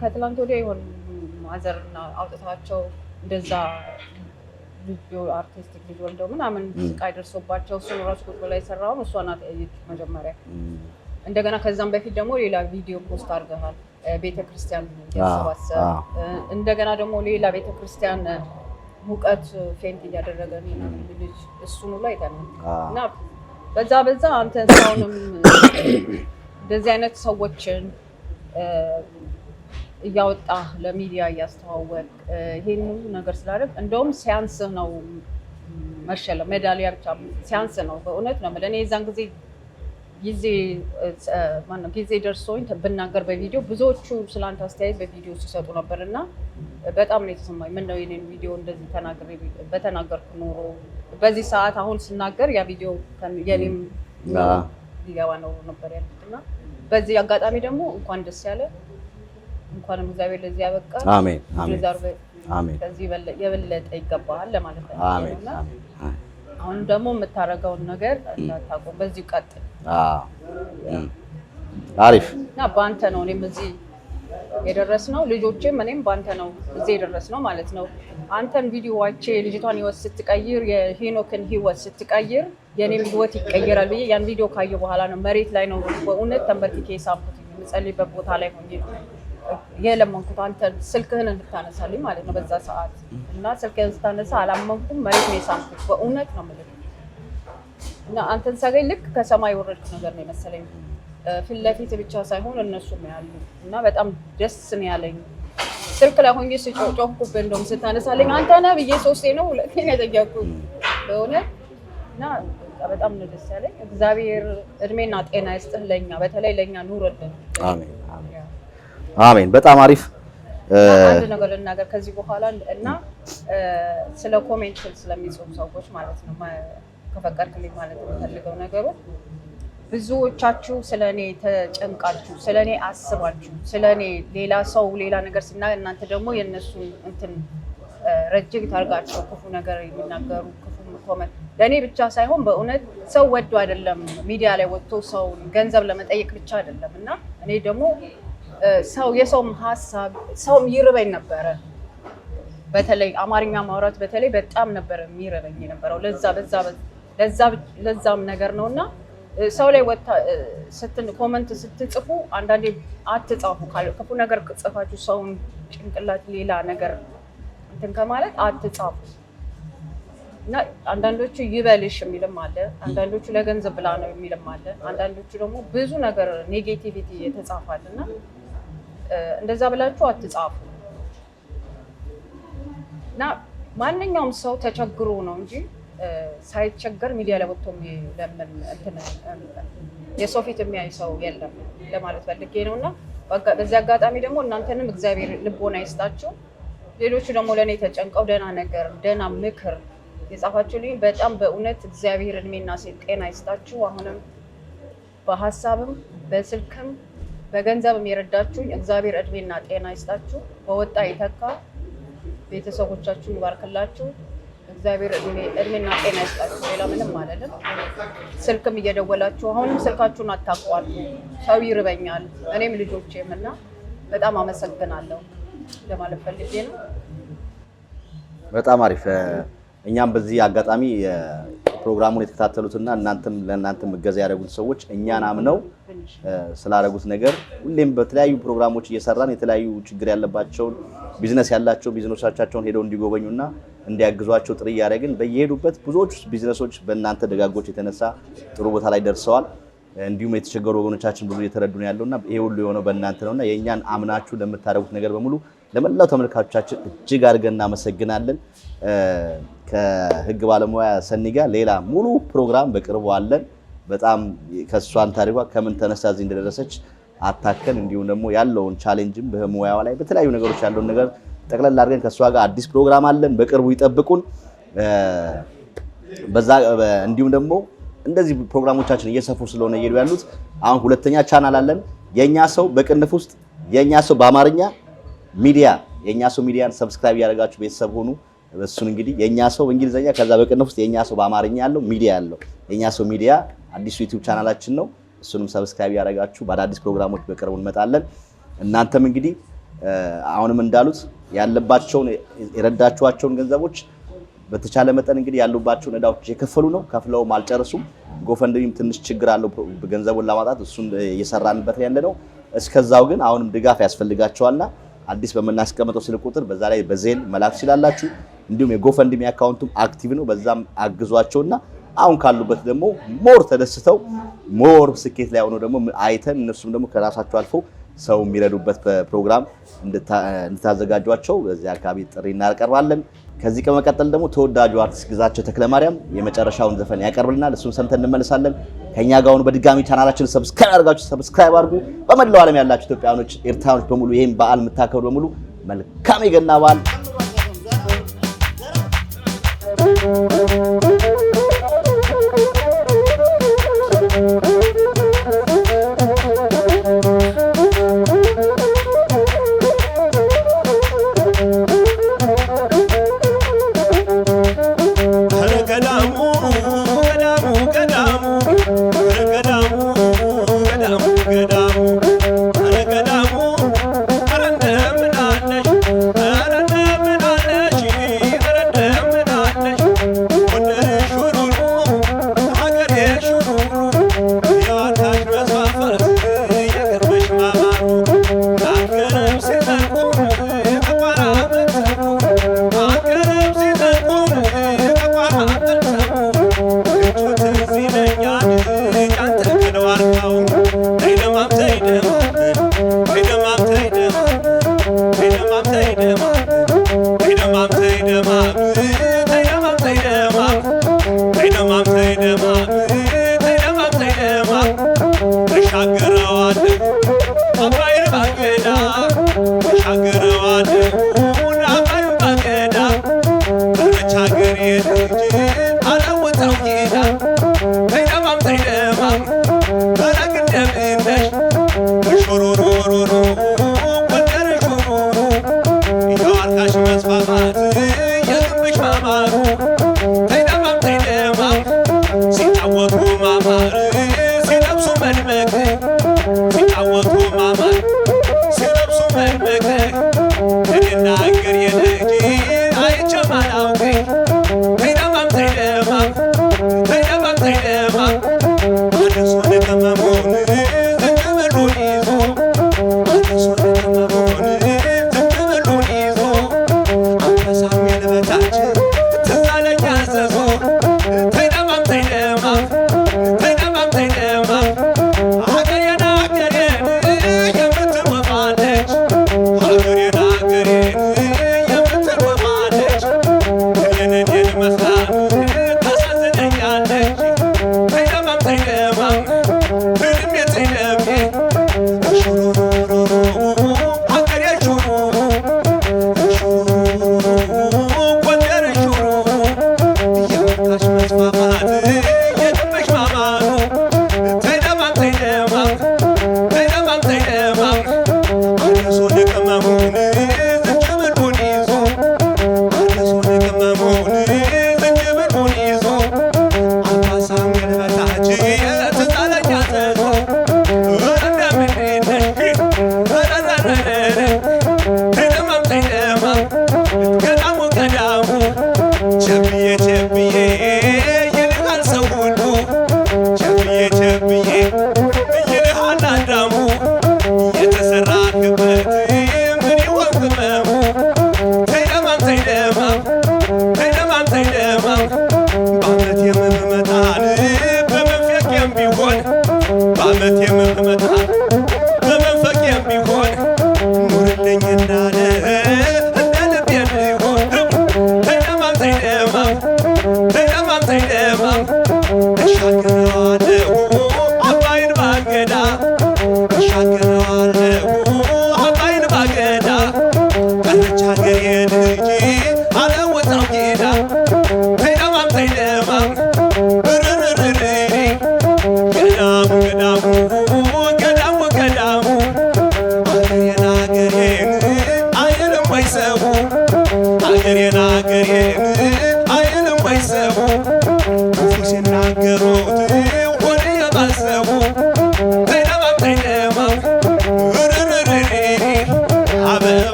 ከትላንት ወዲያ ይሆን ማዘርና አውጥታቸው እንደዛ ልጅ አርቲስቲክ ልጅ ወልደው ምናምን ስቃይ ደርሶባቸው እሱን ራሱ ቁጭ ላይ ሰራውን እሷ ናት መጀመሪያ። እንደገና ከዛም በፊት ደግሞ ሌላ ቪዲዮ ፖስት አድርገሃል ቤተክርስቲያን ያሰባሰብ እንደገና ደግሞ ሌላ ቤተክርስቲያን ሙቀት ፌንት እያደረገ ነው ልጅ እሱን ላይ አይተናል። እና በዛ አንተ ሰውንም እንደዚህ አይነት ሰዎችን እያወጣ ለሚዲያ እያስተዋወቅ ይሄን ሁሉ ነገር ስላደረግ እንደውም ሲያንስህ ነው መሸለም ሜዳሊያ ብቻ ሲያንስ ነው በእውነት ነው ማለት እኔ የዛን ጊዜ ደርሶኝ ብናገር በቪዲዮ ብዙዎቹ ስላንተ አስተያየት በቪዲዮ ሲሰጡ ነበር እና በጣም ነው የተሰማኝ። ምን ነው የኔን ቪዲዮ እንደዚህ በተናገርኩ ኖሮ በዚህ ሰዓት አሁን ስናገር ያ ቪዲዮ የኔም ሊገባ ነው ነበር ያልኩት እና በዚህ አጋጣሚ ደግሞ እንኳን ደስ ያለ እንኳንም እግዚአብሔር ለዚህ ያበቃ። አሜን አሜን። ከዚህ የበለጠ ይገባሃል ለማለት ነው። አሜን። አሁን ደግሞ የምታረጋውን ነገር እንዳታቆም በዚህ ቀጥል። አሪፍ እና በአንተ ነው እኔም እዚህ የደረስነው ልጆቼም እኔም በአንተ ነው እዚህ የደረስነው ማለት ነው። አንተን ቪዲዮ አይቼ ልጅቷን ህይወት ስትቀይር የሄኖክን ህይወት ስትቀይር የኔም ህይወት ይቀየራል ብዬ ያን ቪዲዮ ካየሁ በኋላ ነው መሬት ላይ ነው በእውነት ተንበርክኬ ሳምኩት የምጸልይበት ቦታ ላይ ሆኜ የለመንኩት አንተ ስልክህን እንድታነሳልኝ ማለት ነው በዛ ሰዓት እና ስልክህን ስታነሳ አላመንኩም መሬት ነው የሳምኩት በእውነት ነው የምልህ እና አንተን ሳገኝ ልክ ከሰማይ ወረድክ ነገር ነው የመሰለኝ ፊት ለፊት ብቻ ሳይሆን እነሱም ያሉ እና በጣም ደስ ነው ያለኝ ስልክ ላይ ሆኜ ስጮህኩብህ እንደውም ስታነሳልኝ አንተ ነህ ብዬ ሶስቴ ነው ሁለቴ ነው የጠየኩት በእውነት እና በጣም ነው ደስ ያለኝ እግዚአብሔር እድሜና ጤና ይስጥህ ለኛ በተለይ ለኛ ኑርልን አሜን አሜን። በጣም አሪፍ አንድ ነገር ልናገር ከዚህ በኋላ እና ስለ ኮሜንት ስለሚጽፉ ሰዎች ማለት ነው ከፈቀድክልኝ ማለት የምፈልገው ነገሩ ብዙዎቻችሁ ስለኔ ተጨንቃችሁ ስለኔ አስባችሁ ስለኔ ሌላ ሰው ሌላ ነገር ሲናገር እናንተ ደግሞ የነሱን እንትን ረጅም ታርጋችሁ ክፉ ነገር የሚናገሩ ክፉ ኮሜንት ለኔ ብቻ ሳይሆን በእውነት ሰው ወዶ አይደለም ሚዲያ ላይ ወጥቶ ሰው ገንዘብ ለመጠየቅ ብቻ አይደለም እና እኔ ደግሞ ሰው የሰውም ሀሳብ ሰውም ይርበኝ ነበረ በተለይ አማርኛ ማውራት በተለይ በጣም ነበር የሚርበኝ የነበረው ለዛም ነገር ነውና ሰው ላይ ወጣ ኮሜንት ስትጽፉ አንዳንዴ አትጻፉ ክፉ ነገር ጽፋችሁ ሰውን ጭንቅላት ሌላ ነገር እንትን ከማለት አትጻፉ እና አንዳንዶቹ ይበልሽ የሚልም አለ አንዳንዶቹ ለገንዘብ ብላ ነው የሚልም አለ አንዳንዶቹ ደግሞ ብዙ ነገር ኔጌቲቪቲ የተጻፋልና እንደዛ ብላችሁ አትጻፉ እና ማንኛውም ሰው ተቸግሮ ነው እንጂ ሳይቸገር ሚዲያ ላይ ወጥቶ ለምን እንትን የሰው ፊት የሚያይ ሰው የለም ለማለት ፈልጌ ነውና በዚህ አጋጣሚ ደግሞ እናንተንም እግዚአብሔር ልቦና ይስጣችሁ ሌሎቹ ደግሞ ለኔ ተጨንቀው ደህና ነገር ደህና ምክር የጻፋችሁልኝ በጣም በእውነት እግዚአብሔር እድሜና ጤና ይስጣችሁ አሁንም በሐሳብም በስልክም በገንዘብም የረዳችሁኝ እግዚአብሔር እድሜና ጤና ይስጣችሁ በወጣ ይተካ ቤተሰቦቻችሁን ይባርክላችሁ እግዚአብሔር እድሜና ጤና ይስጣችሁ ሌላ ምንም አይደለም ስልክም እየደወላችሁ አሁንም ስልካችሁን አታቋርጡ ሰው ይርበኛል እኔም ልጆቼም እና በጣም አመሰግናለሁ ለማለት ፈልጌ ነው በጣም አሪፍ እኛም በዚህ አጋጣሚ ፕሮግራሙን የተከታተሉትና ለእናንተም እገዛ ያደረጉት ሰዎች እኛን አምነው ስላደረጉት ነገር ሁሌም በተለያዩ ፕሮግራሞች እየሰራን የተለያዩ ችግር ያለባቸው ቢዝነስ ያላቸው ቢዝነሶቻቸውን ሄደው እንዲጎበኙና እንዲያግዟቸው ጥሪ ያደረግን በየሄዱበት ብዙዎች ቢዝነሶች በእናንተ ደጋጎች የተነሳ ጥሩ ቦታ ላይ ደርሰዋል። እንዲሁም የተቸገሩ ወገኖቻችን ብዙ እየተረዱ ነው ያለውና ይሄ ሁሉ የሆነው በእናንተ ነውና የኛን አምናችሁ ለምታደርጉት ነገር በሙሉ ለመላው ተመልካቾቻችን እጅግ አድርገን እናመሰግናለን። ከህግ ባለሙያ ሰኒ ጋር ሌላ ሙሉ ፕሮግራም በቅርቡ አለን። በጣም ከሷን ታሪኳ ከምን ተነሳ እዚህ እንደደረሰች አታከን እንዲሁም ደግሞ ያለውን ቻሌንጅም በሙያዋ ላይ በተለያዩ ነገሮች ያለውን ነገር ጠቅለል አድርገን ከሷ ጋር አዲስ ፕሮግራም አለን። በቅርቡ ይጠብቁን። በዛ እንዲሁም ደግሞ እንደዚህ ፕሮግራሞቻችን እየሰፉ ስለሆነ እየሄዱ ያሉት አሁን ሁለተኛ ቻናል አለን። የኛ ሰው በቅንፍ ውስጥ የኛ ሰው በአማርኛ ሚዲያ የኛ ሰው ሚዲያን ሰብስክራይብ ያደርጋችሁ ቤተሰብ ሆኑ። እሱን እንግዲህ የኛ ሰው በእንግሊዘኛ ከዛ በቅንፍ ውስጥ የኛ ሰው በአማርኛ ያለው ሚዲያ ያለው የኛ ሰው ሚዲያ አዲሱ ዩቲዩብ ቻናላችን ነው። እሱንም ሰብስክራይብ ያደርጋችሁ በአዳዲስ ፕሮግራሞች በቅርቡ እንመጣለን። እናንተም እንግዲህ አሁንም እንዳሉት ያለባቸውን የረዳችኋቸውን ገንዘቦች በተቻለ መጠን እንግዲህ ያሉባቸውን እዳዎች የከፈሉ ነው። ከፍለውም አልጨረሱም። ጎፈንድሚም ትንሽ ችግር አለው ገንዘቡን ለማውጣት እሱን እየሰራንበት ያለ ነው። እስከዛው ግን አሁንም ድጋፍ ያስፈልጋቸዋልና አዲስ በመናስቀምጠው ስልክ ቁጥር በዛ ላይ በዜል መላክ ይችላልላችሁ። እንዲሁም የጎፈንድሚ አካውንቱም አክቲቭ ነው። በዛም አግዟቸውና አሁን ካሉበት ደግሞ ሞር ተደስተው ሞር ስኬት ላይ ሆነው ደግሞ አይተን እነሱም ደግሞ ከራሳቸው አልፈው ሰው የሚረዱበት ፕሮግራም እንድታዘጋጇቸው በዚህ አካባቢ ጥሪ እናቀርባለን። ከዚህ ከመቀጠል ደግሞ ተወዳጁ አርቲስት ግዛቸው ተክለማርያም የመጨረሻውን ዘፈን ያቀርብልናል። እሱን ሰምተን እንመለሳለን። ከኛ ጋር ሆኑ በድጋሚ ቻናላችንን ሰብስክራይብ አድርጋችሁ ሰብስክራይብ አድርጉ። በመላው ዓለም ያላችሁ ኢትዮጵያኖች፣ ኤርትራኖች በሙሉ ይሄን በዓል የምታከብሩ በሙሉ መልካም የገና በዓል። ሲጫወቱ ማማር ሲለብሱ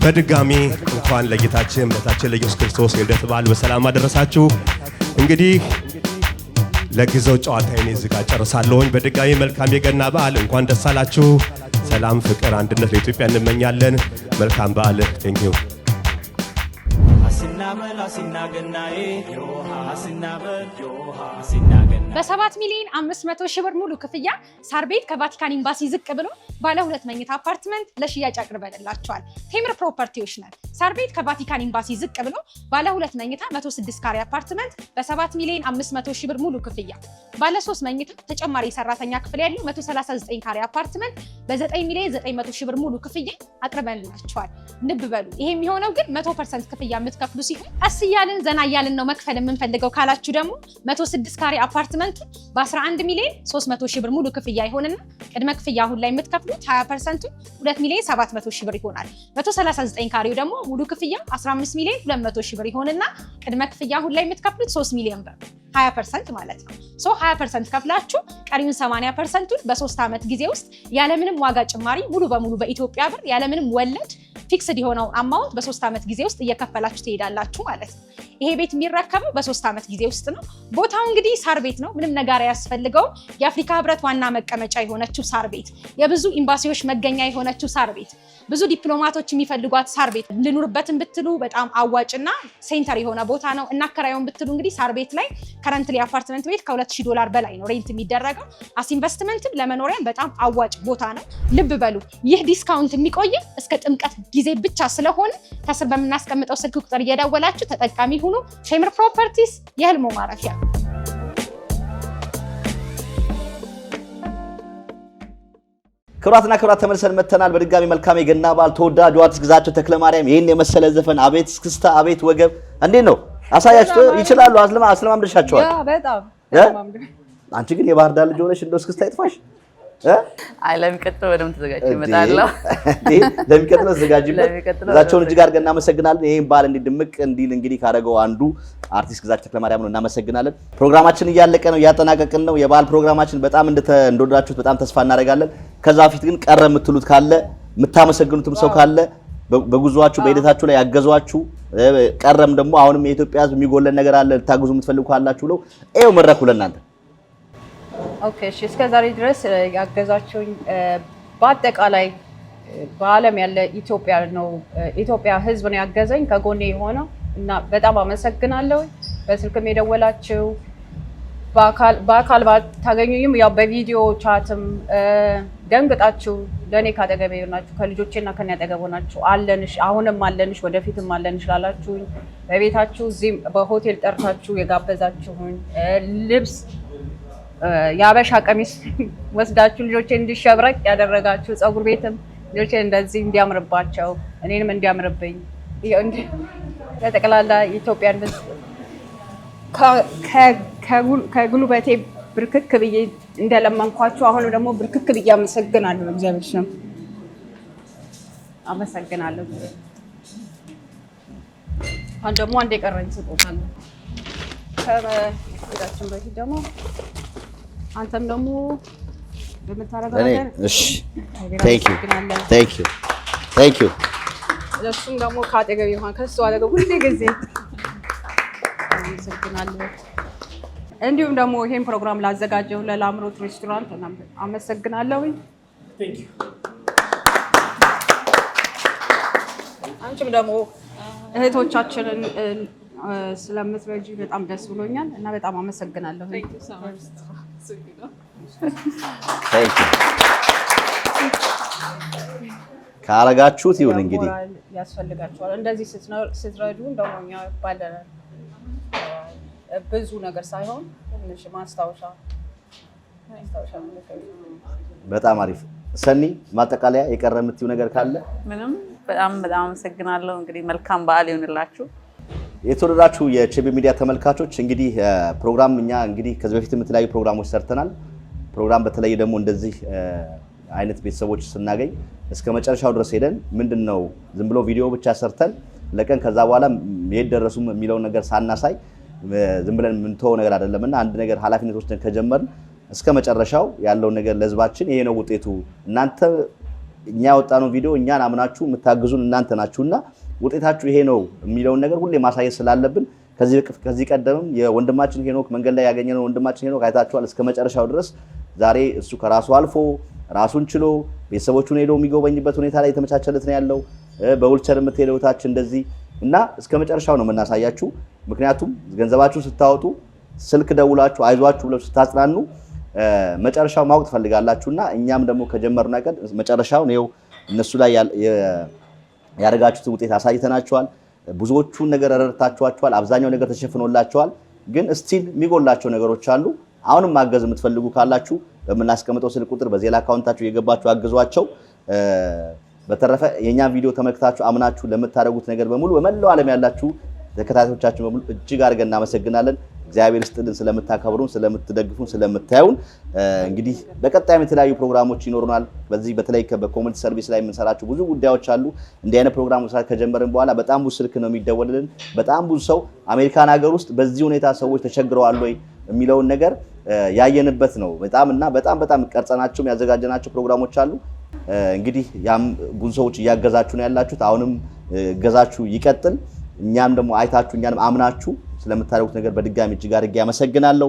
በድጋሚ እንኳን ለጌታችን መድኃኒታችን ለኢየሱስ ክርስቶስ የልደት በዓል በሰላም አደረሳችሁ። እንግዲህ ለጊዜው ጨዋታዬን እዚህ ጋር ጨርሳለሁኝ። በድጋሚ መልካም የገና በዓል እንኳን ደስ አላችሁ። ሰላም፣ ፍቅር፣ አንድነት ለኢትዮጵያ እንመኛለን። መልካም በዓል። ቴንኪዩ። በ7 ሚሊዮን 500 ሺህ ብር ሙሉ ክፍያ ሳር ቤት ከቫቲካን ኤምባሲ ዝቅ ብሎ ባለ 2 መኝታ አፓርትመንት ለሽያጭ አቅርበንላችኋል። ቴምር ፕሮፐርቲዎች ነን። ሳር ቤት ከቫቲካን ኤምባሲ ዝቅ ብሎ ባለ 2 መኝታ 106 ካሬ አፓርትመንት በ7 ሚሊዮን 500 ሺህ ብር ሙሉ ክፍያ፣ ባለ 3 መኝታ ተጨማሪ የሰራተኛ ክፍል ያለው 139 ካሬ አፓርትመንት በ9 ሚሊዮን 900 ሺህ ብር ሙሉ ክፍያ አቅርበንላችኋል። ልብ በሉ፣ ይሄ የሚሆነው ግን 100% ክፍያ የምትከፍሉ ሲሆን ቀስ እያልን ዘና እያልን ነው መክፈል የምንፈልገው ካላችሁ ደግሞ 106 ካሬ አፓርትመንት በ11 ሚሊዮን 300 ሺህ ብር ሙሉ ክፍያ ይሆንና ቅድመ ክፍያ አሁን ላይ የምትከፍሉት 20% 2 ሚሊዮን 700 ሺህ ብር ይሆናል። 139 ካሬው ደግሞ ሙሉ ክፍያ 15 ሚሊዮን 200 ሺህ ብር ይሆንና ቅድመ ክፍያ አሁን ላይ የምትከፍሉት 3 ሚሊዮን ብር 20% ማለት ነው። 20% ከፍላችሁ ቀሪውን 80%ቱን በ3 ዓመት ጊዜ ውስጥ ያለምንም ዋጋ ጭማሪ ሙሉ በሙሉ በኢትዮጵያ ብር ያለምንም ወለድ ፊክስድ የሆነውን አማውንት በ3 ዓመት ጊዜ ውስጥ እየከፈላችሁ ትሄዳላችሁ ማለት ነው። ይሄ ቤት የሚረከበው በ3 ዓመት ጊዜ ውስጥ ነው። ቦታው እንግዲህ ሳር ቤት ነው። ምንም ነገር ያስፈልገው የአፍሪካ ህብረት ዋና መቀመጫ የሆነችው ሳር ቤት፣ የብዙ ኤምባሲዎች መገኛ የሆነችው ሳር ቤት፣ ብዙ ዲፕሎማቶች የሚፈልጓት ሳር ቤት ልኑርበትን ብትሉ በጣም አዋጭና ሴንተር የሆነ ቦታ ነው። እናከራዩን ብትሉ እንግዲህ ሳር ቤት ላይ ከረንትሊ አፓርትመንት ቤት $2,000 በላይ ነው ሬንት የሚደረገው። አስ ኢንቨስትመንትም ለመኖሪያም በጣም አዋጭ ቦታ ነው። ልብ በሉ፣ ይህ ዲስካውንት የሚቆየው እስከ ጥምቀት ጊዜ ብቻ ስለሆነ ከስር በምናስቀምጠው ስልክ ቁጥር እየደወላችሁ ተጠቃሚ ሁኑ። ቴምር ፕሮፐርቲስ የህልሞ ማረፊያ። ክብራትና ክብራት ተመልሰን መተናል። በድጋሚ መልካም የገና በዓል። ተወዳጁ አርቲስት ግዛቸው ተክለማርያም ይሄን የመሰለ ዘፈን አቤት እስክስታ አቤት ወገብ እንዴት ነው አሳያችሁ ይችላሉ። አስለማምድሻቸዋል። በጣም አንቺ ግን የባህር ዳር ልጅ ሆነሽ እንደው እስክስታ ይጥፋሽ። ለሚቀጥለው በደምብ ተዘጋጅቼ እመጣለሁ። ለሚቀጥለው ተዘጋጅበት። ግዛቸውን እጅግ አድርገን እናመሰግናለን። ይሄን በዓል እንዲድምቅ እንዲል እንግዲህ ካደረገው አንዱ አርቲስት ግዛቸው ተክለማርያም ነው። እናመሰግናለን። ፕሮግራማችን እያለቀ ነው፣ እያጠናቀቅን ነው። የበዓል ፕሮግራማችን በጣም እንደወደዳችሁት በጣም ተስፋ እናደርጋለን። ከዛ በፊት ግን ቀረ የምትሉት ካለ የምታመሰግኑትም ሰው ካለ በጉዟችሁ በሂደታችሁ ላይ ያገዟችሁ ቀረም ደግሞ አሁንም የኢትዮጵያ ሕዝብ የሚጎለን ነገር አለ ልታግዙ የምትፈልጉ ካላችሁ ብለው ይኸው መድረኩ ለእናንተ። ኦኬ እሺ፣ እስከ ዛሬ ድረስ ያገዛችሁኝ በአጠቃላይ በዓለም ያለ ኢትዮጵያ ሕዝብ ነው ያገዘኝ ከጎኔ የሆነው እና በጣም አመሰግናለሁ። በስልክም የደወላችሁ በአካል ባታገኙኝም ያው በቪዲዮ ቻትም ደንግጣችሁ ለእኔ ካጠገቤ ናችሁ ከልጆቼና ከኔ አጠገብ ናችሁ አለንሽ አሁንም አለንሽ ወደፊትም አለንሽ ላላችሁኝ በቤታችሁ እዚህም በሆቴል ጠርታችሁ የጋበዛችሁኝ ልብስ የአበሻ ቀሚስ ወስዳችሁ ልጆቼን እንዲሸብረቅ ያደረጋችሁ ፀጉር ቤትም ልጆቼን እንደዚህ እንዲያምርባቸው እኔንም እንዲያምርብኝ ለጠቅላላ ኢትዮጵያን ከጉልበቴ ብርክክ ብዬ እንደለመንኳችሁ አሁን ደግሞ ብርክክ ብዬ አመሰግናለሁ። እግዚአብሔር ስም አመሰግናለሁ። አሁን ደግሞ አንድ የቀረኝ ስጦታ አለ። ከመሄዳችን በፊት ደግሞ አንተም ደግሞ በምታረጋው ነገር እሺ ቴንክ ዩ ለሱም ደግሞ ካጠገብ ይሆን ከሱ አጠገብ ሁሉ ጊዜ አመሰግናለሁ። እንዲሁም ደግሞ ይሄን ፕሮግራም ላዘጋጀው ለላምሮት ሬስቶራንት አመሰግናለሁ። አንቺም ደግሞ እህቶቻችንን ስለምትረጂ በጣም ደስ ብሎኛል እና በጣም አመሰግናለሁ። ካረጋችሁት ይሁን እንግዲህ ያስፈልጋችኋል። እንደዚህ ስትረዱ እንደው እኛ ባለን ብዙ ነገር ሳይሆን ትንሽ ማስታወሻ በጣም አሪፍ። ሰኒ ማጠቃለያ የቀረ የምትይው ነገር ካለ? ምንም። በጣም አመሰግናለሁ። እንግዲህ መልካም በዓል ይሁንላችሁ። የተወደዳችሁ የቼቤ ሚዲያ ተመልካቾች እንግዲህ ፕሮግራም እኛ እንግዲህ ከዚህ በፊት የተለያዩ ፕሮግራሞች ሰርተናል። ፕሮግራም በተለይ ደግሞ እንደዚህ አይነት ቤተሰቦች ስናገኝ እስከ መጨረሻው ድረስ ሄደን ምንድነው ዝም ብሎ ቪዲዮ ብቻ ሰርተን ለቀን ከዛ በኋላ የት ደረሱም የሚለውን ነገር ሳናሳይ ዝም ብለን የምንተወው ነገር አይደለምና አንድ ነገር ኃላፊነት ወስደን ከጀመርን እስከ መጨረሻው ያለው ነገር ለህዝባችን ይሄ ነው ውጤቱ። እናንተ እኛ ያወጣነው ቪዲዮ እኛን አምናችሁ የምታግዙን እናንተ ናችሁና ውጤታችሁ ይሄ ነው የሚለውን ነገር ሁሌ ማሳየት ስላለብን ከዚህ ቀደምም የወንድማችን ሄኖክ መንገድ ላይ ያገኘነው ወንድማችን ሄኖክ አይታችኋል። እስከ መጨረሻው ድረስ ዛሬ እሱ ከራሱ አልፎ ራሱን ችሎ ቤተሰቦቹን ሄዶ የሚጎበኝበት ሁኔታ ላይ የተመቻቸለት ነው ያለው። በውልቸር የምትሄደው ታች እንደዚህ እና እስከ መጨረሻው ነው የምናሳያችሁ። ምክንያቱም ገንዘባችሁን ስታወጡ ስልክ ደውላችሁ አይዟችሁ ብላችሁ ስታጽናኑ መጨረሻው ማወቅ ትፈልጋላችሁና እኛም ደግሞ ከጀመርነው ነገር መጨረሻው ነው እነሱ ላይ ያደረጋችሁት ውጤት አሳይተናችኋል። ብዙዎቹን ነገር ረድታችኋል። አብዛኛው ነገር ተሸፍኖላችኋል። ግን ስቲል የሚጎላቸው ነገሮች አሉ። አሁንም ማገዝ የምትፈልጉ ካላችሁ በምናስቀምጠው ስልክ ቁጥር በዜላ አካውንታችሁ የገባችሁ አግዟቸው። በተረፈ የኛን ቪዲዮ ተመልክታችሁ አምናችሁ ለምታደርጉት ነገር በሙሉ በመላው ዓለም ያላችሁ ተከታታዮቻችን በሙሉ እጅግ አድርገን እናመሰግናለን። እግዚአብሔር ይስጥልን ስለምታከብሩን፣ ስለምትደግፉን፣ ስለምታዩን። እንግዲህ በቀጣይም የተለያዩ ፕሮግራሞች ይኖሩናል። በዚህ በተለይ በኮሚኒቲ ሰርቪስ ላይ የምንሰራቸው ብዙ ጉዳዮች አሉ። እንዲህ አይነት ፕሮግራም መስራት ከጀመርን በኋላ በጣም ብዙ ስልክ ነው የሚደወልልን። በጣም ብዙ ሰው አሜሪካን ሀገር ውስጥ በዚህ ሁኔታ ሰዎች ተቸግረዋል ወይ የሚለውን ነገር ያየንበት ነው። በጣም ቀርጸናቸውም ያዘጋጀናቸው ፕሮግራሞች አሉ። እንግዲህ ያም ብዙ ሰዎች እያገዛችሁ ነው ያላችሁት። አሁንም ገዛችሁ ይቀጥል። እኛም ደግሞ አይታችሁ እኛንም አምናችሁ ስለምታደርጉት ነገር በድጋሚ እጅግ አድርጌ አመሰግናለሁ።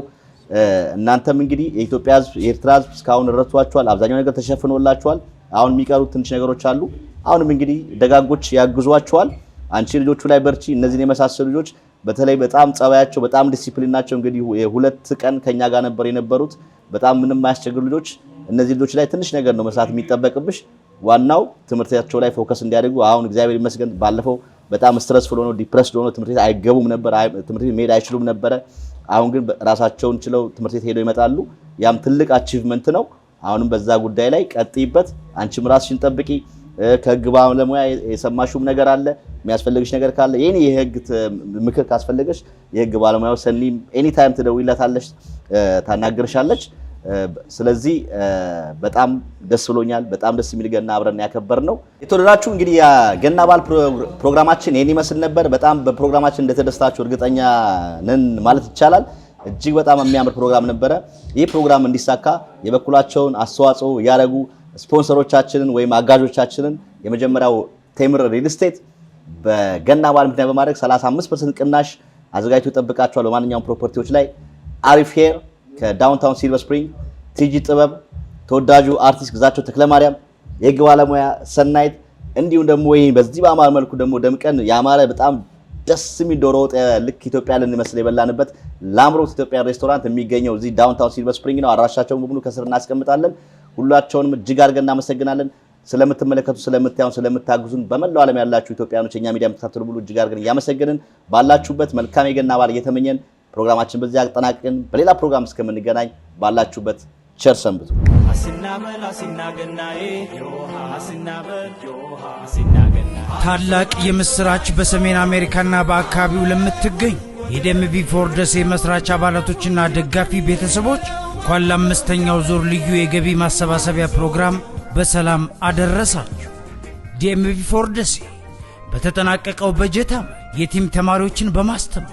እናንተም እንግዲህ የኢትዮጵያ ሕዝብ የኤርትራ ሕዝብ እስካሁን ረድቷችኋል። አብዛኛው ነገር ተሸፍኖላችኋል። አሁን የሚቀሩት ትንሽ ነገሮች አሉ። አሁንም እንግዲህ ደጋጎች ያግዟችኋል። አንቺ ልጆቹ ላይ በርቺ። እነዚህን የመሳሰሉ ልጆች በተለይ በጣም ጸባያቸው በጣም ዲሲፕሊን ናቸው። እንግዲህ የሁለት ቀን ከኛ ጋር ነበር የነበሩት። በጣም ምንም የማያስቸግሩ ልጆች። እነዚህ ልጆች ላይ ትንሽ ነገር ነው መስራት የሚጠበቅብሽ። ዋናው ትምህርታቸው ላይ ፎከስ እንዲያደርጉ። አሁን እግዚአብሔር ይመስገን ባለፈው በጣም ስትረስፉል ሆኖ ዲፕረስድ ሆኖ ትምህርት ቤት አይገቡም ነበር፣ ትምህርት ቤት መሄድ አይችሉም ነበረ። አሁን ግን ራሳቸውን ችለው ትምህርት ቤት ሄደው ይመጣሉ። ያም ትልቅ አቺቭመንት ነው። አሁንም በዛ ጉዳይ ላይ ቀጥይበት። አንቺም ራስሽን ጠብቂ። ከህግ ባለሙያ የሰማሽውም ነገር አለ። የሚያስፈልግሽ ነገር ካለ የኔ የህግ ምክር ካስፈልገሽ የህግ ባለሙያው ሰኒም ኤኒ ታይም ትደውይላታለሽ፣ ታናግርሻለች። ስለዚህ በጣም ደስ ብሎኛል። በጣም ደስ የሚል ገና አብረን ያከበርነው። የተወደዳችሁ እንግዲህ የገና በዓል ፕሮግራማችን ይሄን ይመስል ነበር። በጣም በፕሮግራማችን እንደተደስታችሁ እርግጠኛ ነን ማለት ይቻላል። እጅግ በጣም የሚያምር ፕሮግራም ነበረ። ይህ ፕሮግራም እንዲሳካ የበኩላቸውን አስተዋጽኦ ያደረጉ ስፖንሰሮቻችንን ወይም አጋዦቻችንን የመጀመሪያው ቴምር ሪል ስቴት በገና በዓል ምክንያት በማድረግ 35% ቅናሽ አዘጋጅቶ ይጠብቃቸዋል። በማንኛውም ፕሮፐርቲዎች ላይ አሪፍ ሄር ከዳውንታውን ሲልቨር ስፕሪንግ፣ ቲጂ ጥበብ፣ ተወዳጁ አርቲስት ግዛቸው ተክለማርያም፣ የህግ ባለሙያ ሰናይት፣ እንዲሁም ደግሞ በዚህ በአማረ መልኩ ደግሞ ደምቀን ያማረ በጣም ደስ የሚል ዶሮ ወጥ ልክ ኢትዮጵያ ልንመስል የበላንበት ላምሮት ኢትዮጵያ ሬስቶራንት የሚገኘው እዚህ ዳውንታውን ሲልቨር ስፕሪንግ ነው። አድራሻቸውን በሙሉ ከስር እናስቀምጣለን። ሁላቸውንም እጅግ አድርገን እናመሰግናለን። ስለምትመለከቱ፣ ስለምታዩን፣ ስለምታግዙን በመላው ዓለም ያላችሁ ኢትዮጵያኖች የኛ ሚዲያ የምትከታተሉ ሁሉ እጅግ አድርገን እያመሰገንን ባላችሁበት መልካም የገና በዓል እየተመኘን ፕሮግራማችን በዚህ አጠናቀቅን። በሌላ ፕሮግራም እስከምንገናኝ ባላችሁበት ቸር ሰንብቱ። ታላቅ የምስራች በሰሜን አሜሪካና በአካባቢው ለምትገኙ የዲኤምቪ ፎር ደሴ መስራች አባላቶችና ደጋፊ ቤተሰቦች እንኳን ለአምስተኛው ዙር ልዩ የገቢ ማሰባሰቢያ ፕሮግራም በሰላም አደረሳችሁ። ዲኤምቪ ፎር ደሴ በተጠናቀቀው በጀት ዓመት የቲም ተማሪዎችን በማስተማር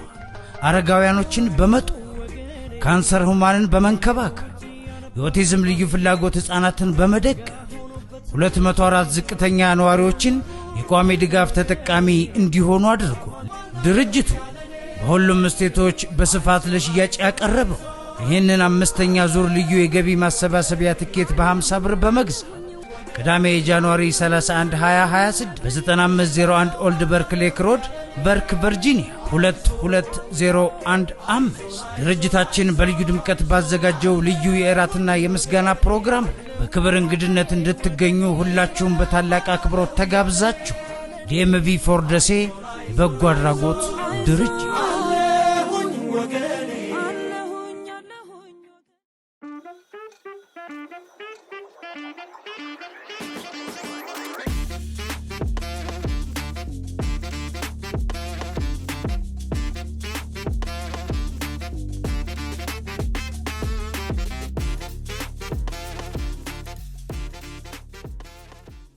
አረጋውያኖችን በመጦር ካንሰር ህሙማንን በመንከባከብ የኦቲዝም ልዩ ፍላጎት ህፃናትን በመደገፍ 204 ዝቅተኛ ነዋሪዎችን የቋሚ ድጋፍ ተጠቃሚ እንዲሆኑ አድርጓል። ድርጅቱ በሁሉም ስቴቶች በስፋት ለሽያጭ ያቀረበው ይህንን አምስተኛ ዙር ልዩ የገቢ ማሰባሰቢያ ትኬት በ50 ብር በመግዛት ቅዳሜ ጃንዋሪ 31 2026 በ9501 ኦልድ በርክ ሌክ ሮድ በርክ ቨርጂኒያ 22015 ድርጅታችን በልዩ ድምቀት ባዘጋጀው ልዩ የእራትና የምስጋና ፕሮግራም በክብር እንግድነት እንድትገኙ ሁላችሁም በታላቅ አክብሮት ተጋብዛችሁ። ዲኤምቪ ፎር ደሴ በጎ አድራጎት ድርጅት